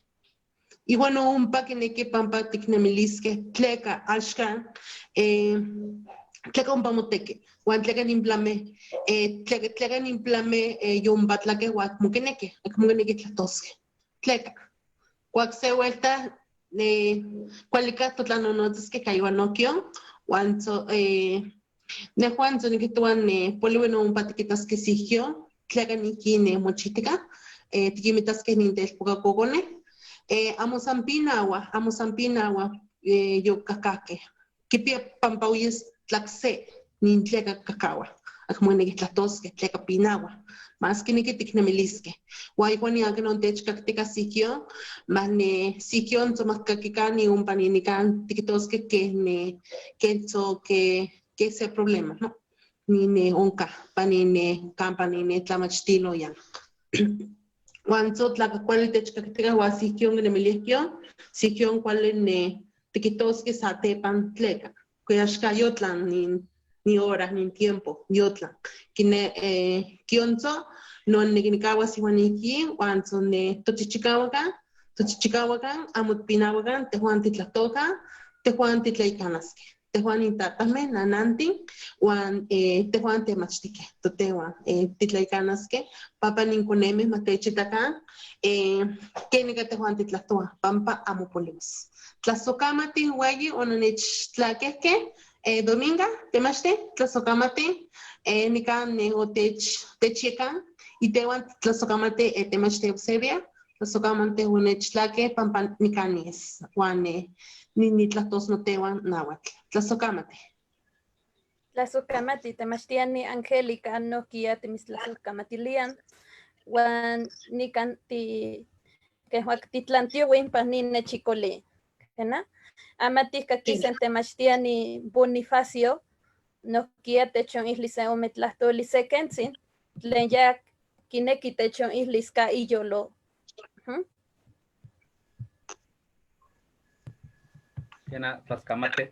Y bueno, un pa que ne que pampa tiknemilisque, tleka ashkan, tleka un pamoteque, wan tleka nimplame, tleka nimplame, yum batlaque, wak mukeneke tlatosque. Tleka. Cuac se vuelta, cualica totlanonotes que cayó anoquion, wan so, ne Juan so ni que tuan, poliweno un patiquitas que sigió, Tlaganiki mochitica, tikimitas que nintel poca cogone, amo zampinawa, yo cacaque, que pia pampauyes tlaxe, nintlega cacawa, acmuene tlatosque, tlega pinawa, más que ni que tiknemilisque, guayguani a que no te chacteca sikio, mane sikion tomascacicani un paninican, tikitosque que ne, que ese problema, ¿no? Nine onka, panine, campanine, tlamachilo yan. Wanzo tlacacual techcacteca huasikion en emilikion, sikion cual ne tikitoske sa tepan tleca, kuyashka yotlan ni horas ni tiempo, yotlan. Kine kionzo, no neginikawa siwaniki, wanzo ne tochichikawakan, amut pinawakan, tejuan titlatoka, tejuan titlaikanaske. Tejuan intatame nanantin, wan tejuan temachtique, totewan, titlaicanaske, papa ninconeme, matechitacan, kenika tejuan titlatoa, pampa amopolimus. Tlazocamati, huayi, onanech tlaqueque, dominga, temachte, tlazocamati, nican techecan, y tejuan tlazocamate, temachte obsevia, tlazocamante, onech tlaque, pampa nicanis, wan ni tlatos no tewan nahuatl. Tlazocamate. Tlazocamati, temachtiani Angélica, no kia temistlazocamati wan nikan que huactitlantiowin panine chicole. ¿Kena? Amatica quisen temachtiani Bonifacio, no kia techon islis ometlahtoli sekensin, tlen ya kineki techon islis ka iyolo. Yana Tlaxcamate,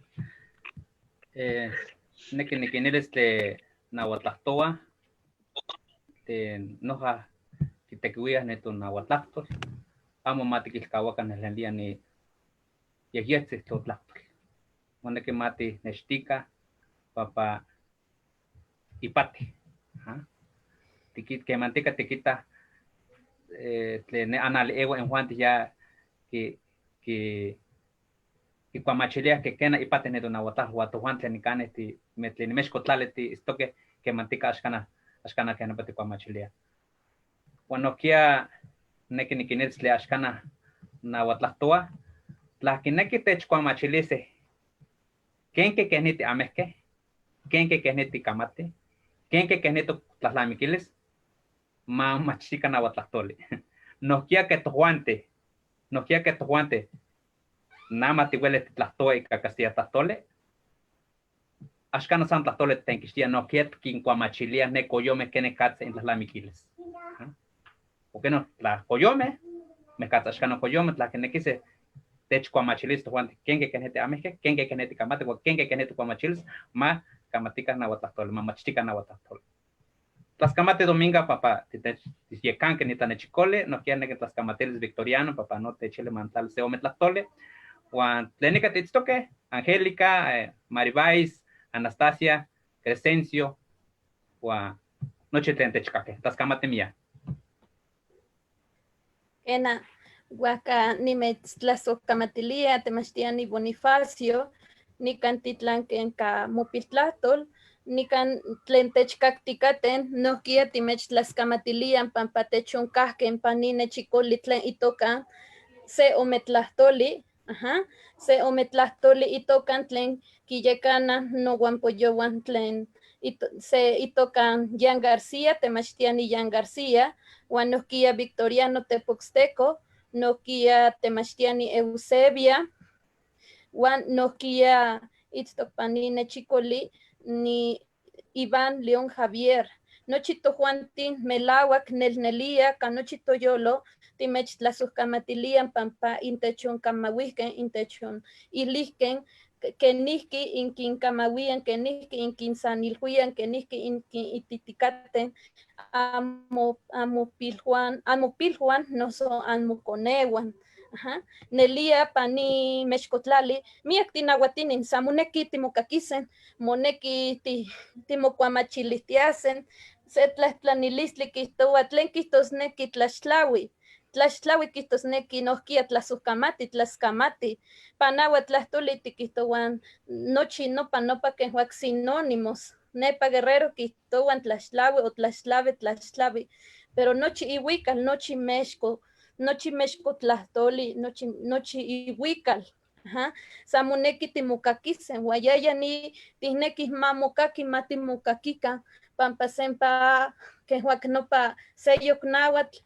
nequiniquineres de Nahuatlactoa, de Noja, Quitecuías, Neto Nahuatlactor, Amo Matiquilcahuacan, el día ni Yegiexis Totlactor. Donde que mati Nechtica, Papa Ipati. Tiquit que manteca te quita, anal ego en Juan ya que y cuando machilea que kena ipate ne dona wata wato wantle ni kaneti metli ni meshkotlaleti stoke que mantika ashkana kena pati kwa machilea cuando kia neki ni kinetsle ashkana na watlahtoa la kineki tech kwa machilese kenke keneti amehke kenke keneti kamate kenke keneto tlaslamikiles ma machika na watlahtole no kia que tohuante Nama tihuele tlahtoi Castilla tlahtole. Ashkana san tlahtole tenkishtia no kiet kin kuamachilia ne coyome kene katse en tlaslamikiles. ¿Por qué no? La coyome me katse ashkana coyome tla que ne quise tech kuamachilis to juan kenke kenete ameje kenke kenete kamate o kenke kenete kuamachilis ma kamatika na watahtole ma machtika na watahtole. Tlascamate dominga, papá, si can que ni tan echicole, no quieren que tlascamateles victoriano, papá, no te chile mantal, se ome tlastole. Juan, Tlenica Titztoque, Angélica, Maribais, Anastasia, Crescencio, Juan, noche tentechcaque, tlascamate mía. Ena, Huaca, ni metztlasocamatilia, temachtiani Bonifacio, ni cantitlanquenca mopiltlatol, ni can tlentechcacticaten, no quia timechtlascamatilian pampatechoncaque, panine chicoli tlen itoca, se ometlahtoli, se ometlahtoli itocan tlen quillecana no guampoyowan tlen se itocan Jan García, temachtiani Jan García, Juan Noquia Victoriano Tepoxteco, Noquia Temachtiani Eusebia, Juan Noquia Itztopanine Chicoli, ni Iván León Javier, Nochito Juantin Melawak Nelnelia, Canochito Yolo, Timech Tlasucamatilian Pampa, Intechon Kamahuisken, Intechon Ilisken, Kenihki inkin kamawian, kenihki inkin sanilhuian, kenihki inkin ititicaten, amo pilhuan, no so amo conewan. Nelia pani mexcotlali, miak tinahuatinin, samuneki timokakisen, moneki timocuamachilistiasen, se tlahtlanilistli kihtowa, tlen kihtosneki tlaxtlawi. Tlaxtlawi kihtosneki nohkia tlasukamati, tlaskamati, panawa tlahtoli tikihtowan, nochi nopa kehuak sinónimos, nepa guerrero kihtowan tlaxtlawi o tlaxtlawi, pero nochi ihuikal, nochi mexco tlahtoli, nochi ihuikal. Samoneki timokakisen, guayaya ni tihnekis mamokaki matimokakikan, pampa sempa kehuak nopa seyok nahuatl,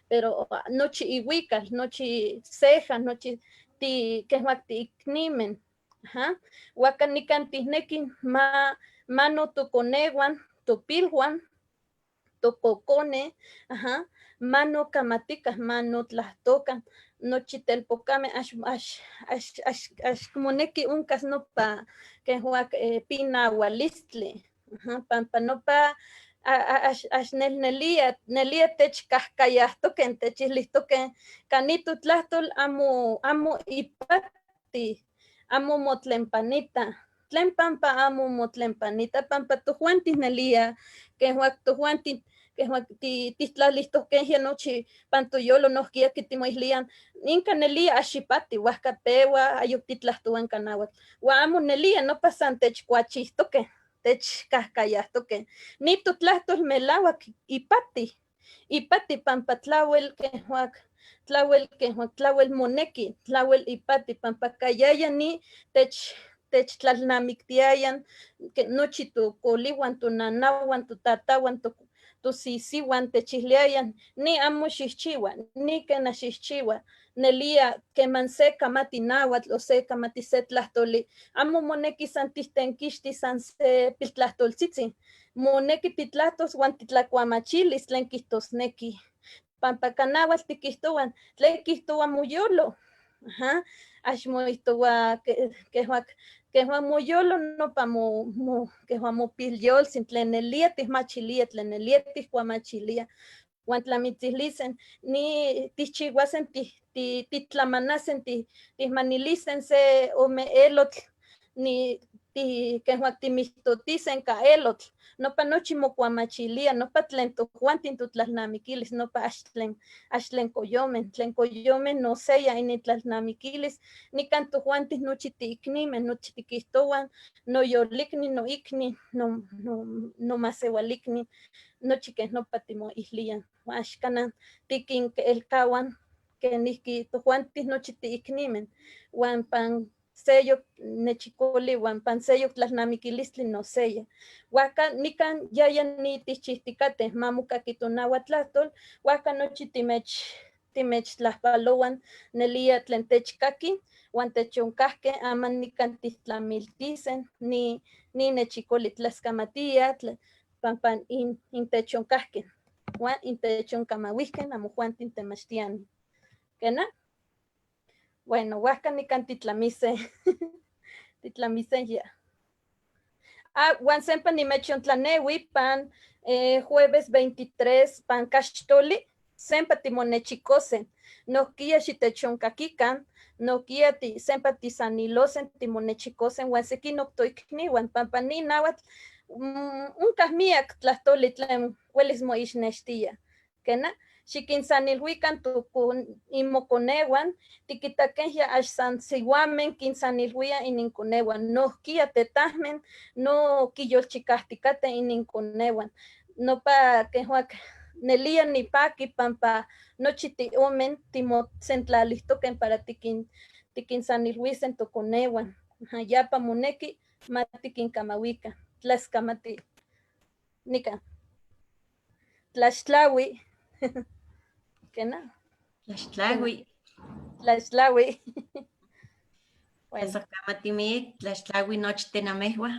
pero nochi ihuikal, nochi ceja, nochi kehuak tiiknimen. Huacan nican tihnekin mano toconehuan, topilhuan, tococone, mano camaticas, mano tlahtocan, nochi telpocame, moneki uncas nopa kehuak pinahualistli, pampa nopa nelia techcahcayahtoquen, techilihtoquen, canito tlahtol amo ipati, amo motlempanita, tlen pampa amo motlempanita, pampa tojuantis nelia, kehuak tojuantis kehuak titlalihtoquen nochi pantoyolo nohkia kitimoihlian, inka nelia axipati, huascapewa, ayuk titlahtowan kanawat, ua amo nelia nopa san techcuachihtoquen, techcahcayahtoquen, nito tlahtol melauak ipati pampa tlauel moneki, tlauel ipati, pampa kayaya ni techtlalnamiktiayan, nochi tokolihuan, tonanahuan, totatawan, tosisihuan techihliayan, ni amo xihchiua, ni kena xihchiua, nelia keman se kamati nahuatl o se kamati se tlahtoli, amo moneki san tihtenkixti san se piltlahtoltzitzin, moneki titlahtos uan titlakuamachilis tlen kihtosneki, pampa kanauatl tikihtowan, tlen kihtowa moyolo, axmoihtowa kehuak moyolo nopa kehuak mopilyolsin, tlen nelia tihmachilia, tlen nelia tihkuamachilia, uan tlamitzilisen, ni tihchiuasen titlamanasen, tihmanilisen se ome elotl, ni kehuak timihtotisen ka elotl, nopa nochi mokuamachilia, nopa tlen tojuantin totlalnamikilis, nopa axtlen koyomen no seya initlalnamikilis, nikan tojuantin nochi tiiknimen, nochi tikihtowan, noyolikni, noikni, nomaseualikni, nochi keh nopa timoihlian, axkanan tikinkelkawan, kenihki tojuantin nochi tiiknimen, uan pan seyok nechikoli, uan pan seyok tlalnamikilistli no seya. Huaca nikan yaya ni tichihticateh mamokaki tonauatlahtol, huaca nochi timechtlahpalouan nelia tlen techkaki, uan techonkahkeh aman nikan tihtlamiltisen, ni nechikoli tlaskamatia, pampa intechonkahkeh, uan intechonkamauihken amojuantin temachtiani. ¿Kena? Bueno, huaca nikan titlamisen ya. Juan sempa ni mechiontlanewi pan jueves 23 pan cachtoli, sempa timonechicosen. No kia xitechoncaquican, no kia ti sempa tisanilosen timonechicosen, Juan seki noctoicniwan, pampani nahuatl, un casmiac tlastoli tlen huelis moixnextia. Kena, xiquinsanilhuican tukun imoconewan, tiquitaquen ya axsan sihuamen quinsanilhuia ininconewan, no kia tetahmen, no quiyolchicahticate ininconewan, no pa quehuac nelia ni paqui pampa nochi omen timotsentlalistoquen para tiquinsanilhuisen toconewan, ya pa moneki matiquincamahuica, tlascamati, nica, tlaxtlaui, ¿qué Tlaxtlahui. Tlaxtlaui. Bueno. Tlaxtlahui noche tenamehua.